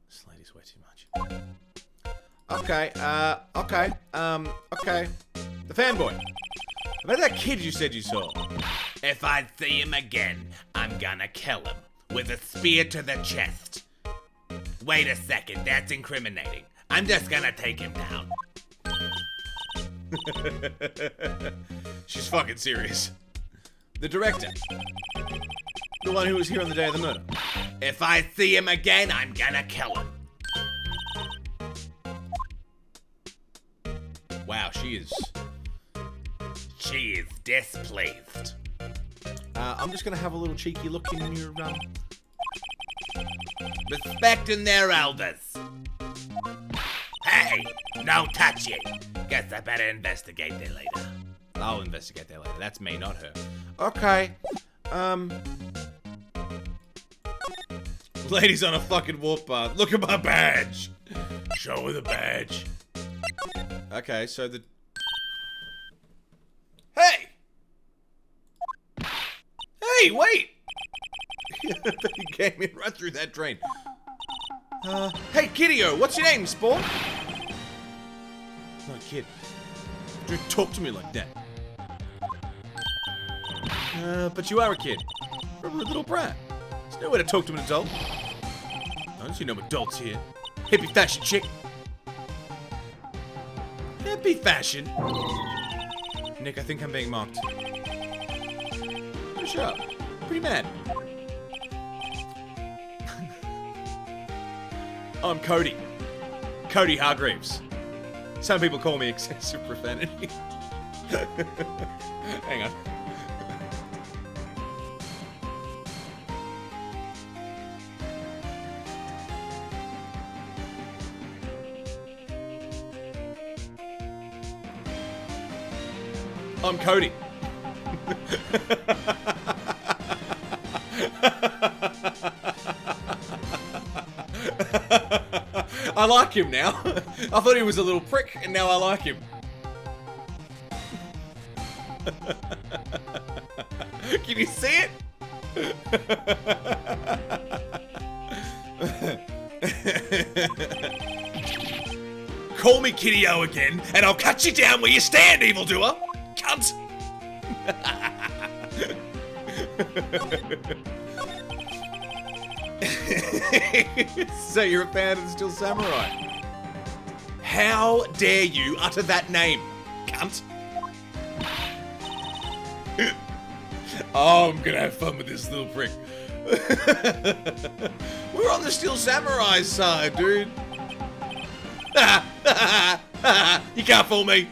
This lady's way too much. Okay, okay. The fanboy. About that kid you said you saw. If I see him again, I'm gonna kill him with a spear to the chest. Wait a second, that's incriminating. I'm just gonna take him down. She's fucking serious. The director. The one who was here on the day of the murder. If I see him again, I'm gonna kill him. Wow, she is displeased. I'm just gonna have a little cheeky look in your, Respecting their elders. Hey, no touch it. Guess I better investigate that later. I'll investigate that later. That's me, not her. Okay. Lady's on a fucking warp bar. Look at my badge. Show her the badge. Okay, so the... Hey! Hey, wait! He came in right through that drain. Hey, Kiddio, what's your name, Spawn? No, kid. Don't talk to me like that. But you are a kid. Probably a little brat. There's no way to talk to an adult. I don't see no adults here. Hippie fashion chick. Hippie fashion? Nick, I think I'm being mocked. Pretty sharp. Pretty mad. I'm Cody. Cody Hargreaves. Some people call me excessive profanity. Hang on. I'm Cody. I like him now. I thought he was a little prick, and now I like him. Can you see it? Call me Kiddio again, and I'll cut you down where you stand, evildoer! Cunt! So you're a fan of the Steel Samurai? How dare you utter that name, cunt? Oh, I'm gonna have fun with this little prick. We're on the Steel Samurai side, dude. You can't fool me.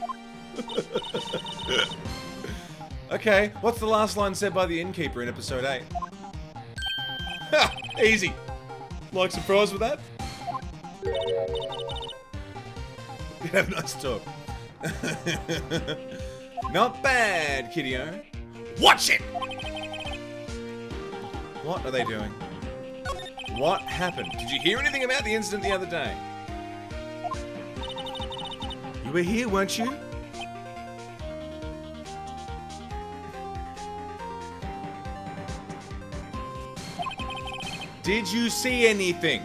Okay, what's the last line said by the innkeeper in episode 8? Ha! Easy. Like surprise with that? You have a nice talk. Not bad, kiddio. Watch it! What are they doing? What happened? Did you hear anything about the incident the other day? You were here, weren't you? Did you see anything?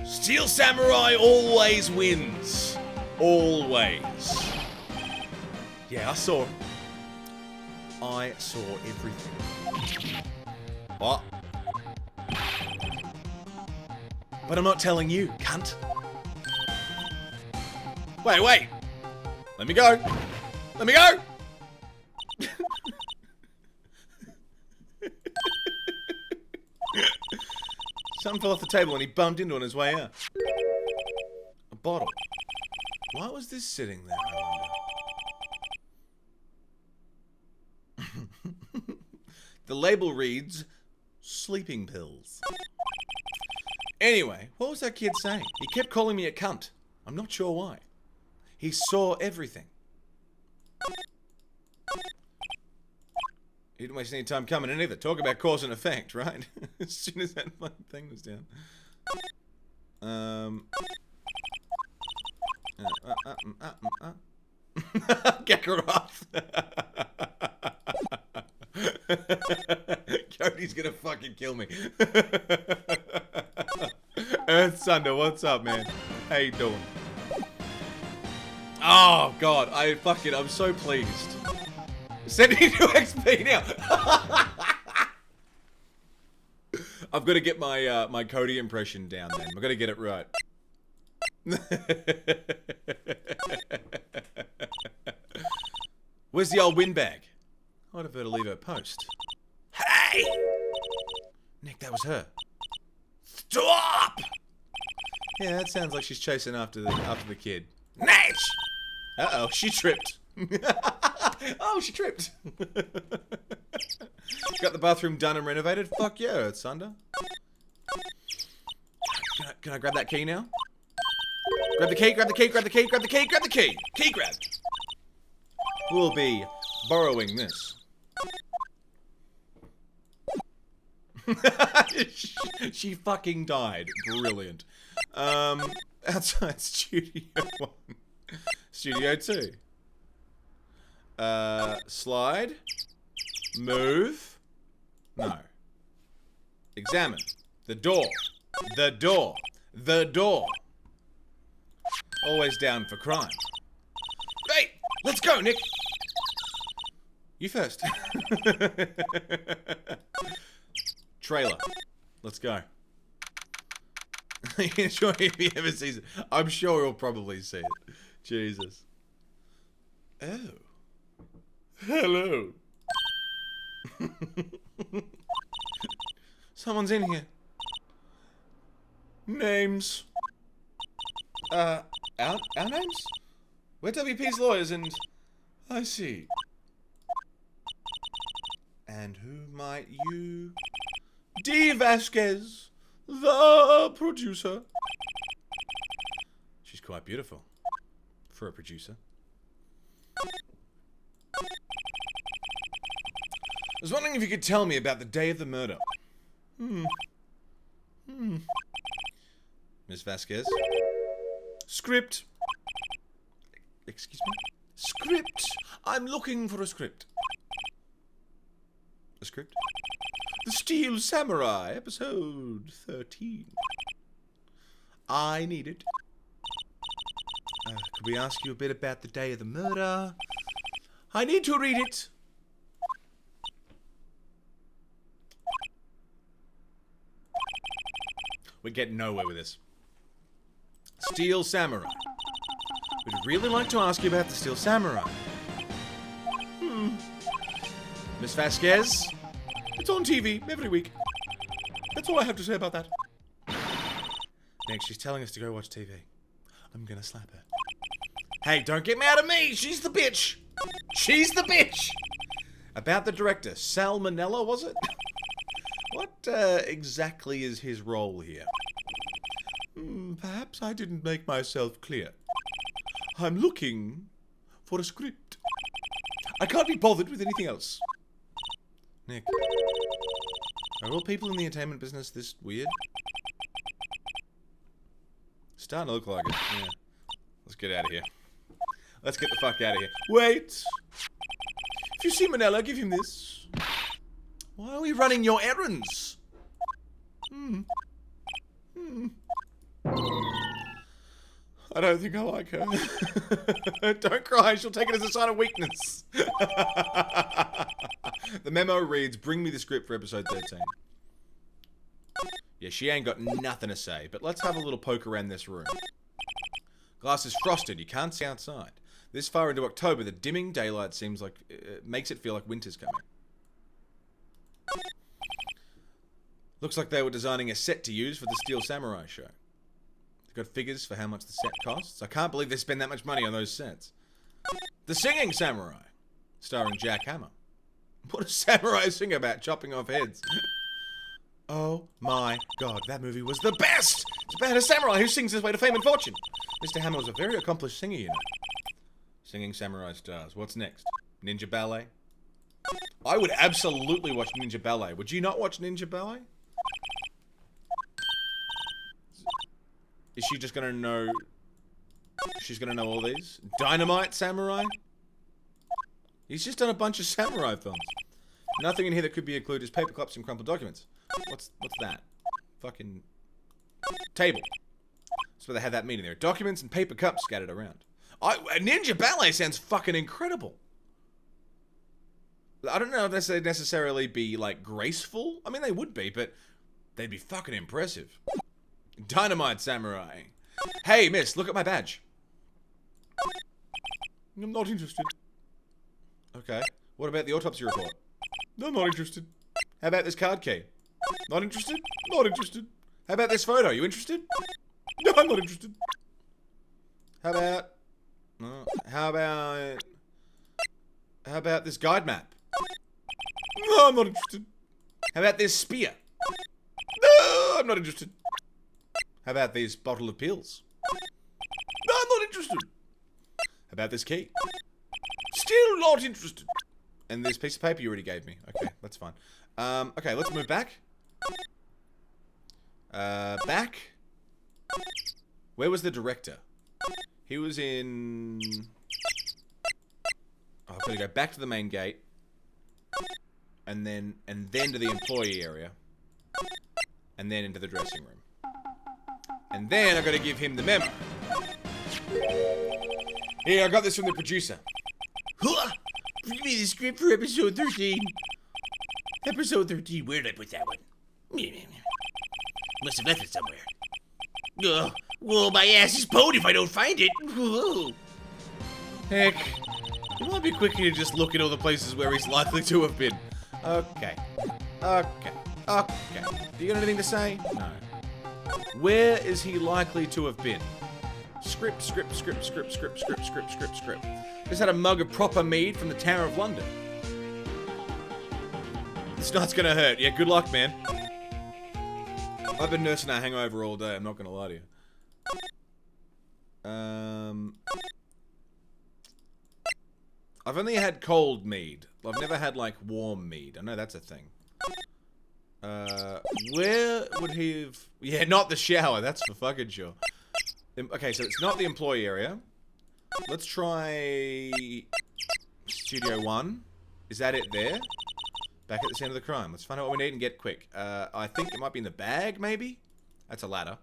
Steel Samurai always wins. Always. Yeah, I saw. I saw everything. What? But I'm not telling you, cunt. Wait. Let me go. Let me go. Something fell off the table and he bumped into it on his way out. A bottle. Why was this sitting there, I wonder? The label reads, sleeping pills. Anyway, what was that kid saying? He kept calling me a cunt. I'm not sure why. He saw everything. He didn't waste any time coming in either. Talk about cause and effect, right? As soon as that fucking thing was down. Get her off. Cody's gonna fucking kill me. Earth Sunder, what's up, man? How you doing? Oh god, I'm so pleased. Sending you to XP now. I've got to get my my Cody impression down then. I've got to get it right. Where's the old windbag? I'd have her to leave her post. Hey! Nick, that was her. Stop! Yeah, that sounds like she's chasing after the kid. Natch! Uh-oh, she tripped. Oh, she tripped. Got the bathroom done and renovated? Fuck yeah, it's under. Can I grab that key now? Grab the key, grab the key, grab the key, grab the key, grab the key! Key grab! We'll be borrowing this. She fucking died. Brilliant. Outside Studio 1. Studio 2. Slide. Move. No. Examine. The door. The door. The door. Always down for crime. Hey! Let's go, Nick! You first. Trailer. Let's go. Enjoy if he ever sees it. I'm sure he'll probably see it. Jesus. Oh. Hello. Someone's in here. Names. Our names? We're WP's lawyers and... I see. And who might you... D. Vasquez, the producer. She's quite beautiful. For a producer. I was wondering if you could tell me about the day of the murder. Miss Vasquez. Script. Excuse me? Script. I'm looking for a script. A script? The Steel Samurai, episode 13. I need it. Could we ask you a bit about the day of the murder? I need to read it. We're getting nowhere with this. Steel Samurai. We'd really like to ask you about the Steel Samurai. Miss Vasquez? It's on TV every week. That's all I have to say about that. Next, she's telling us to go watch TV. I'm gonna slap her. Hey, don't get mad at me! She's the bitch! She's the bitch! About the director, Salmonella, was it? What exactly is his role here? Perhaps I didn't make myself clear. I'm looking for a script. I can't be bothered with anything else. Nick, are all people in the entertainment business this weird? Starting to look like it, yeah. Let's get out of here. Let's get the fuck out of here. Wait! If you see Manella, give him this. Why are we running your errands? I don't think I like her. Don't cry, she'll take it as a sign of weakness. The memo reads, bring me the script for episode 13. Yeah, she ain't got nothing to say, but let's have a little poke around this room. Glass is frosted, you can't see outside. This far into October, the dimming daylight seems like, makes it feel like winter's coming. Looks like they were designing a set to use for the Steel Samurai show. They've got figures for how much the set costs. I can't believe they spend that much money on those sets. The Singing Samurai, starring Jack Hammer. What does samurai sing about? Chopping off heads. Oh my god, that movie was the best! It's about a samurai who sings his way to fame and fortune. Mr. Hammer was a very accomplished singer, you know. Singing Samurai stars. What's next? Ninja Ballet? I would absolutely watch Ninja Ballet. Would you not watch Ninja Ballet? Is she just gonna know... She's gonna know all these? Dynamite Samurai? He's just done a bunch of samurai films. Nothing in here that could be included is paper clips and crumpled documents. What's that? Fucking... Table. That's where they had that meeting there. Documents and paper cups scattered around. Ninja Ballet sounds fucking incredible. I don't know if they'd necessarily be, like, graceful. I mean, they would be, but they'd be fucking impressive. Dynamite Samurai. Hey, miss, look at my badge. I'm not interested. Okay. What about the autopsy report? No, I'm not interested. How about this card key? Not interested? Not interested. How about this photo? You interested? No, I'm not interested. How about... How about this guide map? No, I'm not interested. How about this spear? No, I'm not interested. How about this bottle of pills? No, I'm not interested. How about this key? Still not interested. And this piece of paper you already gave me. Okay, that's fine. Okay, let's move back. Back. Where was the director? He was in... Oh, I've got to go back to the main gate. And then to the employee area. And then into the dressing room. And then I've got to give him the memo. Here, I got this from the producer. Bring me the script for episode 13. Episode 13, where did I put that one? Must have left it somewhere. Whoa, my ass is bowed if I don't find it. Whoa. Heck, it might be quicker to just look at all the places where he's likely to have been. Okay. Do you got anything to say? No. Where is he likely to have been? Script. Just had a mug of proper mead from the Tower of London. This night's gonna hurt. Yeah, good luck, man. I've been nursing a hangover all day, I'm not gonna lie to you. I've only had cold mead. I've never had, like, warm mead. I know that's a thing. Where would he have... Yeah, not the shower, that's for fucking sure. Okay, so it's not the employee area. Let's try... Studio 1. Is that it there? Back at the scene of the crime. Let's find out what we need and get quick. I think it might be in the bag, maybe? That's a ladder.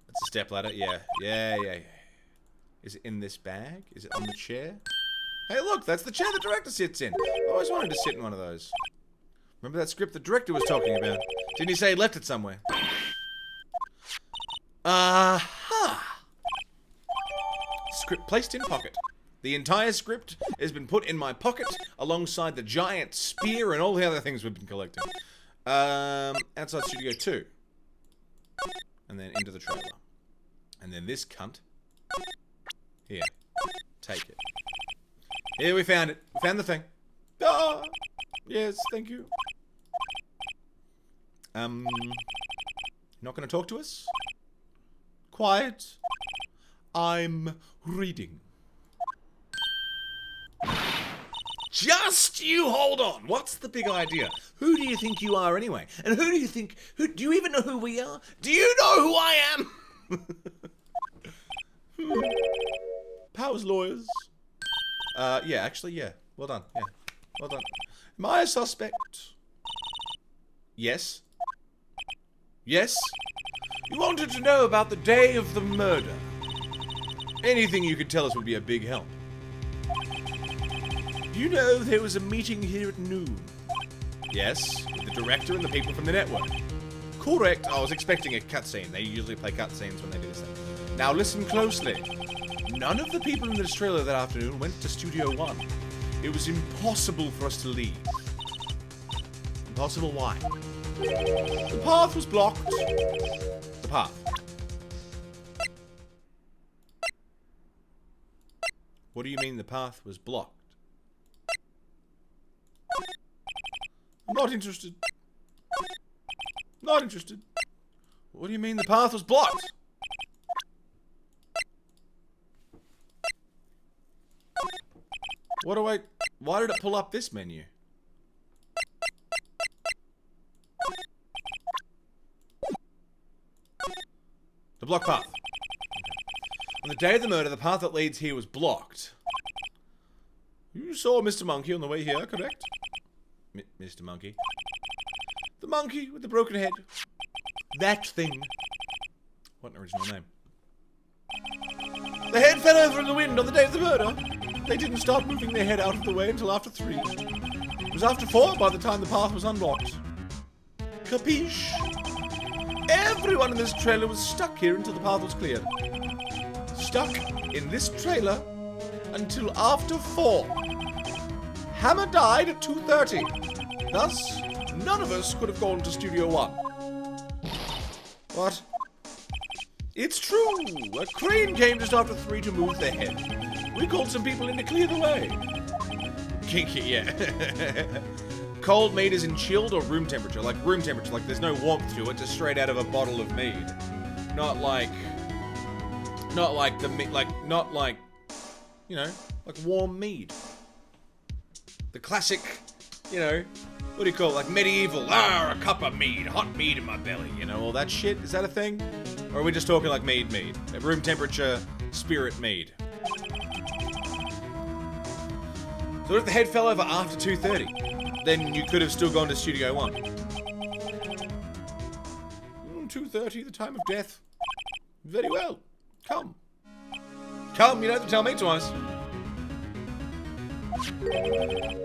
That's a step ladder. Yeah. Is it in this bag? Is it on the chair? Hey, look, that's the chair the director sits in. I always wanted to sit in one of those. Remember that script the director was talking about? Didn't he say he left it somewhere? Aha! Script placed in pocket. The entire script has been put in my pocket alongside the giant spear and all the other things we've been collecting. Outside Studio 2. And then into the trailer. And then this cunt. Here. Take it. Here, we found it. We found the thing. Ah! Yes, thank you. Not gonna talk to us? Quiet. I'm reading. Just you hold on. What's the big idea? Who do you think you are anyway? And who do you think... do you even know who we are? Do you know who I am? Powers lawyers. Yeah, actually, yeah. Well done. Yeah. Well done. Am I a suspect? Yes. Yes? You wanted to know about the day of the murder. Anything you could tell us would be a big help. Do you know there was a meeting here at noon? Yes, with the director and the people from the network. Correct. I was expecting a cutscene. They usually play cutscenes when they do this thing. Now listen closely. None of the people in this trailer that afternoon went to Studio 1. It was impossible for us to leave. Impossible why? The path was blocked. The path. What do you mean the path was blocked? I'm not interested. Not interested. What do you mean the path was blocked? What do I... Why did it pull up this menu? The block path. On the day of the murder, the path that leads here was blocked. You saw Mr. Monkey on the way here, correct? Mr. Monkey. The monkey with the broken head. That thing. What an original name. The head fell over in the wind on the day of the murder. They didn't start moving their head out of the way until after 3. It was after 4 by the time the path was unblocked. Capiche? Everyone in this trailer was stuck here until the path was cleared. Stuck in this trailer until after 4. Hammer died at 2:30. Thus, none of us could have gone to Studio 1. What? It's true. A crane came just after 3 to move their head. We called some people in to clear the way. Kinky, yeah. Cold meat is in chilled or room temperature? Like room temperature, like there's no warmth to it, just straight out of a bottle of mead. Not like the meat, not like, you know, like warm mead. The classic, you know, what do you call it? Like medieval, a cup of mead, hot mead in my belly, you know, all that shit. Is that a thing? Or are we just talking like mead? Room temperature, spirit mead. So if the head fell over after 2:30, then you could have still gone to Studio 1. 2:30, the time of death. Very well. Come. Come, you don't have to tell me twice.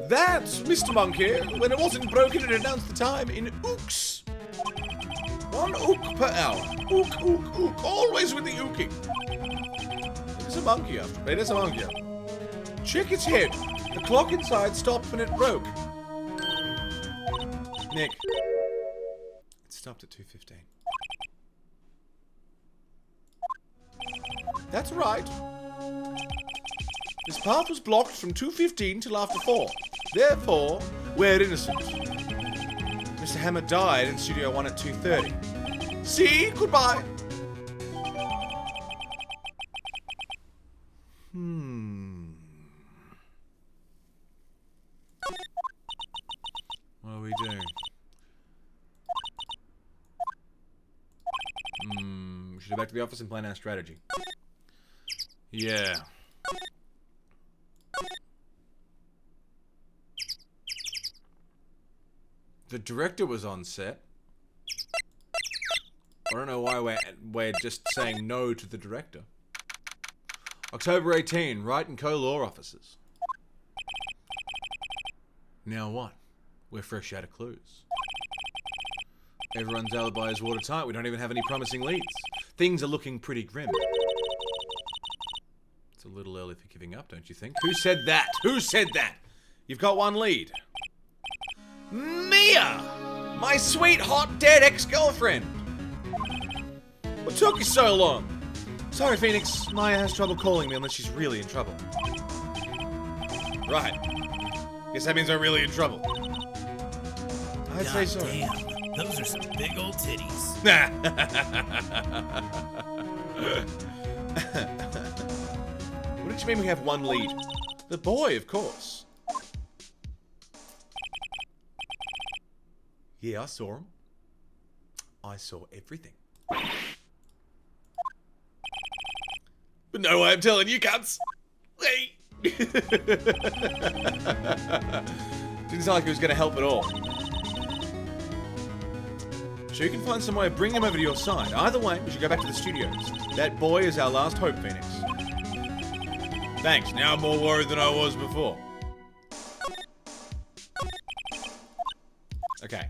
That's Mr. Monkey. When it wasn't broken, it announced the time in ooks. 1 ook per hour. Ook, ook, ook. Always with the ooking. It is a monkey after. It is a monkey. Check its head. The clock inside stopped when it broke. Nick. It stopped at 2:15. That's right. This path was blocked from 2:15 till after 4. Therefore, we're innocent. Mr. Hammer died in Studio 1 at 2:30. See? Goodbye. What are we doing? We should go back to the office and plan our strategy. Yeah. The director was on set. I don't know why we're just saying no to the director. October 18, Wright and Co. law offices. Now what? We're fresh out of clues. Everyone's alibi is watertight. We don't even have any promising leads. Things are looking pretty grim. It's a little early for giving up, don't you think? Who said that? Who said that? You've got one lead. Mia! My sweet, hot, dead ex-girlfriend! What took you so long? Sorry, Phoenix. Maya has trouble calling me unless she's really in trouble. Right. Guess that means I'm really in trouble. I'd say so. Damn, those are some big old titties. What did you mean we have one lead? The boy, of course. Yeah, I saw him. I saw everything. But no way I'm telling you, cunts. Hey. Didn't sound like it was going to help at all. Sure, you can find some way of bringing him over to your side. Either way, we should go back to the studios. That boy is our last hope, Phoenix. Thanks. Now I'm more worried than I was before. Okay.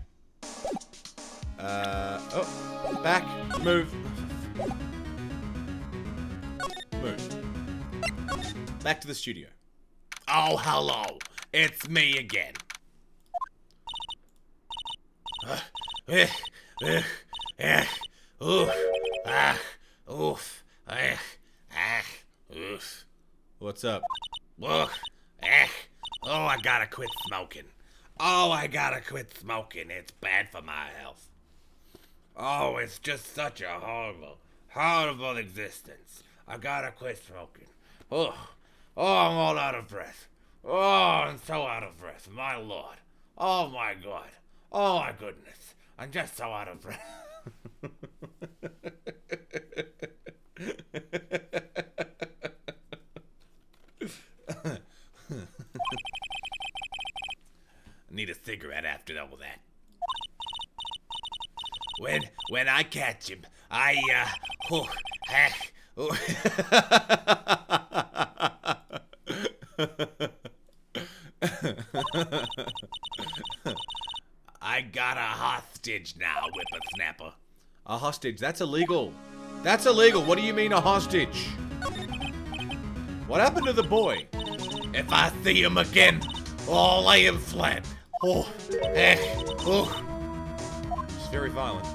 Oh. Back. Move. Move. Back to the studio. Oh, hello. It's me again. What's up? Oh, I gotta quit smoking. Oh, I gotta quit smoking. It's bad for my health. Oh, it's just such a horrible, horrible existence. I gotta quit smoking. Oh, I'm all out of breath. Oh, I'm so out of breath. My lord. Oh, my God. Oh, my goodness. I'm just so out of breath. I need a cigarette after all that. When I catch him, I got a hostage now, whippersnapper. A hostage? That's illegal. That's illegal. What do you mean a hostage? What happened to the boy? If I see him again, I'll lay him flat. It's very violent.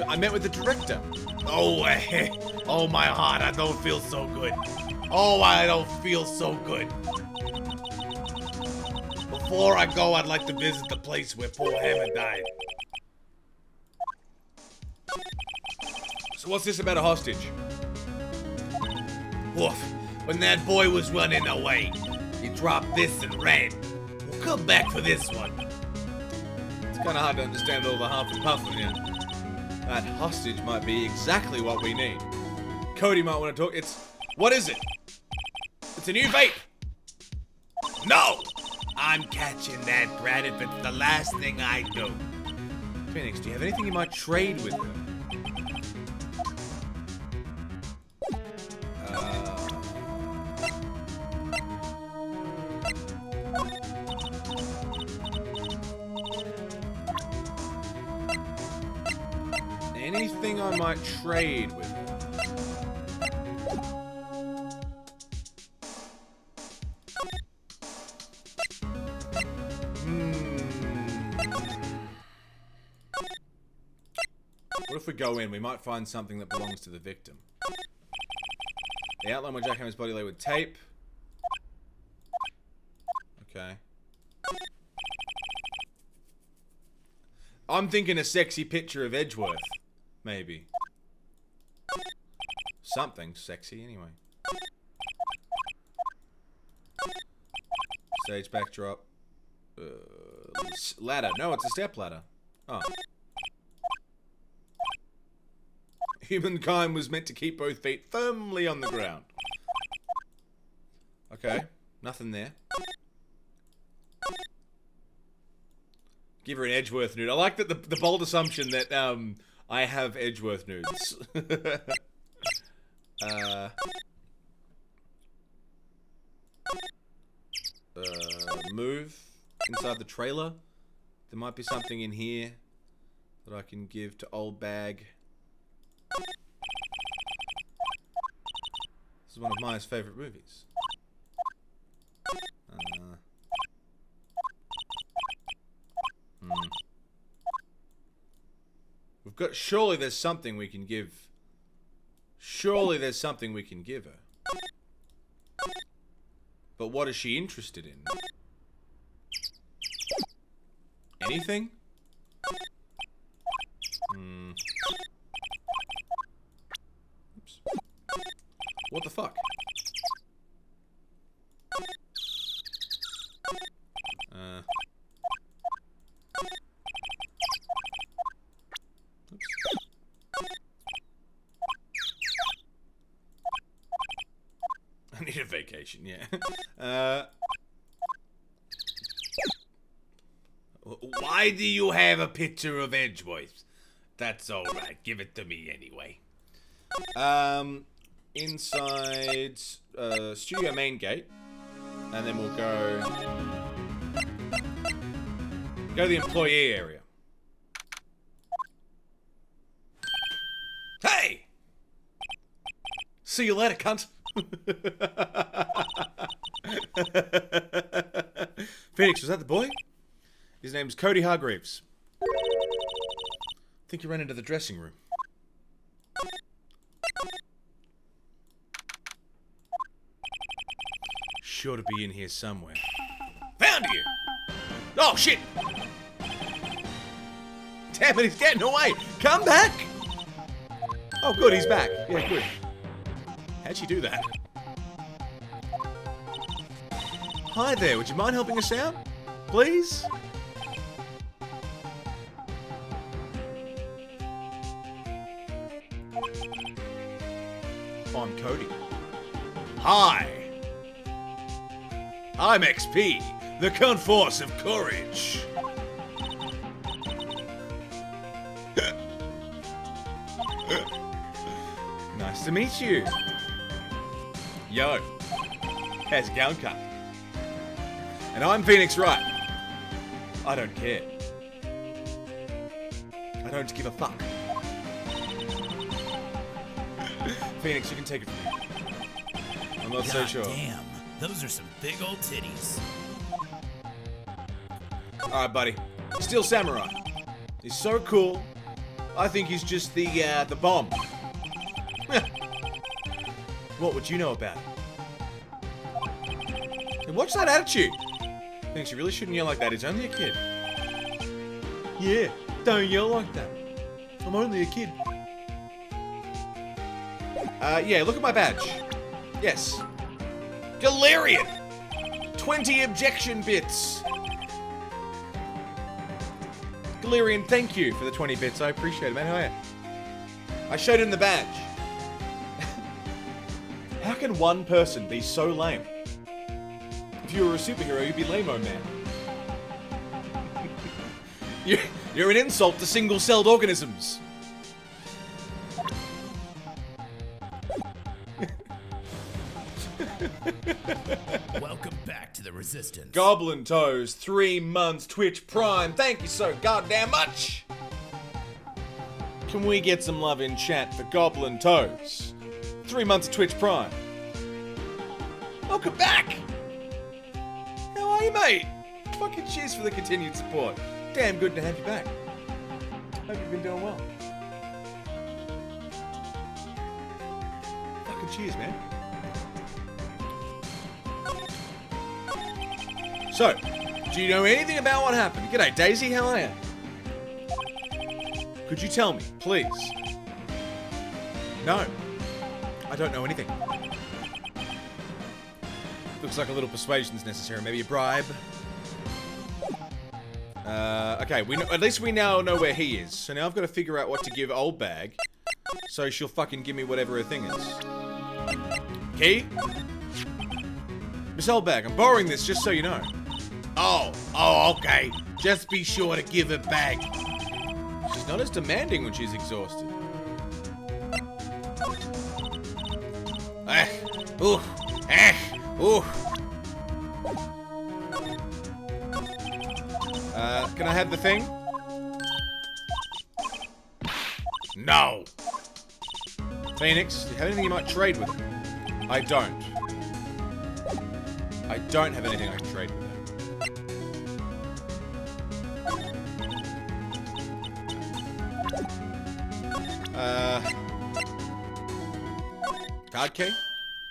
I met with the director. Oh, my heart, I don't feel so good. Oh, I don't feel so good. Before I go, I'd like to visit the place where poor Hammer died. So what's this about a hostage? Woof. When that boy was running away, he dropped this and ran. We'll come back for this one. It's kind of hard to understand all the huff and puff in here. That hostage might be exactly what we need. Cody might want to talk. What is it? It's a new vape. No! I'm catching that brat if it's the last thing I do. Phoenix, do you have anything you might trade with her? Anything I might trade with her? What if we go in? We might find something that belongs to the victim. The outline where Jackhammer's body lay with tape. Okay. I'm thinking a sexy picture of Edgeworth. Maybe. Something sexy, anyway. Stage backdrop. Ladder. No, it's a step ladder. Oh. Humankind was meant to keep both feet firmly on the ground. Okay. Nothing there. Give her an Edgeworth nude. I like that the bold assumption that I have Edgeworth nudes. Move. inside the trailer. There might be something in here that I can give to old bag. This is one of Maya's favorite movies. We've got. Surely there's something we can give. Surely there's something we can give her. But what is she interested in? Anything? Oops. What the fuck? Oops. I need a vacation, yeah. Why do you have a picture of Edgeworth? That's alright, give it to me anyway. Inside studio main gate, and then we'll go to the employee area. Hey! See you later, cunt. Phoenix, was that the boy? His name's Cody Hargreaves. I think he ran into the dressing room. Sure to be in here somewhere. Found you! Oh, shit! Damn it, he's getting away! Come back! Oh, good, he's back. Yeah, good. How'd you do that? Hi there, would you mind helping us out? Please? I'm Cody. Hi! I'm XP, the cunt force of courage. Nice to meet you. Yo, how's it going, cunt? And I'm Phoenix Wright. I don't care. I don't give a fuck. Phoenix, you can take it from me. I'm not so sure. Damn, those are some big old titties. Alright, buddy. Steel Samurai. He's so cool. I think he's just the bomb. What would you know about him? And watch that attitude. Thinks you really shouldn't yell like that. He's only a kid. Yeah, don't yell like that. I'm only a kid. Yeah, look at my badge. Yes. Galarian! 20 objection bits. Galarian, thank you for the 20 bits. I appreciate it, man. How are you? I showed him the badge. How can one person be so lame? If you were a superhero, you'd be lame-o, man. You're an insult to single-celled organisms. Welcome back to the Resistance. Goblin Toes, 3 months Twitch Prime. Thank you so goddamn much. Can we get some love in chat for Goblin Toes? 3 months of Twitch Prime. Welcome back. How are you, mate? Fucking cheers for the continued support. Damn good to have you back. Hope you've been doing well. Fucking cheers, man. So, do you know anything about what happened? G'day, Daisy, how are you? Could you tell me, please? No. I don't know anything. Looks like a little persuasion's necessary. Maybe a bribe? Okay, at least we now know where he is. So now I've got to figure out what to give old bag. So she'll fucking give me whatever her thing is. Key? Miss Oldbag, I'm borrowing this just so you know. Oh, okay. Just be sure to give it back. She's not as demanding when she's exhausted. Can I have the thing? No. Phoenix, do you have anything you might trade with it? I don't. I don't have anything I can trade with it. Card key?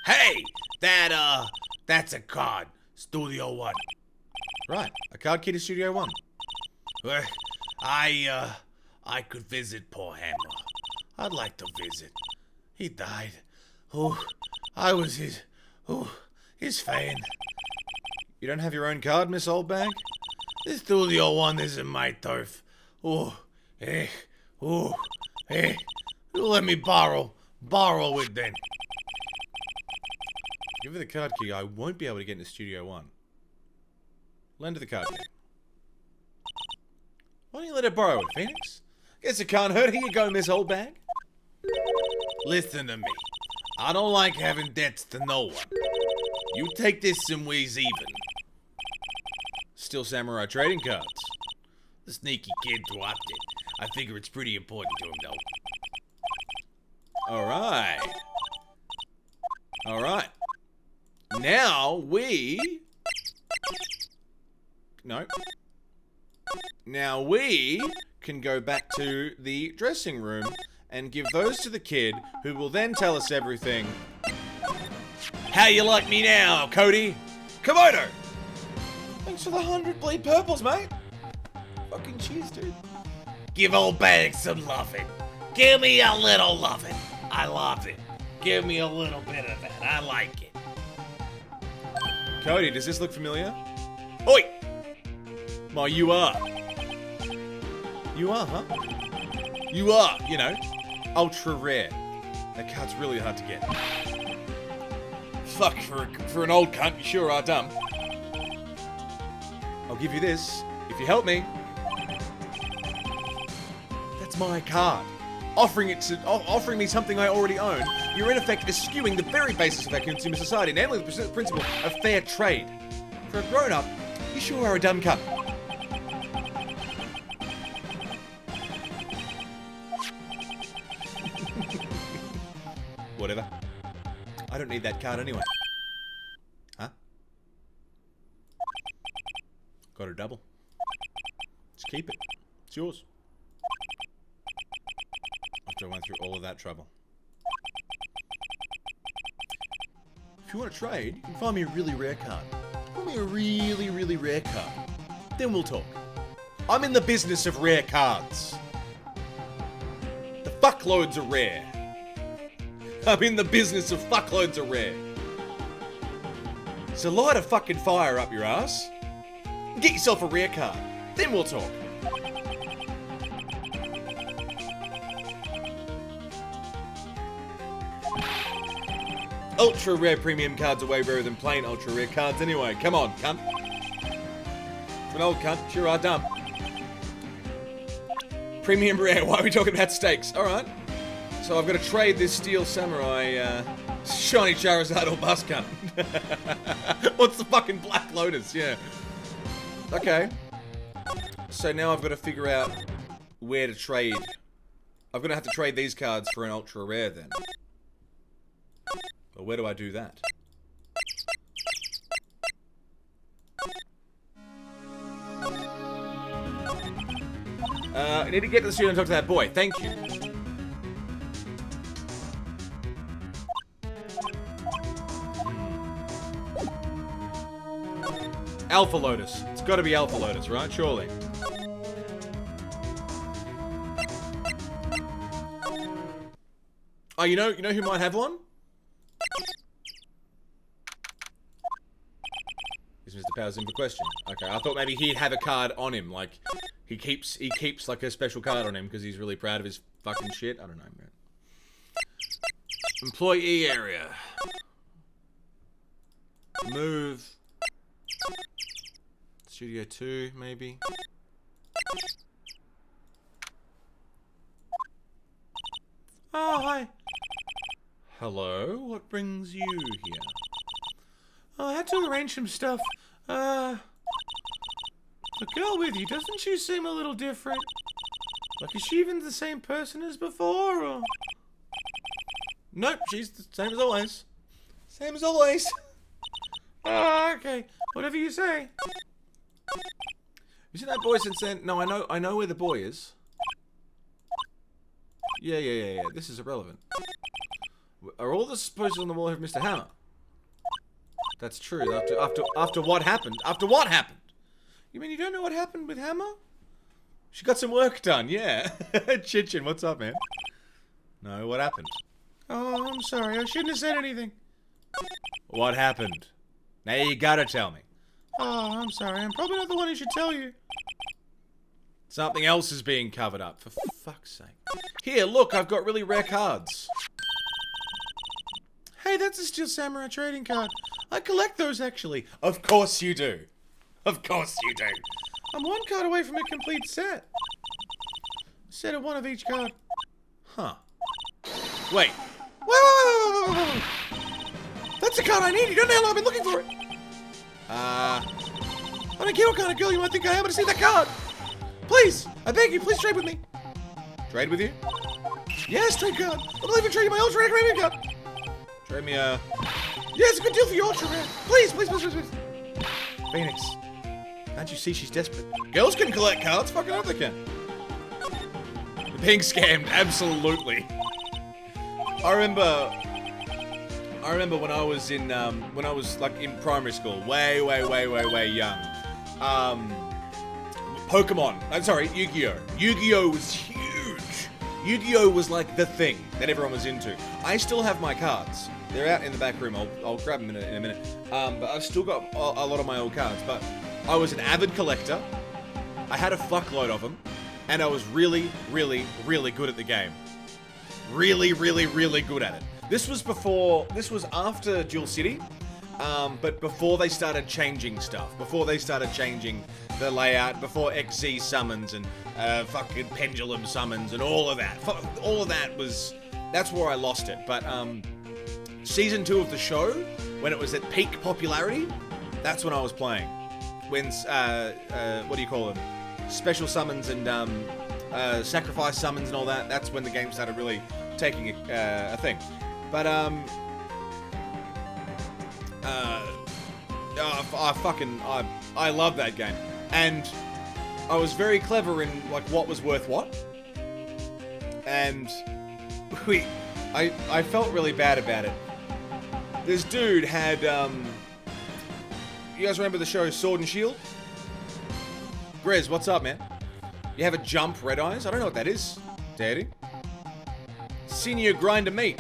Hey, that's a card. Studio One. Right, a card key to Studio One. Well, I could visit poor Hammer. I'd like to visit. He died. Oh, I was his fan. You don't have your own card, Miss Oldbag? This Studio One isn't my turf. You let me borrow it then. Give her the card key, I won't be able to get into Studio One. Lend her the card key. Why don't you let her borrow it, Phoenix? Guess it can't hurt. Here you go, Miss Oldbag. Listen to me. I don't like having debts to no one. You take this some ways even. Still samurai trading cards. The sneaky kid dropped it. I figure it's pretty important to him, though. Alright. Alright. Now we... No. Now we can go back to the dressing room and give those to the kid, who will then tell us everything. How you like me now, Cody? Komodo! Thanks for the 100 bleed purples, mate. Fucking cheers, dude. Give old Bag some loving. Give me a little loving. I love it. Give me a little bit of that. I like it. Cody, does this look familiar? Oi! Well, you are. You are, huh? You are, you know, ultra rare. That card's really hard to get. Fuck, for an old cunt, you sure are dumb. I'll give you this, if you help me. That's my card. Offering me something I already own, you're in effect eschewing the very basis of our consumer society, namely the principle of fair trade. For a grown-up, you sure are a dumb cunt. Whatever. I don't need that card anyway. Huh? Got a double. Just keep it. It's yours. After I went through all of that trouble. If you want to trade, you can find me a really rare card. Find me a really, really rare card. Then we'll talk. I'm in the business of rare cards. The fuckloads are rare. I'm in the business of fuckloads of rare. So light a fucking fire up your ass. And get yourself a rare card. Then we'll talk. Ultra rare premium cards are way rarer than plain ultra rare cards anyway. Come on, cunt. For an old cunt, sure are dumb. Premium rare, why are we talking about stakes? Alright. So I've got to trade this Steel Samurai, Shiny Charizard or Bus Cunt. What's the fucking Black Lotus? Yeah. Okay. So now I've got to figure out where to trade. I'm going to have to trade these cards for an ultra rare then. Well, where do I do that? I need to get to the studio and talk to that boy. Thank you. Alpha Lotus. It's got to be Alpha Lotus, right? Surely. Oh, you know who might have one? Is Mr. Powers in for question? Okay, I thought maybe he'd have a card on him, like he keeps like a special card on him because he's really proud of his fucking shit. I don't know, man. Employee area. Move. Studio 2, maybe. Oh, hi. Hello, what brings you here? Oh, I had to arrange some stuff. The girl with you, doesn't she seem a little different? Like, is she even the same person as before, or? Nope, she's the same as always. Same as always. Ah, okay. Whatever you say. You seen that boy since then? No, I know where the boy is. Yeah. This is irrelevant. Are all the posters on the wall of Mr. Hammer? That's true. After what happened? After what happened? You mean you don't know what happened with Hammer? She got some work done, yeah. Chichin, what's up, man? No, what happened? Oh, I'm sorry. I shouldn't have said anything. What happened? Now you gotta tell me. Oh, I'm sorry. I'm probably not the one who should tell you. Something else is being covered up, for fuck's sake. Here, look, I've got really rare cards. Hey, that's a Steel Samurai trading card. I collect those, actually. Of course you do. Of course you do. I'm one card away from a complete set. A set of one of each card. Huh. Wait. Wait. That's the card I need. You don't know how long I've been looking for it. I don't care what kind of girl you might think I am, but I see that card. Please, I beg you, please trade with me. Trade with you? Yes, trade card. I'll even trade you my ultra rare premium card. Trade me yeah, it's a good deal for your ultra rare. Please. Phoenix. Can't you see she's desperate? Girls can collect cards, fucking hell they can. Being scammed, absolutely. I remember when I was in like in primary school, way young. Pokemon. I'm sorry, Yu-Gi-Oh. Yu-Gi-Oh was huge. Yu-Gi-Oh was like the thing that everyone was into. I still have my cards. They're out in the back room. I'll grab them in a minute. But I've still got a lot of my old cards. But I was an avid collector. I had a fuckload of them, and I was really good at the game. Really good at it. This was after Dual City, but before they started changing stuff. Before they started changing the layout, before XZ summons and fucking pendulum summons and all of that. All of that was, that's where I lost it. But season 2 of the show, when it was at peak popularity, that's when I was playing. When, what do you call them? Special summons and sacrifice summons and all that. That's when the game started really taking a thing. But I love that game, and I was very clever in like what was worth what, and I felt really bad about it. This dude had you guys remember the show Sword and Shield? Grez, what's up, man? You have a jump, Red Eyes? I don't know what that is, Daddy. Senior grinder meat.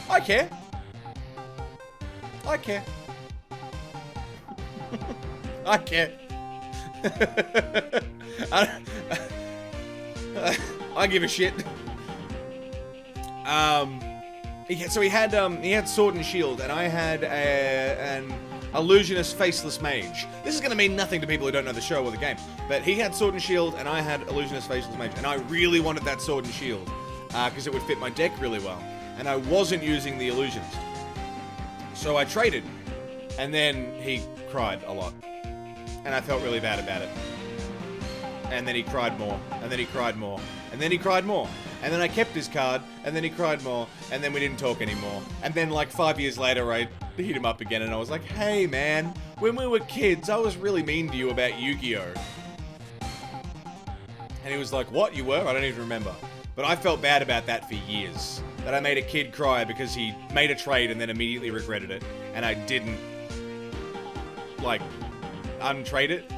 I care. I care. I give a shit. So he had Sword and Shield, and I had an Illusionist Faceless Mage. This is going to mean nothing to people who don't know the show or the game, but he had Sword and Shield, and I had Illusionist Faceless Mage, and I really wanted that Sword and Shield, because it would fit my deck really well, and I wasn't using the Illusionist. So I traded, and then he cried a lot, and I felt really bad about it. And then he cried more, and then he cried more, and then he cried more. And then I kept his card, and then he cried more, and then we didn't talk anymore. And then like 5 years later, I hit him up again, and I was like, hey man, when we were kids, I was really mean to you about Yu-Gi-Oh! And he was like, what, you were? I don't even remember. But I felt bad about that for years. That I made a kid cry because he made a trade and then immediately regretted it. And I didn't, like, untrade it.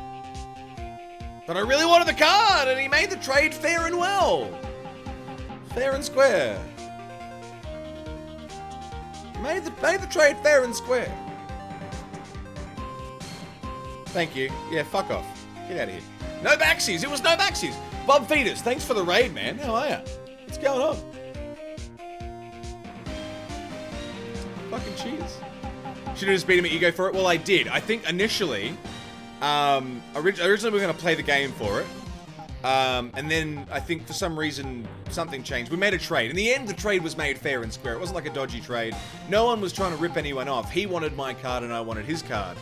But I really wanted the card, and he made the trade fair and well. Fair and square. Made the trade fair and square. Thank you. Yeah, fuck off. Get out of here. No backsies. It was no backsies. Bob Fetus, thanks for the raid, man. How are ya? What's going on? Fucking cheers. Should have just beat him at Ego for it? Well, I did. I think initially, originally we were going to play the game for it. And then I think for some reason something changed. We made a trade. In the end, the trade was made fair and square. It wasn't like a dodgy trade. No one was trying to rip anyone off. He wanted my card and I wanted his card.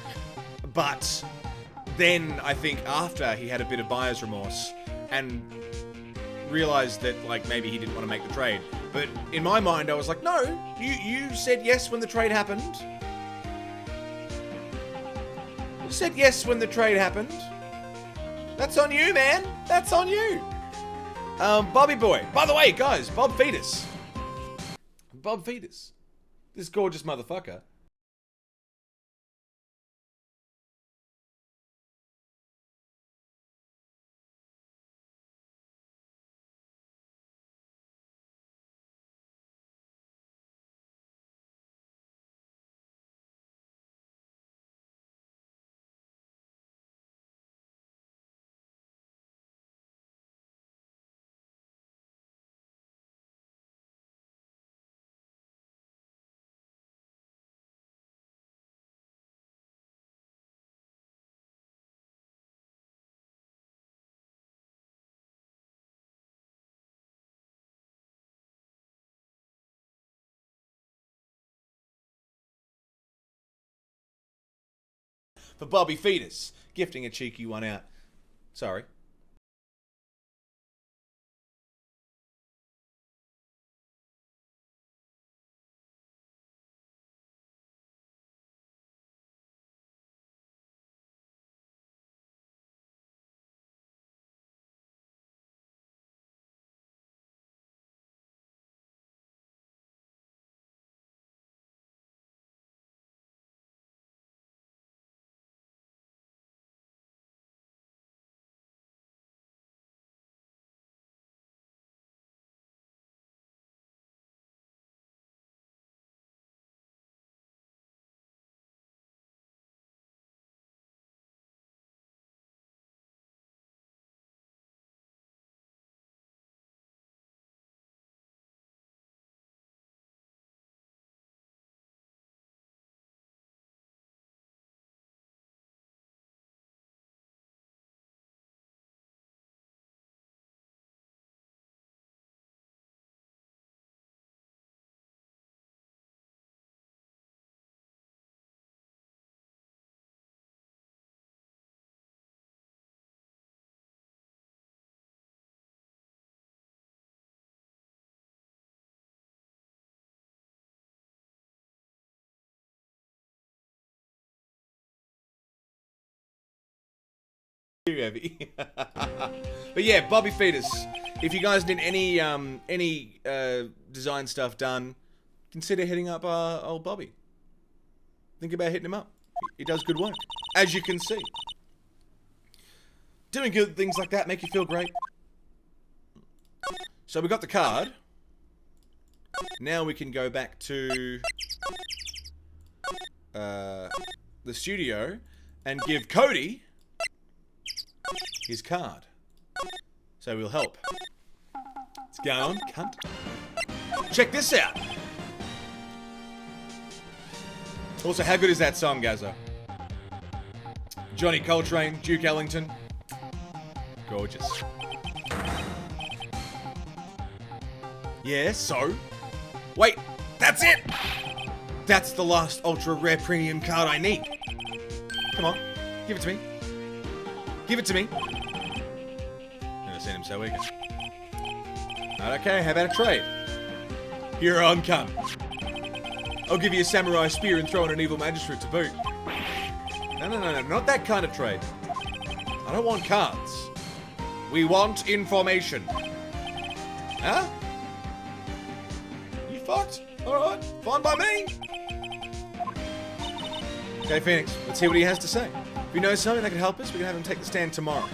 But then I think after he had a bit of buyer's remorse and realized that like maybe he didn't want to make the trade. But in my mind I was like, no, you said yes when the trade happened. You said yes when the trade happened. That's on you, man. That's on you. Bobby Boy. By the way, guys, Bob Fetus. Bob Fetus. This gorgeous motherfucker. For Bobby Fetus, gifting a cheeky one out. Sorry. Too heavy. But yeah, Bobby Fetus. If you guys need any design stuff done, consider hitting up old Bobby. Think about hitting him up. He does good work, as you can see. Doing good things like that make you feel great. So we got the card. Now we can go back to the studio and give Cody his card. So we'll help. Let's go on, cunt. Check this out. Also, how good is that song, Gazza? Johnny Coltrane, Duke Ellington. Gorgeous. Yeah, so? Wait, that's it! That's the last ultra rare premium card I need. Come on, give it to me. Give it to me. Never seen him so eager. Right, okay, how about a trade? Here on come. I'll give you a samurai spear and throw in an evil magistrate to boot. No, not that kind of trade. I don't want cards. We want information. Huh? You fucked? Alright, fine by me. Okay, Phoenix, let's hear what he has to say. If you know something that could help us, we can have him take the stand tomorrow.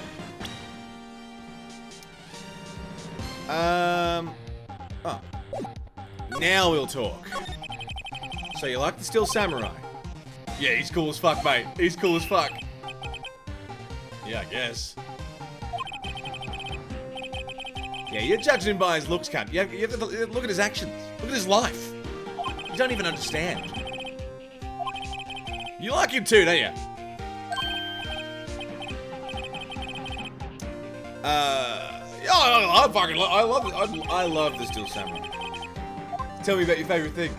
Oh. Now we'll talk. So you like the Steel Samurai? Yeah, he's cool as fuck, mate. He's cool as fuck. Yeah, I guess. Yeah, you're judging him by his looks, cunt. You have to look at his actions. Look at his life. You don't even understand. You like him too, don't you? I love the Steel Samurai. Tell me about your favorite thing.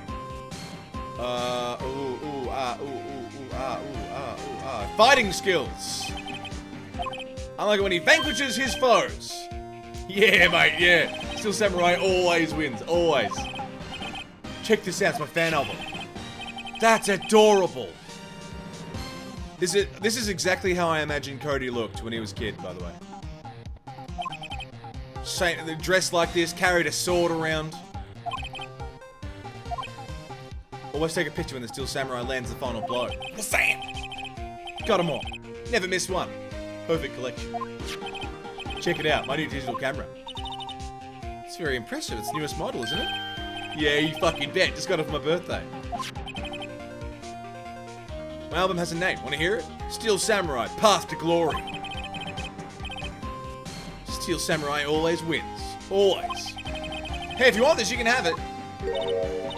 Fighting skills. I like it when he vanquishes his foes. Yeah, mate, yeah. Steel Samurai always wins, always. Check this out, it's my fan album. That's adorable. This is exactly how I imagined Cody looked when he was a kid, by the way. Dressed like this, carried a sword around. Always take a picture when the Steel Samurai lands the final blow. Sam! Got them all. Never missed one. Perfect collection. Check it out, my new digital camera. It's very impressive. It's the newest model, isn't it? Yeah, you fucking bet. Just got it for my birthday. My album has a name. Want to hear it? Steel Samurai, Path to Glory. Steel Samurai always wins. Always. Hey, if you want this, you can have it.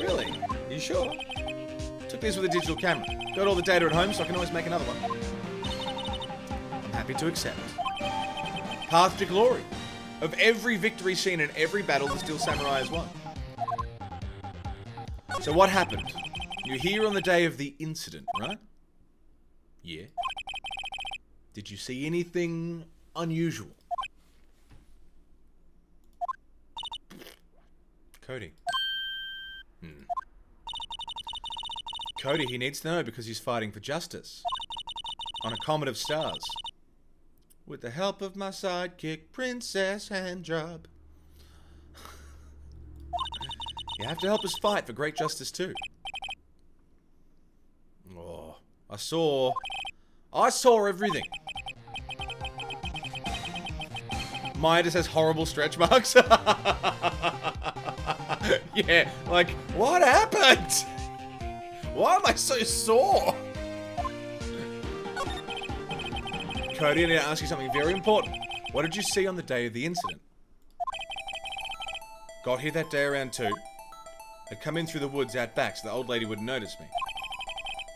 Really? Are you sure? Took this with a digital camera. Got all the data at home, so I can always make another one. I'm happy to accept. Path to Glory. Of every victory seen in every battle, the Steel Samurai has won. So what happened? You're here on the day of the incident, right? Yeah. Did you see anything unusual? Cody. Cody, he needs to know because he's fighting for justice. On a comet of stars. With the help of my sidekick, Princess Handjob. You have to help us fight for great justice too. Oh, I saw everything. Maya just has horrible stretch marks. Yeah, like, what happened? Why am I so sore? Cody, I need to ask you something very important. What did you see on the day of the incident? Got here that day around 2. I'd come in through the woods out back so the old lady wouldn't notice me.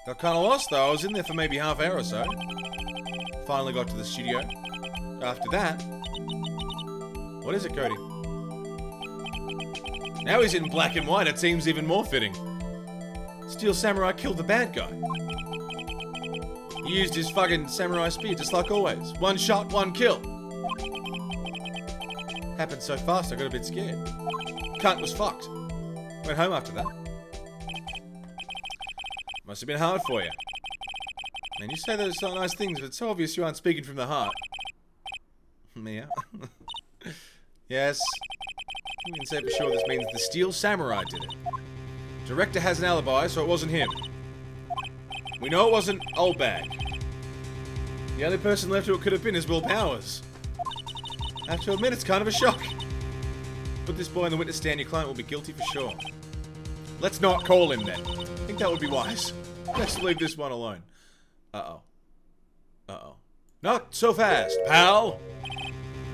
Got kind of lost though. I was in there for maybe half hour or so. Finally got to the studio. After that... What is it, Cody? Now he's in black and white. It seems even more fitting. Steel Samurai killed the bad guy. He used his fucking samurai spear just like always. One shot, one kill. Happened so fast I got a bit scared. Cunt was fucked. Went home after that. Must have been hard for you. Man, you say those so nice things, but it's so obvious you aren't speaking from the heart. Mia. Yes. We can say for sure this means the Steel Samurai did it. Director has an alibi, so it wasn't him. We know it wasn't Old Bag. The only person left who it could have been is Will Powers. I have to admit, it's kind of a shock. Put this boy in the witness stand, your client will be guilty for sure. Let's not call him then. I think that would be wise. Let's leave this one alone. Uh-oh. Uh-oh. Not so fast, pal!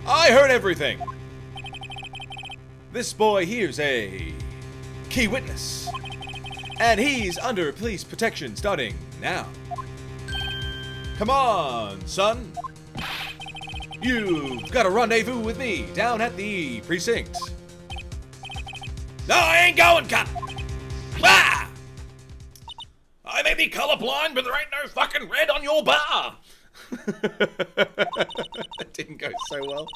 I heard everything! This boy here's a key witness. And he's under police protection starting now. Come on, son. You've got a rendezvous with me down at the precinct. No, I ain't going, cunt! Ah! I may be colorblind, but there ain't no fucking red on your bar! That didn't go so well.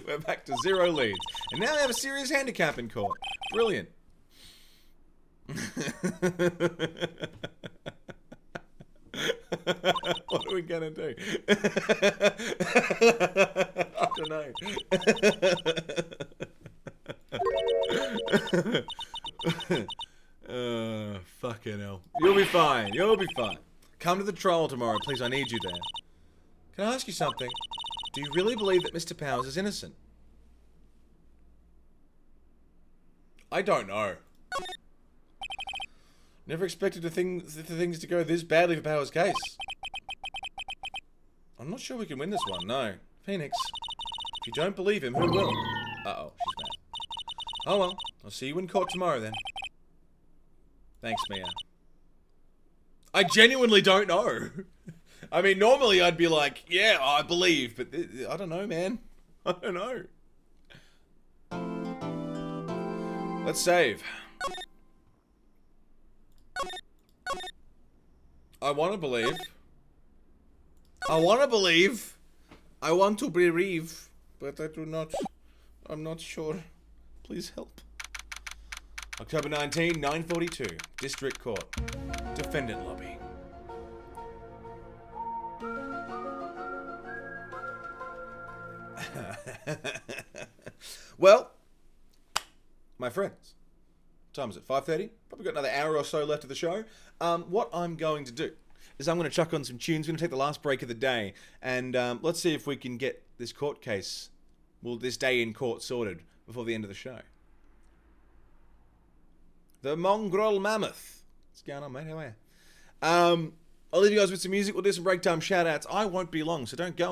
We're back to 0 leads. And now they have a serious handicap in court. Brilliant. What are we gonna do? I don't know. Fucking hell. You'll be fine. You'll be fine. Come to the trial tomorrow, please. I need you there. Can I ask you something? Do you really believe that Mr. Powers is innocent? I don't know. Never expected things to go this badly for Powers' case. I'm not sure we can win this one, no. Phoenix, if you don't believe him, who will? Uh-oh, she's mad. Oh well, I'll see you in court tomorrow then. Thanks, Mia. I genuinely don't know. I mean, normally I'd be like, yeah, I believe, but I don't know, man. I don't know. Let's save. I want to believe I want to believe. I want to believe, but I do not. I'm not sure. Please help. October 19, 9:42, District Court. Defendant lobby. Well, my friends, time is it? 5:30. Probably got another hour or so left of the show. What I'm going to do is I'm going to chuck on some tunes. We're going to take the last break of the day, and let's see if we can get this court case, well, this day in court sorted before the end of the show. The Mongrel Mammoth. What's going on, mate? How are you? I'll leave you guys with some music. We'll do some break time shout outs. I won't be long, so don't go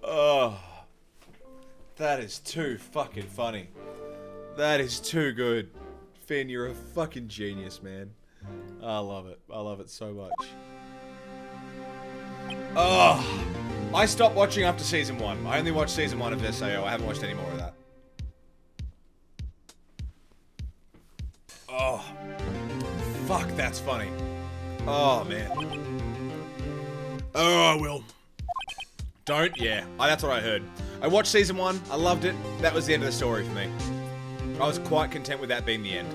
Oh, that is too fucking funny. That is too good. Finn, you're a fucking genius, man. I love it. I love it so much. Oh, I stopped watching after season 1. I only watched season 1 of SAO. I haven't watched any more of that. Oh, fuck, that's funny. Oh, man. Oh, I will. Don't? Yeah. That's what I heard. I watched season 1. I loved it. That was the end of the story for me. I was quite content with that being the end.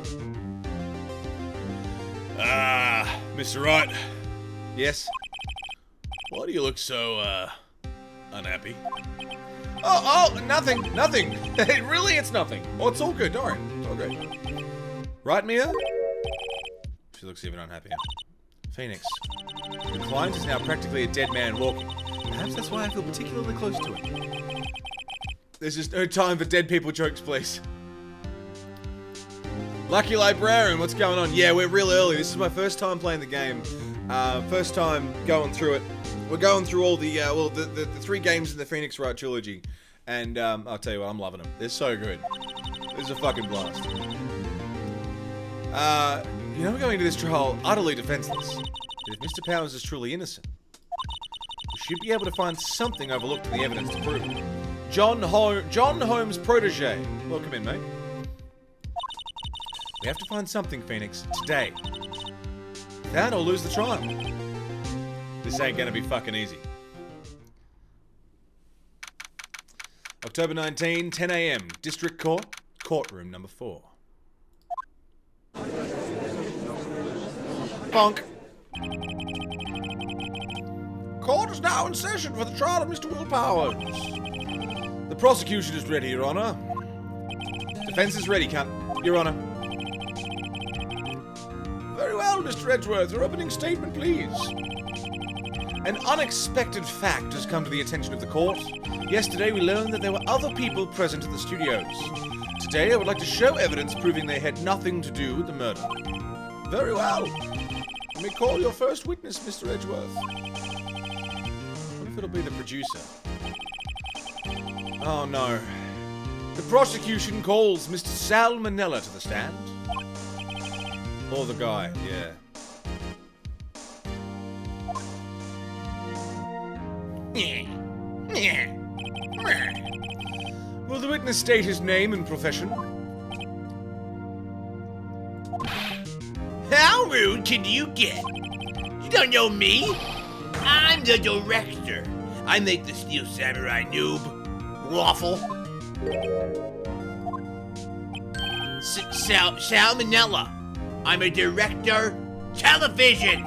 Mr. Wright. Yes? Why do you look so, unhappy? Oh, nothing. Really, it's nothing. Oh, it's all good. Don't worry. It's all good. Right, Mia? She looks even unhappier. Phoenix. The client is now practically a dead man walking. Perhaps that's why I feel particularly close to it. There's just no time for dead people jokes, please. Lucky Librarian, what's going on? Yeah, we're real early. This is my first time playing the game. First time going through it. We're going through all the, the 3 games in the Phoenix Wright trilogy. And, I'll tell you what, I'm loving them. They're so good. This is a fucking blast. You know, we're going into this trial utterly defenseless. But if Mr. Powers is truly innocent, we should be able to find something overlooked in the evidence to prove it. John Holmes' protege. Welcome in, mate. We have to find something, Phoenix, today. That or lose the trial. This ain't gonna be fucking easy. October 19, 10 AM, District Court, courtroom number 4. Bonk. Court is now in session for the trial of Mr. Will Powers. The prosecution is ready, Your Honor. Defense is ready, Your Honor. Very well, Mr. Edgeworth. Your opening statement, please. An unexpected fact has come to the attention of the court. Yesterday, we learned that there were other people present at the studios. Today, I would like to show evidence proving they had nothing to do with the murder. Very well. You may call your first witness, Mr. Edgeworth. What if it'll be the producer? Oh, no. The prosecution calls Mr. Salmonella to the stand. Or the guy, yeah. Will the witness state his name and profession? How rude can you get? You don't know me? I'm the director. I make the Steel Samurai noob. Waffle. Salmonella. I'm a director. Television.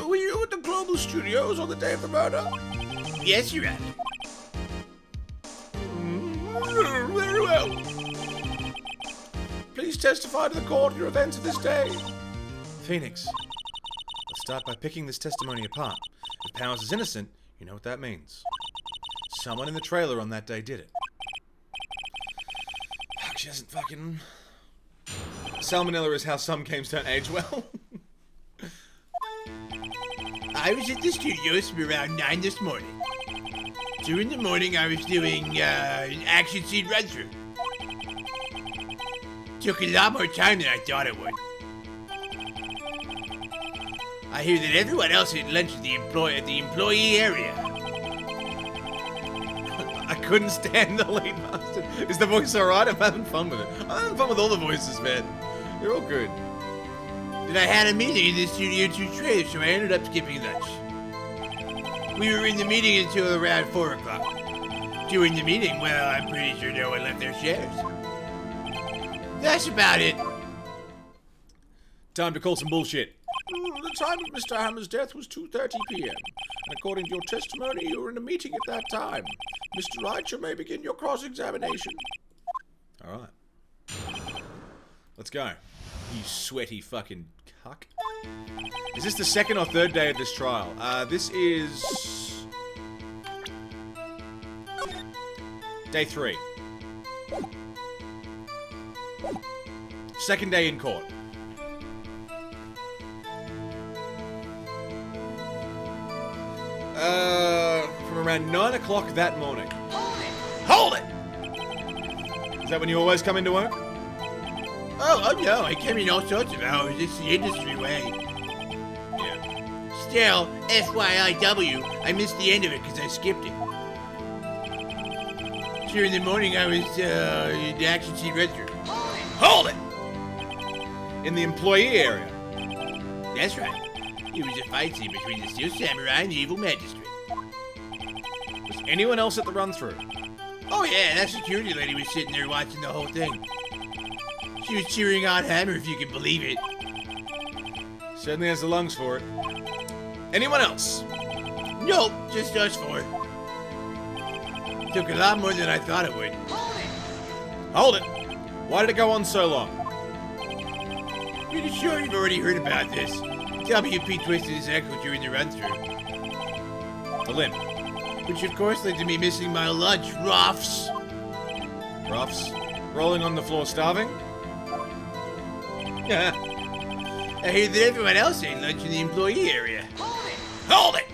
Were you at the Global Studios on the day of the murder? Yes, Your Honor. Very well. Please testify to the court your events of this day. Phoenix, let's start by picking this testimony apart. If Powers is innocent, you know what that means. Someone in the trailer on that day did it. Fuck, she hasn't fucking... Salmonella is how some games don't age well. I was at the studios from around 9 this morning. During the morning, I was doing an action scene run-through. Took a lot more time than I thought it would. I hear that everyone else had lunch at the employee area. I couldn't stand the lead bastard. Is the voice alright? I'm having fun with it. I'm having fun with all the voices, man. They're all good. Then I had a meeting in the studio 2 trailers, so I ended up skipping lunch. We were in the meeting until around 4 o'clock. During the meeting, well, I'm pretty sure no one left their chairs. That's about it. Time to call some bullshit. The time of Mr. Hammer's death was 2:30 p.m. And according to your testimony, you were in a meeting at that time. Mr. Wright, you may begin your cross-examination. All right. Let's go. You sweaty fucking cuck. Is this the second or third day of this trial? This is... Day 3. Second day in court. From around 9 o'clock that morning. Hold it! Is that when you always come into work? Oh no, I came in all sorts of hours. It's the industry way. Yeah. Still, FYIW, I missed the end of it because I skipped it. Sure, in the morning I was in the action scene register. Hold it! In the employee area. That's right. It was a fight scene between the steel samurai and the evil magistrate. Was anyone else at the run-through? Oh yeah, that security lady was sitting there watching the whole thing. She was cheering on Hammer, if you can believe it. Certainly has the lungs for it. Anyone else? Nope, just us four. Took a lot more than I thought it would. Hold it! Why did it go on so long? Pretty sure you've already heard about this. WP twisted his ankle during the run-through. The limp. Which of course led to me missing my lunch, Ruffs. Ruffs. Rolling on the floor starving? I hear that everyone else ate lunch in the employee area. Hold it!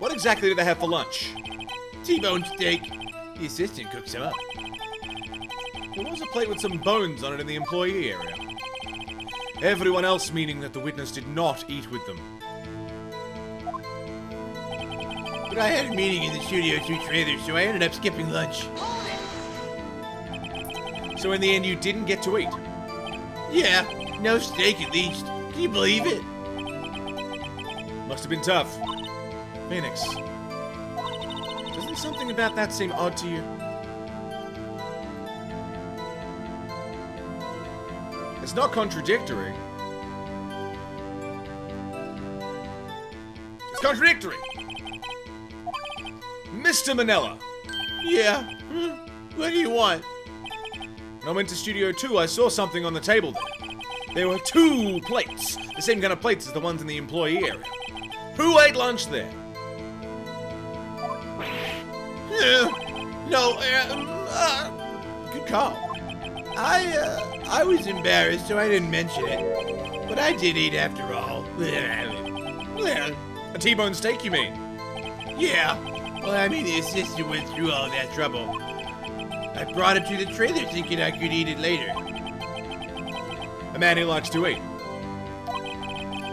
What exactly did they have for lunch? T-bone steak. The assistant cooks them up. There was a plate with some bones on it in the employee area. Everyone else meaning that the witness did not eat with them. But I had a meeting in the Studio 2 trailer, so I ended up skipping lunch. So in the end, you didn't get to eat. Yeah, no steak at least. Can you believe it? Must have been tough. Phoenix. Doesn't something about that seem odd to you? It's not contradictory. It's contradictory! Mr. Manella! Yeah. What do you want? When I went to Studio 2, I saw something on the table there. There were 2 plates. The same kind of plates as the ones in the employee area. Who ate lunch there? No, good call. I was embarrassed, so I didn't mention it. But I did eat after all. A T-bone steak, you mean? Yeah. Well, I mean, the assistant went through all that trouble. I brought it to the trailer thinking I could eat it later. A man who likes to eat.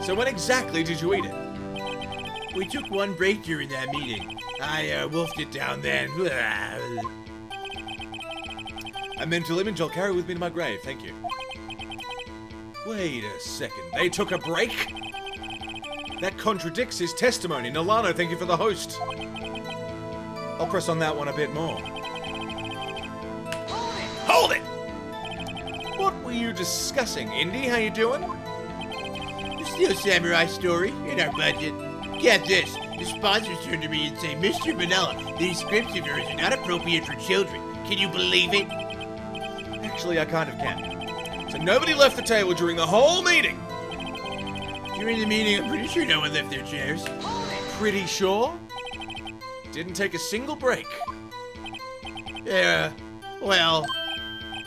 So when exactly did you eat it? We took one break during that meeting. I wolfed it down then. A mental image I'll carry with me to my grave, thank you. Wait a second, they took a break? That contradicts his testimony. Nolano, thank you for the host. I'll press on that one a bit more. Hold it! What were you discussing, Indy? How you doing? The Steel Samurai story in our budget. Get this. The sponsors turned to me and say, Mr. Manella, these scripts of yours are not appropriate for children. Can you believe it? Actually, I kind of can. So nobody left the table during the whole meeting. During the meeting, I'm pretty sure no one left their chairs. Pretty sure? Didn't take a single break. Well,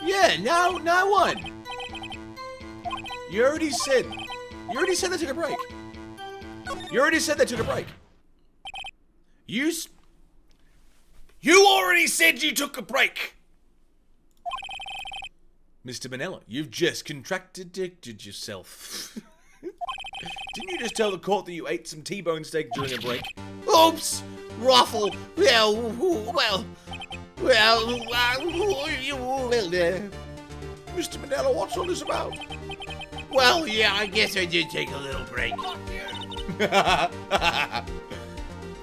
yeah, not one. You already said they took a break. You already said they took a break. You already said you took a break! Mr. Manella, you've just contradicted yourself. Didn't you just tell the court that you ate some T-bone steak during a break? Oops! Ruffle! Mr. Manella, what's all this about? Well, yeah, I guess I did take a little break.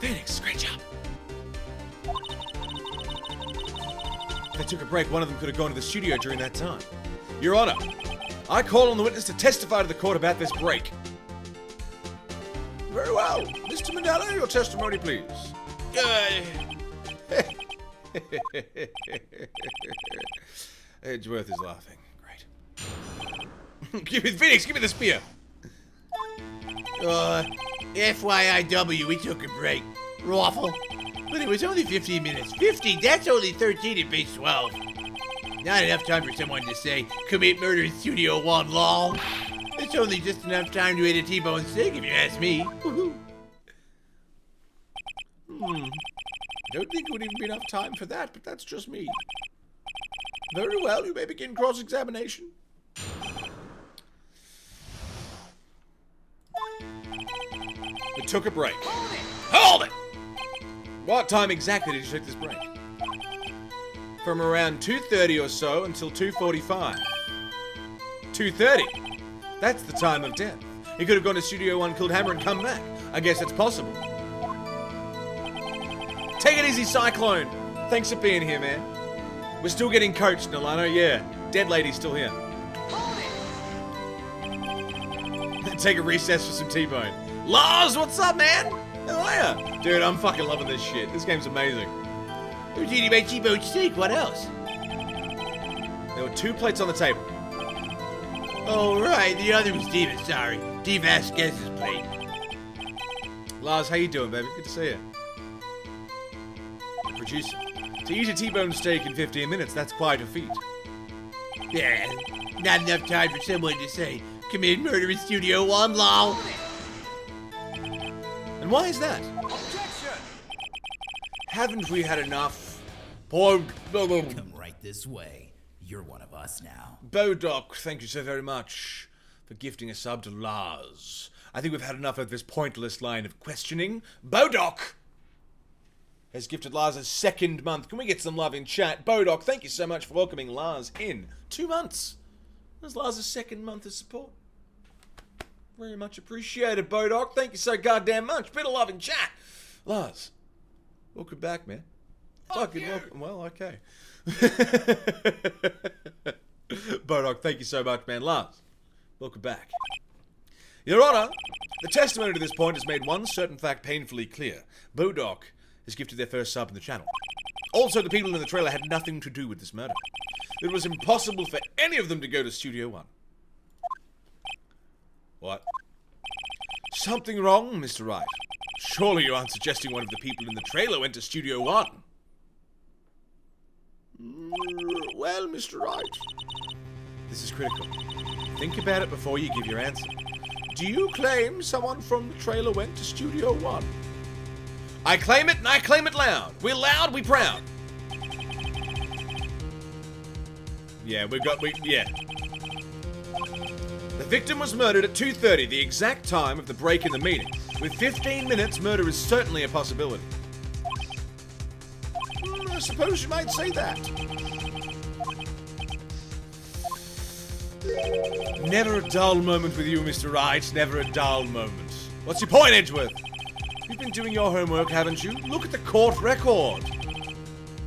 Phoenix, great job. If they took a break, one of them could have gone to the studio during that time. Your Honor, I call on the witness to testify to the court about this break. Very well. Mr. Manella, your testimony, please. Edgeworth is laughing. Great. Give me the spear. FYIW, we took a break. Raffle. But it was only 15 minutes. 50? That's only 13 in base 12. Not enough time for someone to say, commit murder in Studio 1, lol. It's only just enough time to eat a T-bone steak, if you ask me. Don't think it would even be enough time for that, but that's just me. Very well, you may begin cross-examination. We took a break. Hold it! What time exactly did you take this break? From around 2:30 or so until 2:45. 2:30? That's the time of death. He could have gone to Studio 1, killed Hammer, and come back. I guess it's possible. Take it easy, Cyclone. Thanks for being here, man. We're still getting coached, Nolano. Yeah, dead lady's still here. Take a recess for some T-bone. Lars, what's up, man? How are ya? Dude, I'm fucking loving this shit. This game's amazing. Who's eating my T-bone steak? What else? There were 2 plates on the table. Oh, right. The other was Diva, sorry. Diva Vasquez's plate. Lars, how you doing, baby? Good to see you. Producer. To eat a T-bone steak in 15 minutes, that's quite a feat. Yeah, not enough time for someone to say, commit murder in Studio 1, lol. And why is that? Objection! Haven't we had enough? Come right this way. You're one of us now. Bodoc, thank you so very much for gifting a sub to Lars. I think we've had enough of this pointless line of questioning. Bodoc has gifted Lars a 2nd month. Can we get some love in chat? Bodoc, thank you so much for welcoming Lars in. 2 months. That's Lars' 2nd month of support. Very much appreciated, Bodoc. Thank you so goddamn much. Bit of love in chat. Lars, welcome back, man. Fucking welcome. Well, okay. Bodoc, thank you so much, man. Lars, welcome back. Your Honor, the testimony to this point has made one certain fact painfully clear. Bodoc has gifted their first sub in the channel. Also, the people in the trailer had nothing to do with this murder. It was impossible for any of them to go to Studio 1. What? Something wrong, Mr. Wright? Surely you aren't suggesting one of the people in the trailer went to Studio 1? Well, Mr. Wright. This is critical. Think about it before you give your answer. Do you claim someone from the trailer went to Studio 1? I claim it, and I claim it loud. We're loud, we proud. Yeah, yeah. The victim was murdered at 2:30, the exact time of the break in the meeting. With 15 minutes, murder is certainly a possibility. I suppose you might say that. Never a dull moment with you, Mr. Wright. Never a dull moment. What's your point, Edgeworth? You've been doing your homework, haven't you? Look at the court record.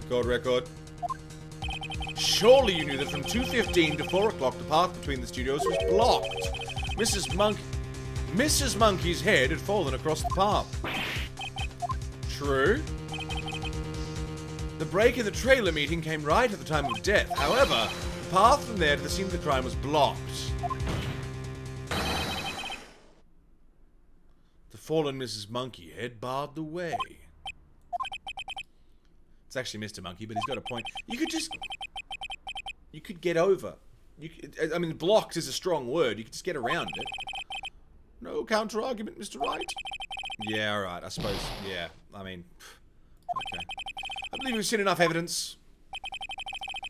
Court record. Surely you knew that from 2:15 to 4 o'clock the path between the studios was blocked. Mrs. Monkey's head had fallen across the path. True. The break in the trailer meeting came right at the time of death. However, the path from there to the scene of the crime was blocked. The fallen Mrs. Monkey head barred the way. It's actually Mr. Monkey, but he's got a point. You could get over. I mean, blocked is a strong word. You could just get around it. No counter-argument, Mr. Wright? Yeah, alright, I suppose. Yeah, I mean... Okay. I believe we've seen enough evidence.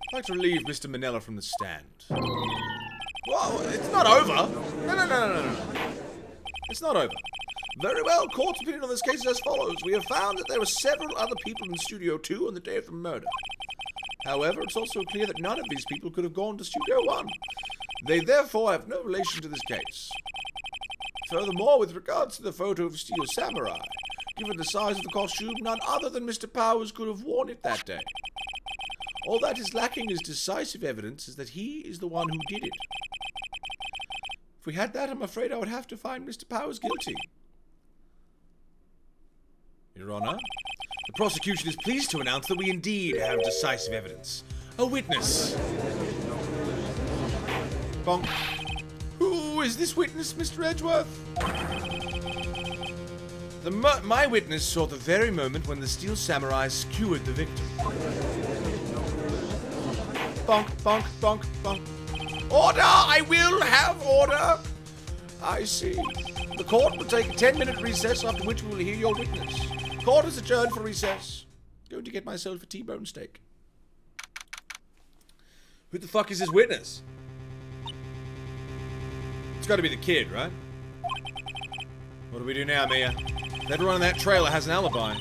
I'd like to relieve Mr. Manella from the stand. Whoa, it's not over! No. It's not over. Very well, court's opinion on this case is as follows. We have found that there were several other people in Studio 2 on the day of the murder. However, it's also clear that none of these people could have gone to Studio 1. They therefore have no relation to this case. Furthermore, with regards to the photo of Steel Samurai, given the size of the costume, none other than Mr. Powers could have worn it that day. All that is lacking as decisive evidence is that he is the one who did it. If we had that, I'm afraid I would have to find Mr. Powers guilty. Your Honor, the prosecution is pleased to announce that we indeed have decisive evidence. A witness. Bonk. Who is this witness, Mr. Edgeworth? My witness saw the very moment when the steel samurai skewered the victim. Bonk, bonk, bonk, bonk. Order! I will have order! I see. The court will take a 10-minute recess, after which we will hear your witness. Court is adjourned for recess. Going to get myself a T-bone steak. Who the fuck is this witness? It's gotta be the kid, right? What do we do now, Mia? Everyone in that trailer has an alibi.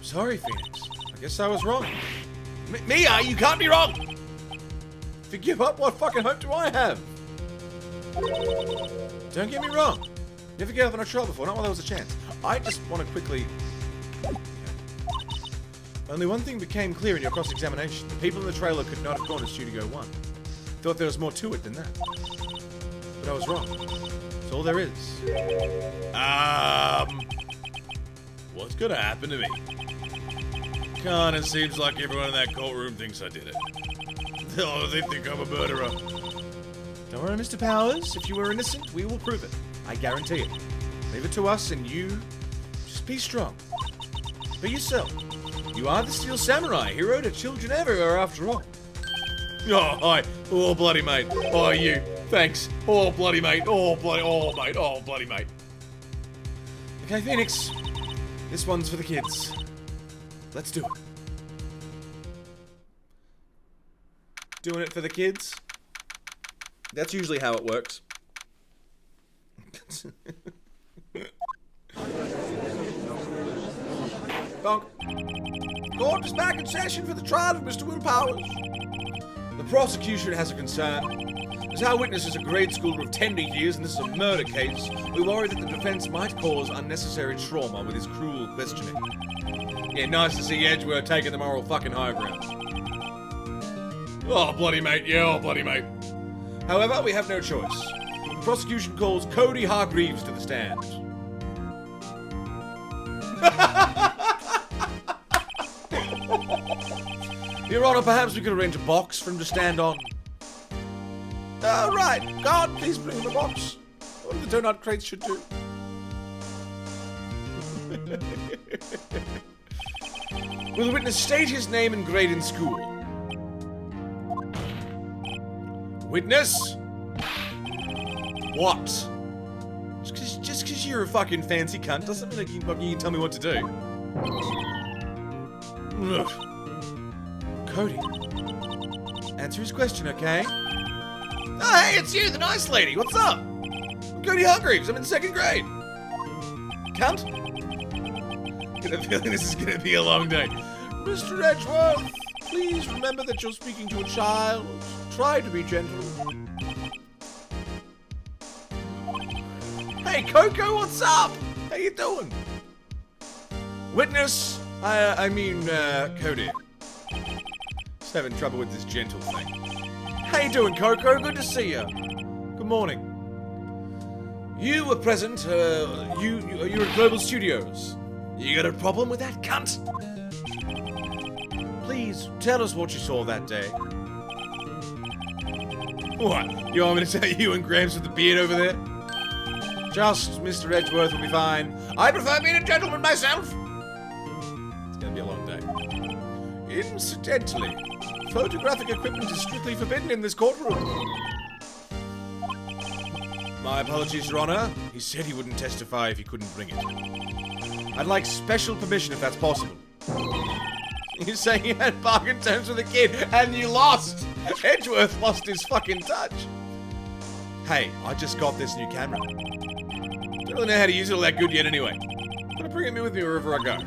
Sorry, Phoenix. I guess I was wrong. Mia, you can't be wrong! If you give up, what fucking hope do I have? Don't get me wrong. Never gave up on a trial before, not while there was a chance. I just want to quickly... Only one thing became clear in your cross-examination. The people in the trailer could not have gone to Studio 1. Thought there was more to it than that. But I was wrong. That's all there is. What's gonna happen to me? Kinda seems like everyone in that courtroom thinks I did it. Oh, they think I'm a murderer. Don't worry, Mr. Powers. If you were innocent, we will prove it. I guarantee it. Leave it to us, and you... just be strong. Be yourself. You are the Steel Samurai, hero to children everywhere, after all. Oh, hi. Oh, bloody mate. Oh, you. Thanks. Oh, bloody mate. Oh, bloody... oh, mate. Oh, bloody mate. Okay, Phoenix. This one's for the kids. Let's do it. Doing it for the kids? That's usually how it works. Bonk. Court is back in session for the trial of Mr. Will Powers. The prosecution has a concern. As our witness is a grade schooler of tender years and this is a murder case, we worry that the defense might cause unnecessary trauma with his cruel questioning. Yeah, nice to see Edgeworth taking the moral fucking high ground. Oh, bloody mate. Yeah, oh, bloody mate. However, we have no choice. The prosecution calls Cody Hargreaves to the stand. Your Honor, perhaps we could arrange a box for him to stand on. Right. God, please bring him a box. What the donut crates should do. Will the witness state his name and grade in school? Witness? What? Just because you're a fucking fancy cunt doesn't mean you can tell me what to do. Ugh. Cody. Answer his question, okay? Oh, hey, it's you, the nice lady. What's up? I'm Cody Hargreaves. I'm in 2nd grade. Cunt? Got a feeling this is going to be a long day. Mr. Edgeworth, please remember that you're speaking to a child. Try to be gentle. Hey, Coco, what's up? How you doing? Witness, Cody. Just having trouble with this gentle thing. How you doing, Coco? Good to see you. Good morning. You were present, you're at Global Studios. You got a problem with that cunt? Please, tell us what you saw that day. What? You want me to tell you and Gramps with the beard over there? Just Mr. Edgeworth will be fine. I prefer being a gentleman myself. It's gonna be a long day. Incidentally, photographic equipment is strictly forbidden in this courtroom. My apologies, Your Honor. He said he wouldn't testify if he couldn't bring it. I'd like special permission if that's possible. You're saying you had bargain terms with a kid and you lost! Edgeworth lost his fucking touch. Hey, I just got this new camera. Don't really know how to use it all that good yet anyway. I'm gonna bring it with me wherever I go.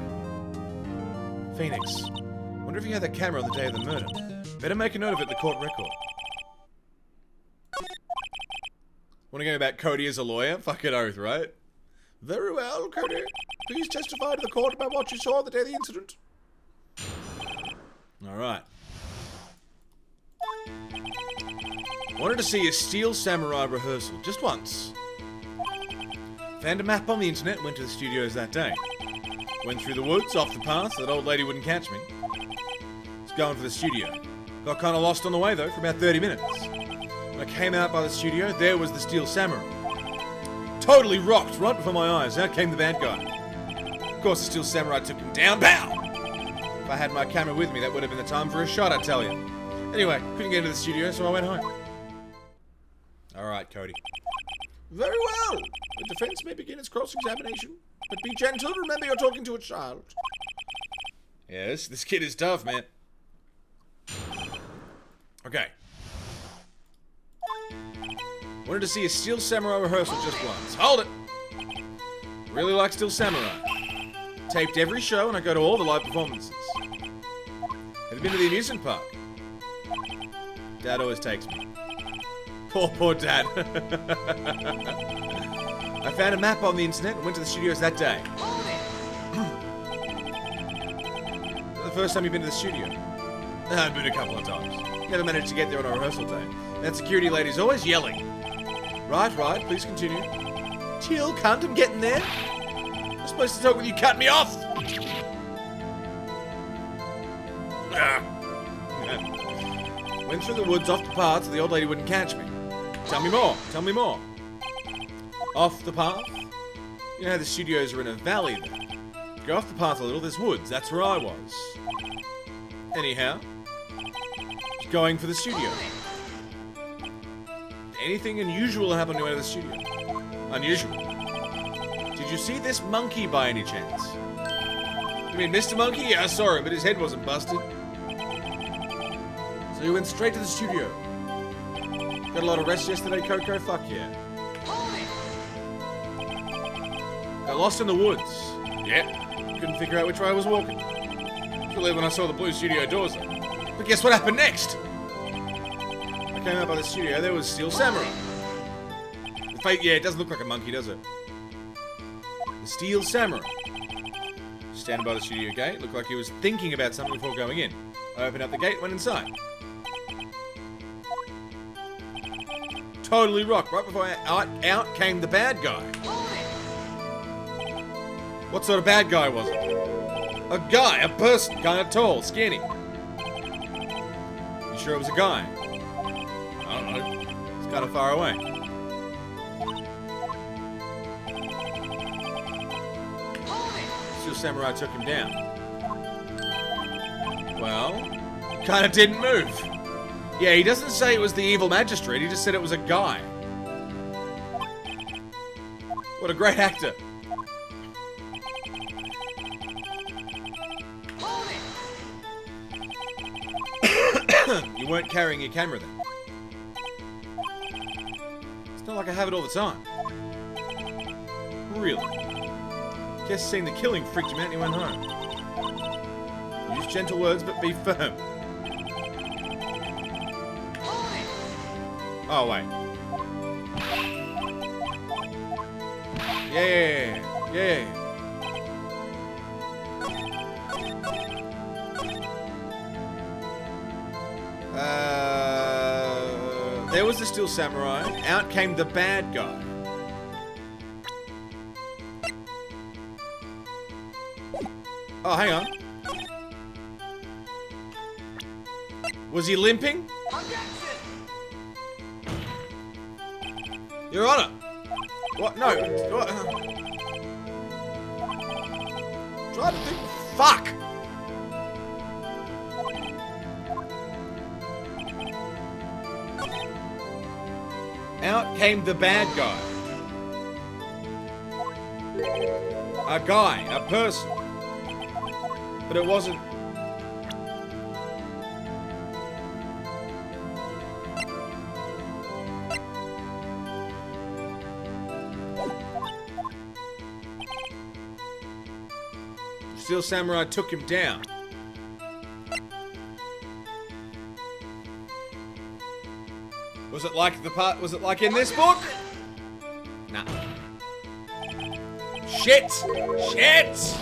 Phoenix, wonder if you had that camera on the day of the murder. Better make a note of it in the court record. Wanna go about Cody as a lawyer? Fucking oath, right? Very well, Cody. Please testify to the court about what you saw the day of the incident. Alright. Wanted to see a Steel Samurai rehearsal, just once. Found a map on the internet, went to the studios that day. Went through the woods, off the path, so that old lady wouldn't catch me. Was going for the studio. Got kinda lost on the way though, for about 30 minutes. When I came out by the studio, there was the Steel Samurai. Totally rocked right before my eyes. Out came the bad guy. Of course, the Steel Samurai took him down. Pow! If I had my camera with me, that would have been the time for a shot, I tell you. Anyway, couldn't get into the studio, so I went home. Alright, Cody. Very well. The defense may begin its cross-examination, but be gentle. Remember you're talking to a child. Yes, this kid is tough, man. Okay. Wanted to see a Steel Samurai rehearsal just once. Hold it! Really like Steel Samurai. Taped every show and I go to all the live performances. Have you been to the amusement park? Dad always takes me. Poor Dad. I found a map on the internet and went to the studios that day. The first time you've been to the studio? I've been a couple of times. Never managed to get there on a rehearsal day. That security lady's always yelling. Right, please continue. Chill, cunt, I'm getting there. I'm supposed to talk with you, cut me off! Went through the woods off the path so the old lady wouldn't catch me. Tell me more. Off the path? You know how the studios are in a valley there. Go off the path a little, there's woods, that's where I was. Anyhow, going for the studio. Anything unusual happened to out of the studio? Unusual. Did you see this monkey by any chance? You mean Mr. Monkey? Yeah, I saw him, but his head wasn't busted. So you went straight to the studio. Got a lot of rest yesterday, Coco? Fuck yeah. Got lost in the woods. Yeah. Couldn't figure out which way I was walking. Particularly when I saw the blue studio doors open. But guess what happened next? I came out by the studio, there was Steel Samurai. Yeah, it doesn't look like a monkey, does it? The Steel Samurai. Standing by the studio gate, looked like he was thinking about something before going in. I opened up the gate, went inside. Totally rocked. Right before out came the bad guy. What sort of bad guy was it? A guy, a person, kind of tall, skinny. You sure it was a guy? I don't know. It's kind of far away. Steel Samurai took him down. Well, kind of didn't move. Yeah, he doesn't say it was the evil magistrate, he just said it was a guy. What a great actor. You weren't carrying your camera then? It's not like I have it all the time. Really? Guess seeing the killing freaked him out and he went home. Use gentle words, but be firm. Oh, wait. Yeah. There was the Steel Samurai. Out came the bad guy. Oh, hang on. Was he limping? Your Honor! What? No. What? Try to think. Fuck! Out came the bad guy. A guy, a person. But it wasn't. Steel Samurai took him down. Was it like the part? Was it like in this book? Nah. Shit! Shit!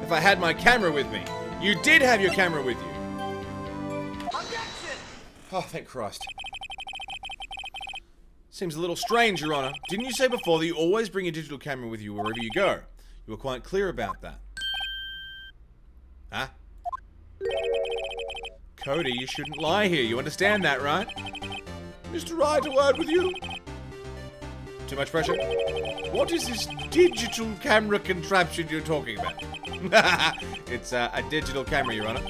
If I had my camera with me. You did have your camera with you. Oh, thank Christ. Seems a little strange, Your Honor. Didn't you say before that you always bring your digital camera with you wherever you go? You were quite clear about that. Huh? Cody, you shouldn't lie here. You understand that, right? Mr. Wright, a word with you. Too much pressure? What is this digital camera contraption you're talking about? It's a digital camera, Your Honor.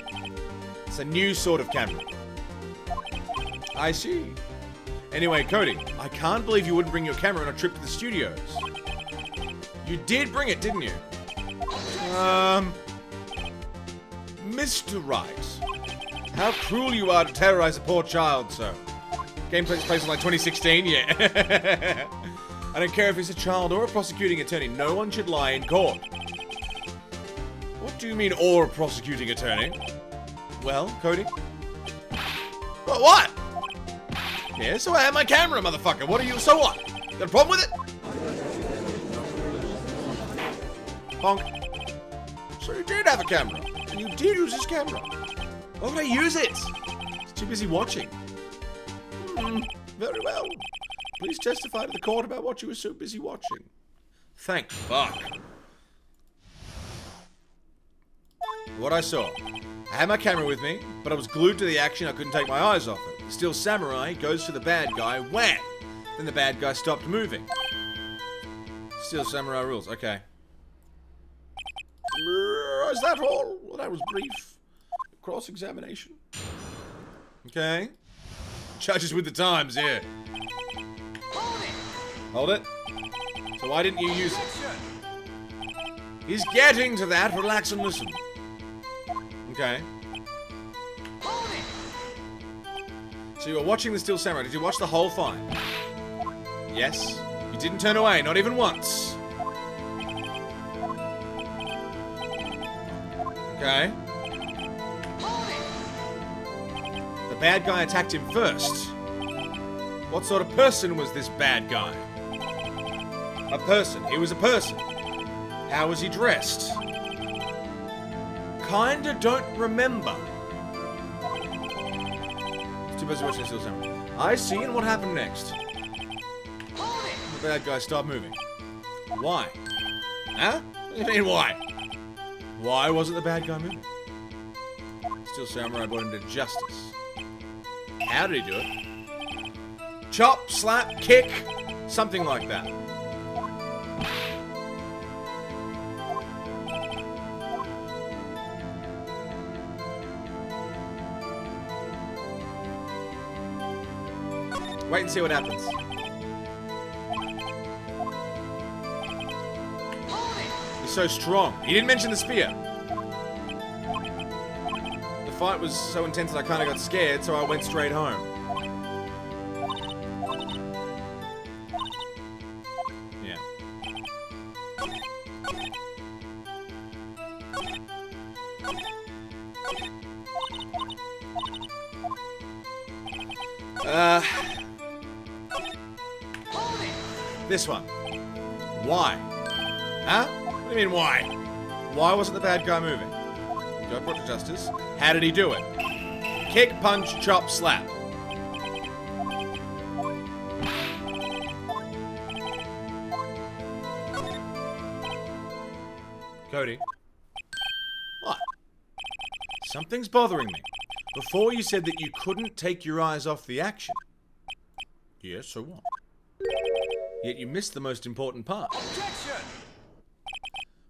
It's a new sort of camera. I see. Anyway, Cody, I can't believe you wouldn't bring your camera on a trip to the studios. You did bring it, didn't you? Mr. Wright, how cruel you are to terrorize a poor child, sir. Game takes place in like 2016, yeah. I don't care if it's a child or a prosecuting attorney. No one should lie in court. What do you mean, or a prosecuting attorney? Well, Cody? What? Yeah, so I have my camera, motherfucker. What are you? So what? Got a problem with it? Honk. So you did have a camera. And you did use this camera. Why would I use it? I was too busy watching. Very well. Please testify to the court about what you were so busy watching. Thank fuck. What I saw. I had my camera with me, but I was glued to the action. I couldn't take my eyes off it. The Steel Samurai goes for the bad guy. Wham! Then the bad guy stopped moving. Steel Samurai rules. Okay. Is that all? Well, that was brief. Cross-examination. Okay. Judges with the times here. Hold it. So why didn't you use it? He's getting to that. Relax and listen. Okay. So you were watching the Steel Samurai. Did you watch the whole fight? Yes. You didn't turn away, not even once. Okay. The bad guy attacked him first. What sort of person was this bad guy? A person. He was a person. How was he dressed? Kinda don't remember. Too busy watching Steel Samurai. I see, and what happened next? The bad guy stopped moving. Why? Huh? What do you mean, why? Why wasn't the bad guy moving? Steel Samurai brought him to justice. How did he do it? Chop, slap, kick, something like that. Wait and see what happens. He's so strong. He didn't mention the spear. The fight was so intense that I kind of got scared, so I went straight home. Yeah. This one. Why? Huh? What do you mean, why? Why wasn't the bad guy moving? Got brought to justice. How did he do it? Kick, punch, chop, slap. Cody. What? Something's bothering me. Before you said that you couldn't take your eyes off the action. Yeah, so what? Yet you missed the most important part. Objection!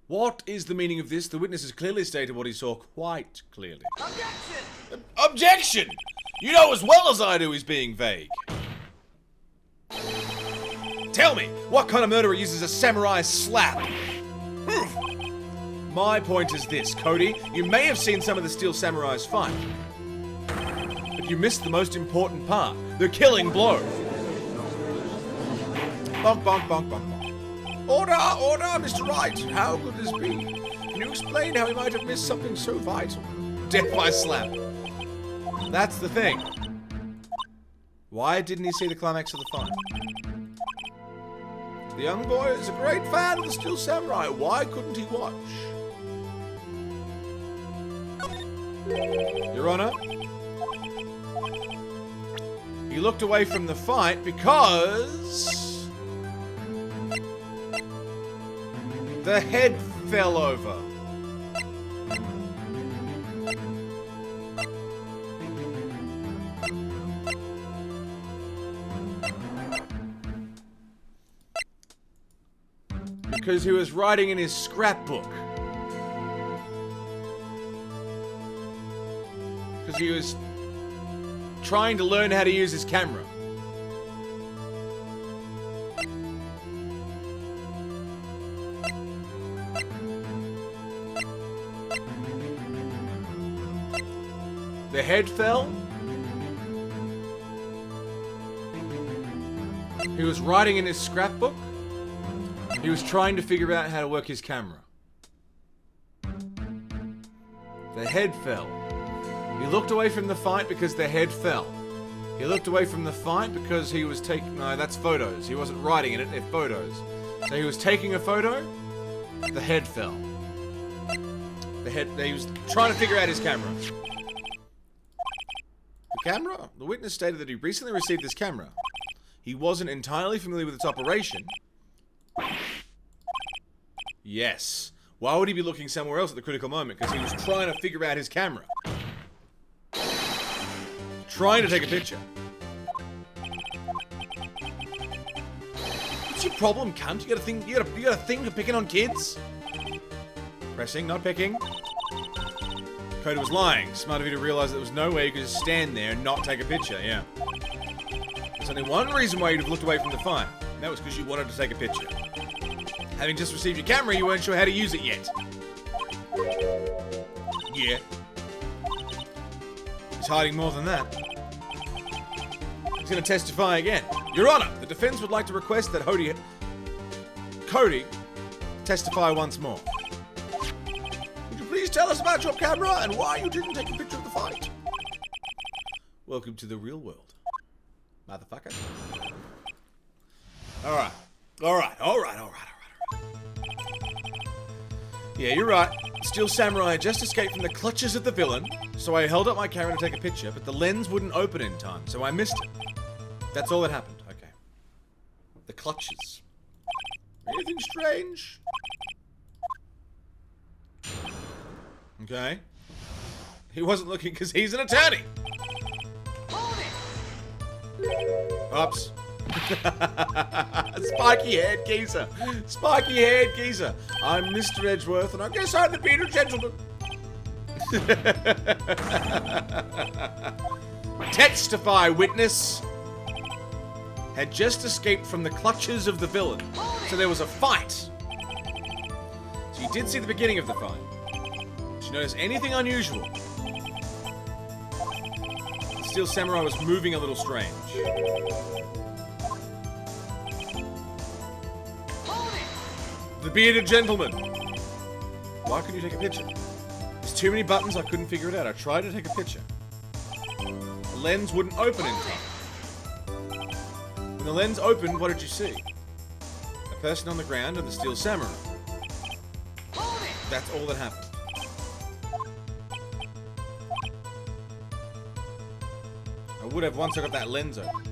What is the meaning of this? The witness has clearly stated what he saw quite clearly. Objection! Objection! You know as well as I do he's being vague. Tell me, what kind of murderer uses a samurai slap? My point is this, Cody. You may have seen some of the Steel Samurai's fight. But you missed the most important part. The killing blow. Bonk, bonk, bonk, bonk, bonk. Order, order, Mr. Wright. How could this be? Can you explain how he might have missed something so vital? Death by slap. That's the thing. Why didn't he see the climax of the fight? The young boy is a great fan of the Steel Samurai. Why couldn't he watch? Your Honor, he looked away from the fight because the head fell over. Because he was writing in his scrapbook. Because he was trying to learn how to use his camera. The head fell. He was writing in his scrapbook. He was trying to figure out how to work his camera. The head fell. He looked away from the fight because the head fell. He looked away from the fight because he was taking... No, that's photos. He wasn't writing in it, they're photos. So he was taking a photo. The head fell. He was trying to figure out his camera. The camera? The witness stated that he recently received this camera. He wasn't entirely familiar with its operation. Yes. Why would he be looking somewhere else at the critical moment? Because he was trying to figure out his camera. Trying to take a picture. What's your problem, cunt? You got a thing for picking on kids? Pressing, not picking. Cody was lying. Smart of you to realize there was no way you could just stand there and not take a picture, yeah. There's only one reason why you'd have looked away from the fight. And that was because you wanted to take a picture. Having just received your camera, you weren't sure how to use it yet. Yeah. He's hiding more than that. He's going to testify again. Your Honor, the defense would like to request that Cody testify once more. Would you please tell us about your camera and why you didn't take a picture of the fight? Welcome to the real world, motherfucker. Alright. Yeah, you're right. Steel Samurai had just escaped from the clutches of the villain, so I held up my camera to take a picture, but the lens wouldn't open in time, so I missed it. That's all that happened. Okay. The clutches. Anything strange? Okay. He wasn't looking because he's an attorney. Oops. Spiky-haired geezer. Spiky-haired geezer. I'm Mr. Edgeworth, and I guess I'm the bearded gentleman. Testify, witness. Had just escaped from the clutches of the villain. So there was a fight. So you did see the beginning of the fight. Did you notice anything unusual? The Steel Samurai was moving a little strange. The bearded gentleman. Why couldn't you take a picture? There's too many buttons, I couldn't figure it out. I tried to take a picture. The lens wouldn't open in time. When the lens opened, what did you see? A person on the ground and the Steel Samurai. That's all that happened. I would have once I got that lens open.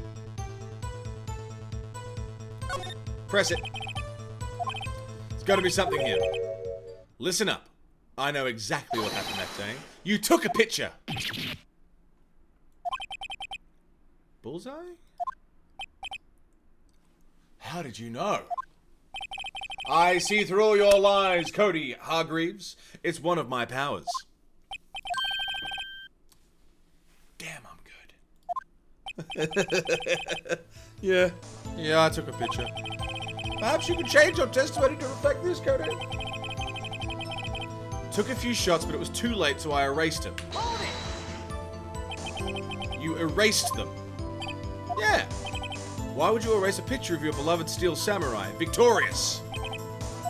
Press it. There's got to be something here. Listen up. I know exactly what happened that day. You took a picture. Bullseye? How did you know? I see through all your lies, Cody Hargreaves. It's one of my powers. Damn, I'm good. Yeah, I took a picture. Perhaps you could change your testimony to reflect this, Cody. Took a few shots, but it was too late, so I erased them. You erased them? Yeah. Why would you erase a picture of your beloved Steel Samurai, victorious?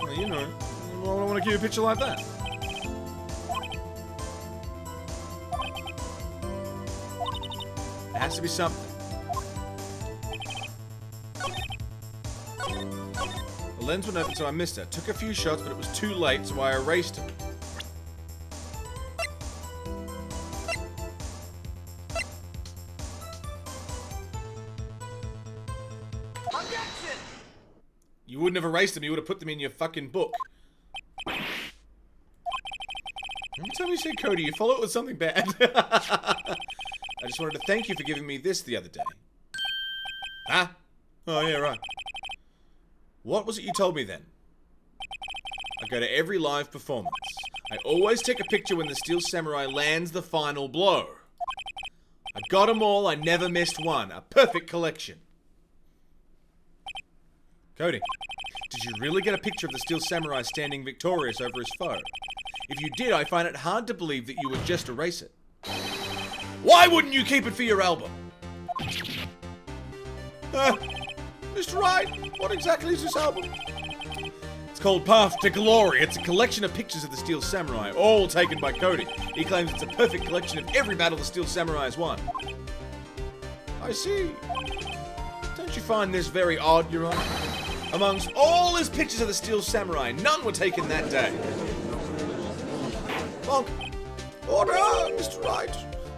Well, you know, I don't want to keep a picture like that. There has to be something. The lens went open, so I missed it. Took a few shots, but it was too late, so I erased it. Objection! You wouldn't have erased them, you would have put them in your fucking book. Every time you say Cody, you follow it with something bad. I just wanted to thank you for giving me this the other day. Huh? Oh, yeah, right. What was it you told me then? go to every live performance. I always take a picture when the Steel Samurai lands the final blow. I got them all, I never missed one. A perfect collection. Cody, did you really get a picture of the Steel Samurai standing victorious over his foe? If you did, I find it hard to believe that you would just erase it. Why wouldn't you keep it for your album? Mr. Wright, what exactly is this album? It's called Path to Glory. It's a collection of pictures of the Steel Samurai, all taken by Cody. He claims it's a perfect collection of every battle the Steel Samurai has won. I see. Don't you find this very odd, Your Honor? Amongst all his pictures of the Steel Samurai, none were taken that day. Bonk. Order, Mr. Wright.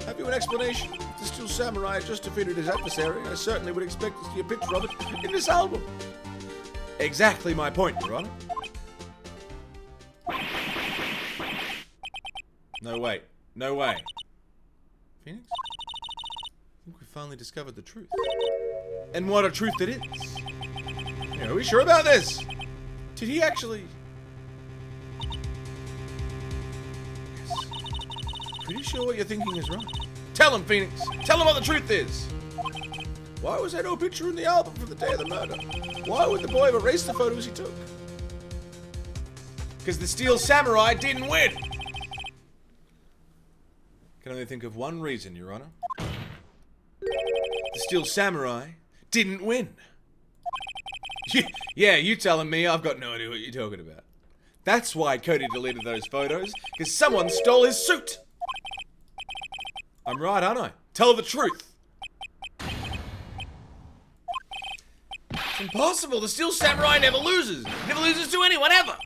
Have you an explanation? If the Steel Samurai just defeated his adversary, I certainly would expect to see a picture of it in this album. Exactly my point, Your Honor. No, wait. No way. Phoenix? I think we finally discovered the truth. And what a truth it is. Yeah, are we sure about this? Did he actually... Yes. Pretty sure what you're thinking is right. Tell him, Phoenix. Tell him what the truth is. Why was there no picture in the album from the day of the murder? Why would the boy have erased the photos he took? Because the Steel Samurai didn't win. Can only think of one reason, Your Honor. The Steel Samurai didn't win. Yeah, you telling me I've got no idea what you're talking about. That's why Cody deleted those photos, because someone stole his suit. I'm right, aren't I? Tell the truth. It's impossible. The Steel Samurai never loses. Never loses to anyone, ever.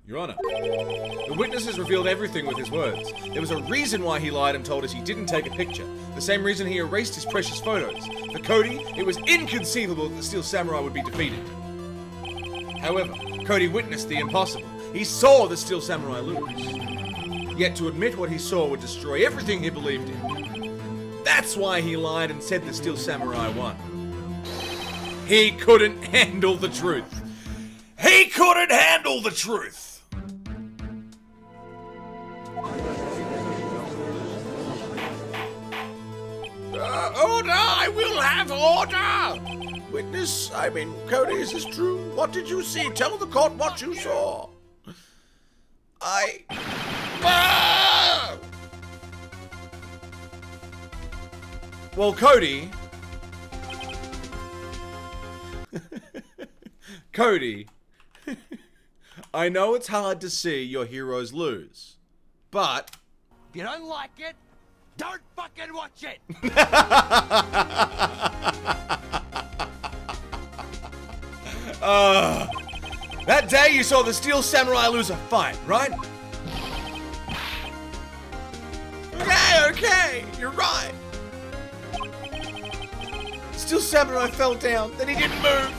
Your Honor, the witnesses revealed everything with his words. There was a reason why he lied and told us he didn't take a picture. The same reason he erased his precious photos. For Cody, it was inconceivable that the Steel Samurai would be defeated. However, Cody witnessed the impossible. He saw the Steel Samurai lose. Yet to admit what he saw would destroy everything he believed in. That's why he lied and said the Steel Samurai won. He couldn't handle the truth. He couldn't handle the truth. Order! I will have order! Witness, Cody, is this true? What did you see? Tell the court what you saw. Well, Cody... Cody, I know it's hard to see your heroes lose, but... If you don't like it, don't fucking watch it! That day you saw the Steel Samurai lose a fight, right? Okay, you're right. Steel Samurai fell down, then he didn't move.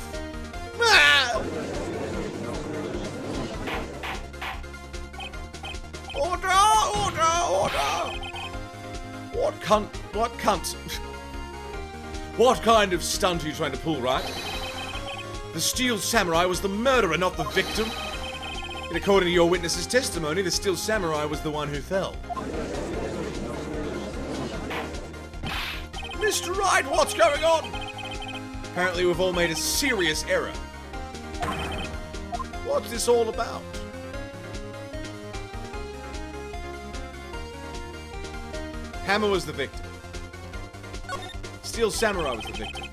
Order! What cunt? What kind of stunt are you trying to pull, right? The Steel Samurai was the murderer, not the victim. And according to your witness's testimony, the Steel Samurai was the one who fell. Mr. Wright, what's going on? Apparently we've all made a serious error. What's this all about? Hammer was the victim. Steel Samurai was the victim.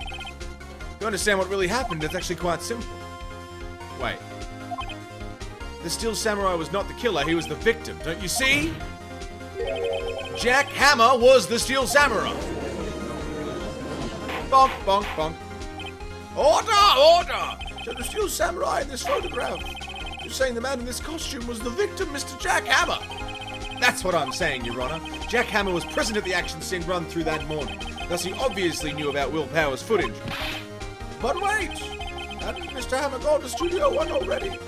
You understand what really happened? It's actually quite simple. Wait. The Steel Samurai was not the killer, he was the victim. Don't you see? Jack Hammer was the Steel Samurai. Bonk, bonk, bonk. Order! So the Steel Samurai in this photograph. You're saying the man in this costume was the victim, Mr. Jack Hammer. That's what I'm saying, Your Honor. Jack Hammer was present at the action scene run through that morning. Thus he obviously knew about Will Power's footage. But wait! Hadn't Mr. Hammer gone to Studio 1 already?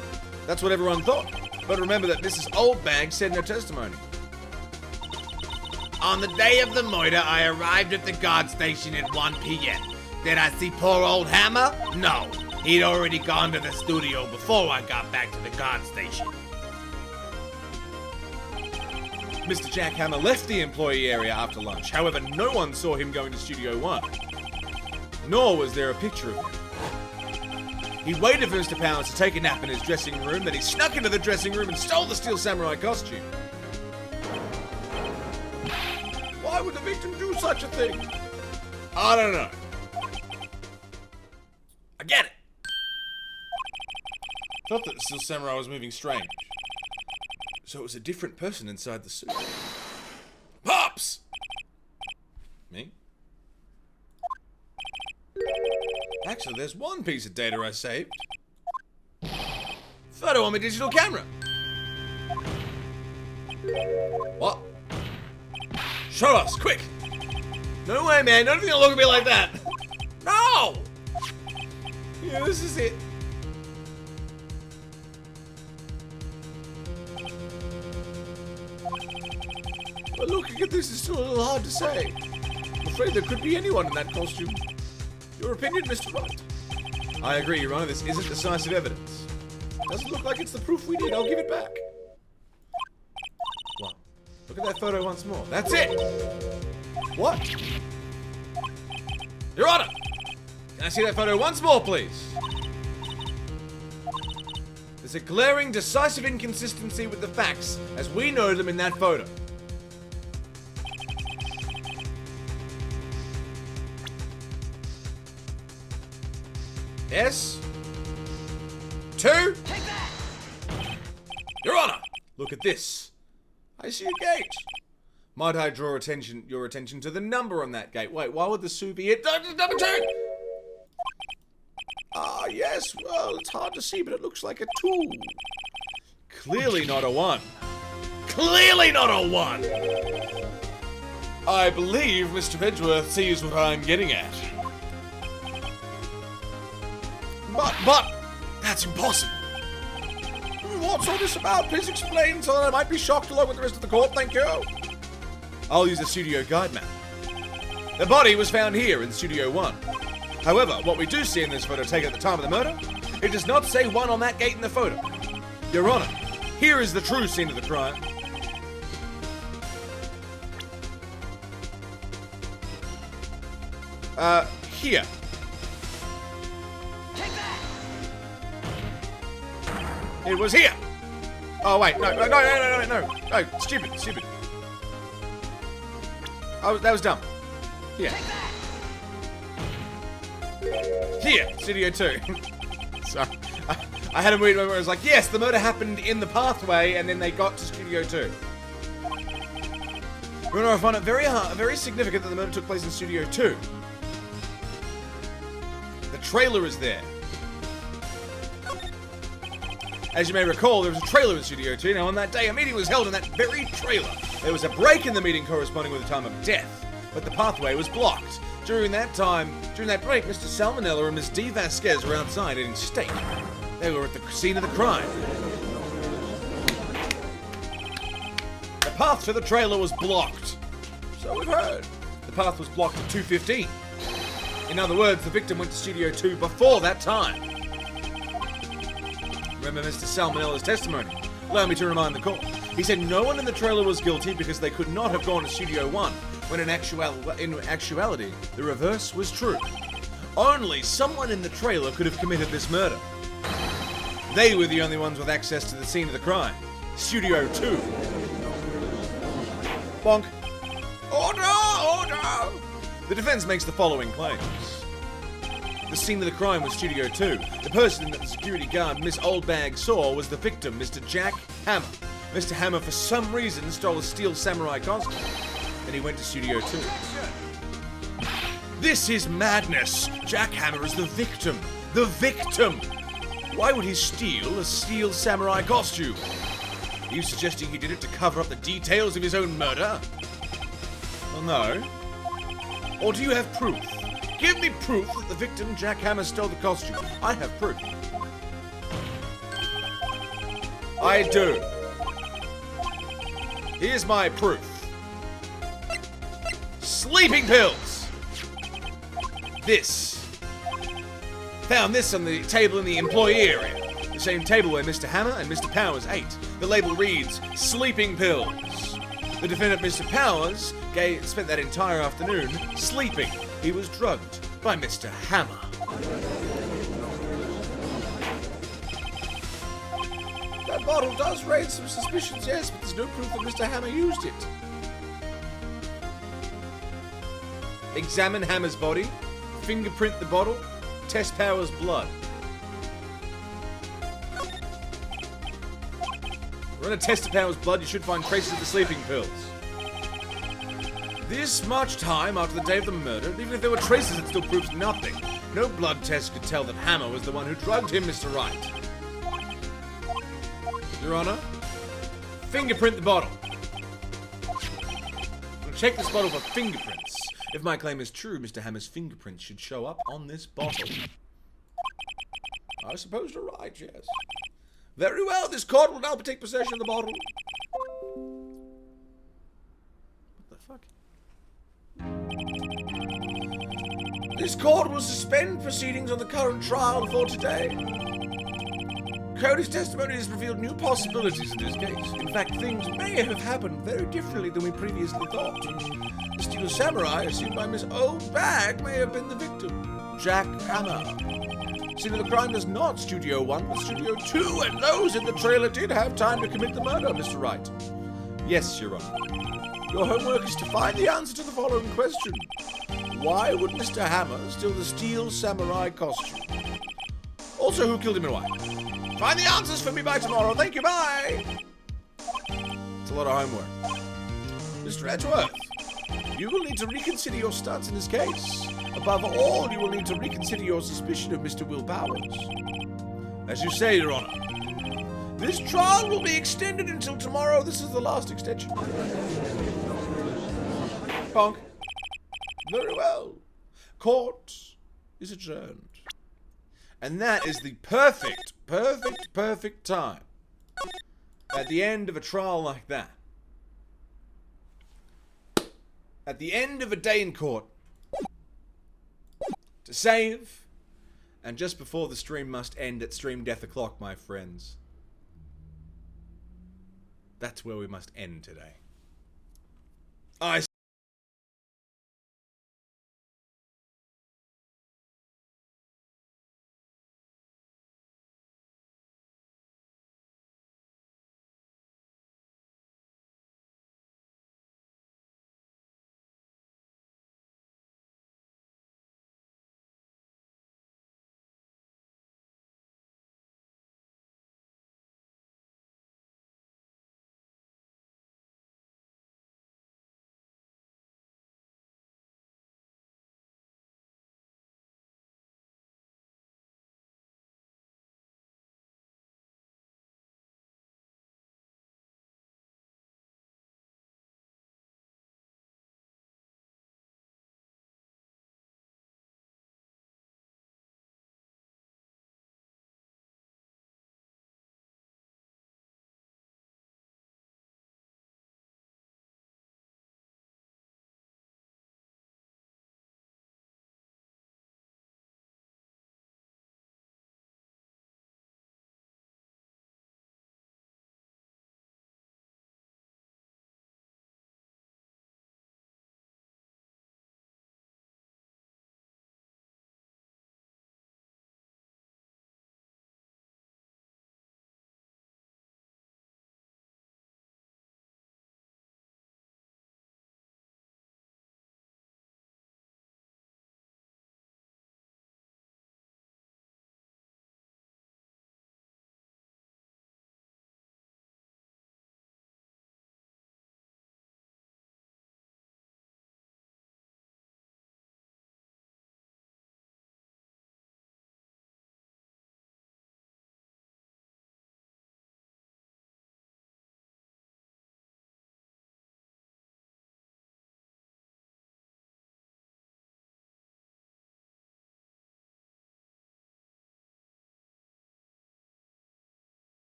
That's what everyone thought. But remember that Mrs. Oldbag said in her testimony. On the day of the murder, I arrived at the guard station at 1 p.m. Did I see poor old Hammer? No. He'd already gone to the studio before I got back to the guard station. Mr. Jack Hammer left the employee area after lunch. However, no one saw him going to Studio 1. Nor was there a picture of him. He waited for Mr. Powers to take a nap in his dressing room, then he snuck into the dressing room and stole the Steel Samurai costume. Why would the victim do such a thing? I don't know. I get it. Thought that the Steel Samurai was moving strange. So it was a different person inside the suit. Pops! Me? Actually, there's one piece of data I saved. Photo on my digital camera. What? Show us, quick! No way, man. Don't even look at me like that. No! Yeah, this is it. But looking at this is still a little hard to say. I'm afraid there could be anyone in that costume. Your opinion, Mr. Wright? I agree, Your Honor. This isn't decisive evidence. Doesn't look like it's the proof we need. I'll give it back. What? Look at that photo once more. That's it! What? Your Honor! Can I see that photo once more, please? There's a glaring, decisive inconsistency with the facts as we know them in that photo. Yes? 2? Take that! Your Honor! Look at this. I see a gate. Might I draw your attention to the number on that gate? Wait, why would the sous be it? Number 2! Ah, yes, well, it's hard to see, but it looks like a 2. Clearly not a 1. Clearly not a 1! I believe Mr. Edgeworth sees what I'm getting at. But, that's impossible. What's all this about? Please explain so that I might be shocked along with the rest of the court, thank you. I'll use a studio guide map. The body was found here in Studio 1. However, what we do see in this photo taken at the time of the murder, it does not say 1 on that gate in the photo. Your Honor, here is the true scene of the crime. Here. Take that! It was here! Oh, wait, no, stupid. That was dumb. Here. Here, Studio 2. Sorry. I had a weird moment where I was like, yes, the murder happened in the pathway, and then they got to Studio 2. I find it very significant that the murder took place in Studio 2. The trailer is there. As you may recall, there was a trailer in Studio 2. Now, on that day, a meeting was held in that very trailer. There was a break in the meeting corresponding with the time of death, but the pathway was blocked. During that break, Mr. Salmonella and Ms. D. Vasquez were outside eating steak. They were at the scene of the crime. The path to the trailer was blocked. So we've heard. The path was blocked at 2:15. In other words, the victim went to Studio 2 before that time. Remember Mr. Salmonella's testimony? Allow me to remind the court. He said no one in the trailer was guilty because they could not have gone to Studio 1, when in actuality, the reverse was true. Only someone in the trailer could have committed this murder. They were the only ones with access to the scene of the crime. Studio 2. Bonk. Order! The defense makes the following claims. The scene of the crime was Studio 2. The person that the security guard, Miss Oldbag, saw was the victim, Mr. Jack Hammer. Mr. Hammer, for some reason, stole a Steel Samurai costume. Then he went to Studio 2. This is madness! Jack Hammer is the victim! The victim! Why would he steal a Steel Samurai costume? Are you suggesting he did it to cover up the details of his own murder? Well, no. Or do you have proof? Give me proof that the victim, Jack Hammer, stole the costume. I have proof. I do. Here's my proof. Sleeping pills! This Found this on the table in the employee area. The same table where Mr. Hammer and Mr. Powers ate. The label reads, sleeping pills. The defendant, Mr. Powers, spent that entire afternoon sleeping. He was drugged by Mr. Hammer. That bottle does raise some suspicions, yes, but there's no proof that Mr. Hammer used it. Examine Hammer's body, fingerprint the bottle, test Powers' blood. Run a test of Powers' blood, you should find traces of the sleeping pills. This much time after the day of the murder, even if there were traces, it still proves nothing. No blood test could tell that Hammer was the one who drugged him, Mr. Wright. Your Honor, fingerprint the bottle. We'll check this bottle for fingerprints. If my claim is true, Mr. Hammer's fingerprints should show up on this bottle. I suppose you're right, yes. Very well, this court will now take possession of the bottle. What the fuck? This court will suspend proceedings on the current trial for today. Cody's testimony has revealed new possibilities in this case. In fact, things may have happened very differently than we previously thought. The steel samurai, assumed by Miss O'Bag, may have been the victim, Jack Hammer. Scene of the crime is not Studio 1, but Studio 2, and those in the trailer did have time to commit the murder, Mr. Wright. Yes, Your Honor. Your homework is to find the answer to the following question. Why would Mr. Hammer steal the steel samurai costume? Also, who killed him and why? Find the answers for me by tomorrow. Thank you, bye! It's a lot of homework. Mr. Edgeworth, you will need to reconsider your stance in this case. Above all, you will need to reconsider your suspicion of Mr. Will Powers. As you say, Your Honor, this trial will be extended until tomorrow. This is the last extension. Bonk. Very well. Court is adjourned. And that is the perfect time at the end of a trial like that. At the end of a day in court. To save. And just before the stream must end at stream death o'clock, my friends. That's where we must end today.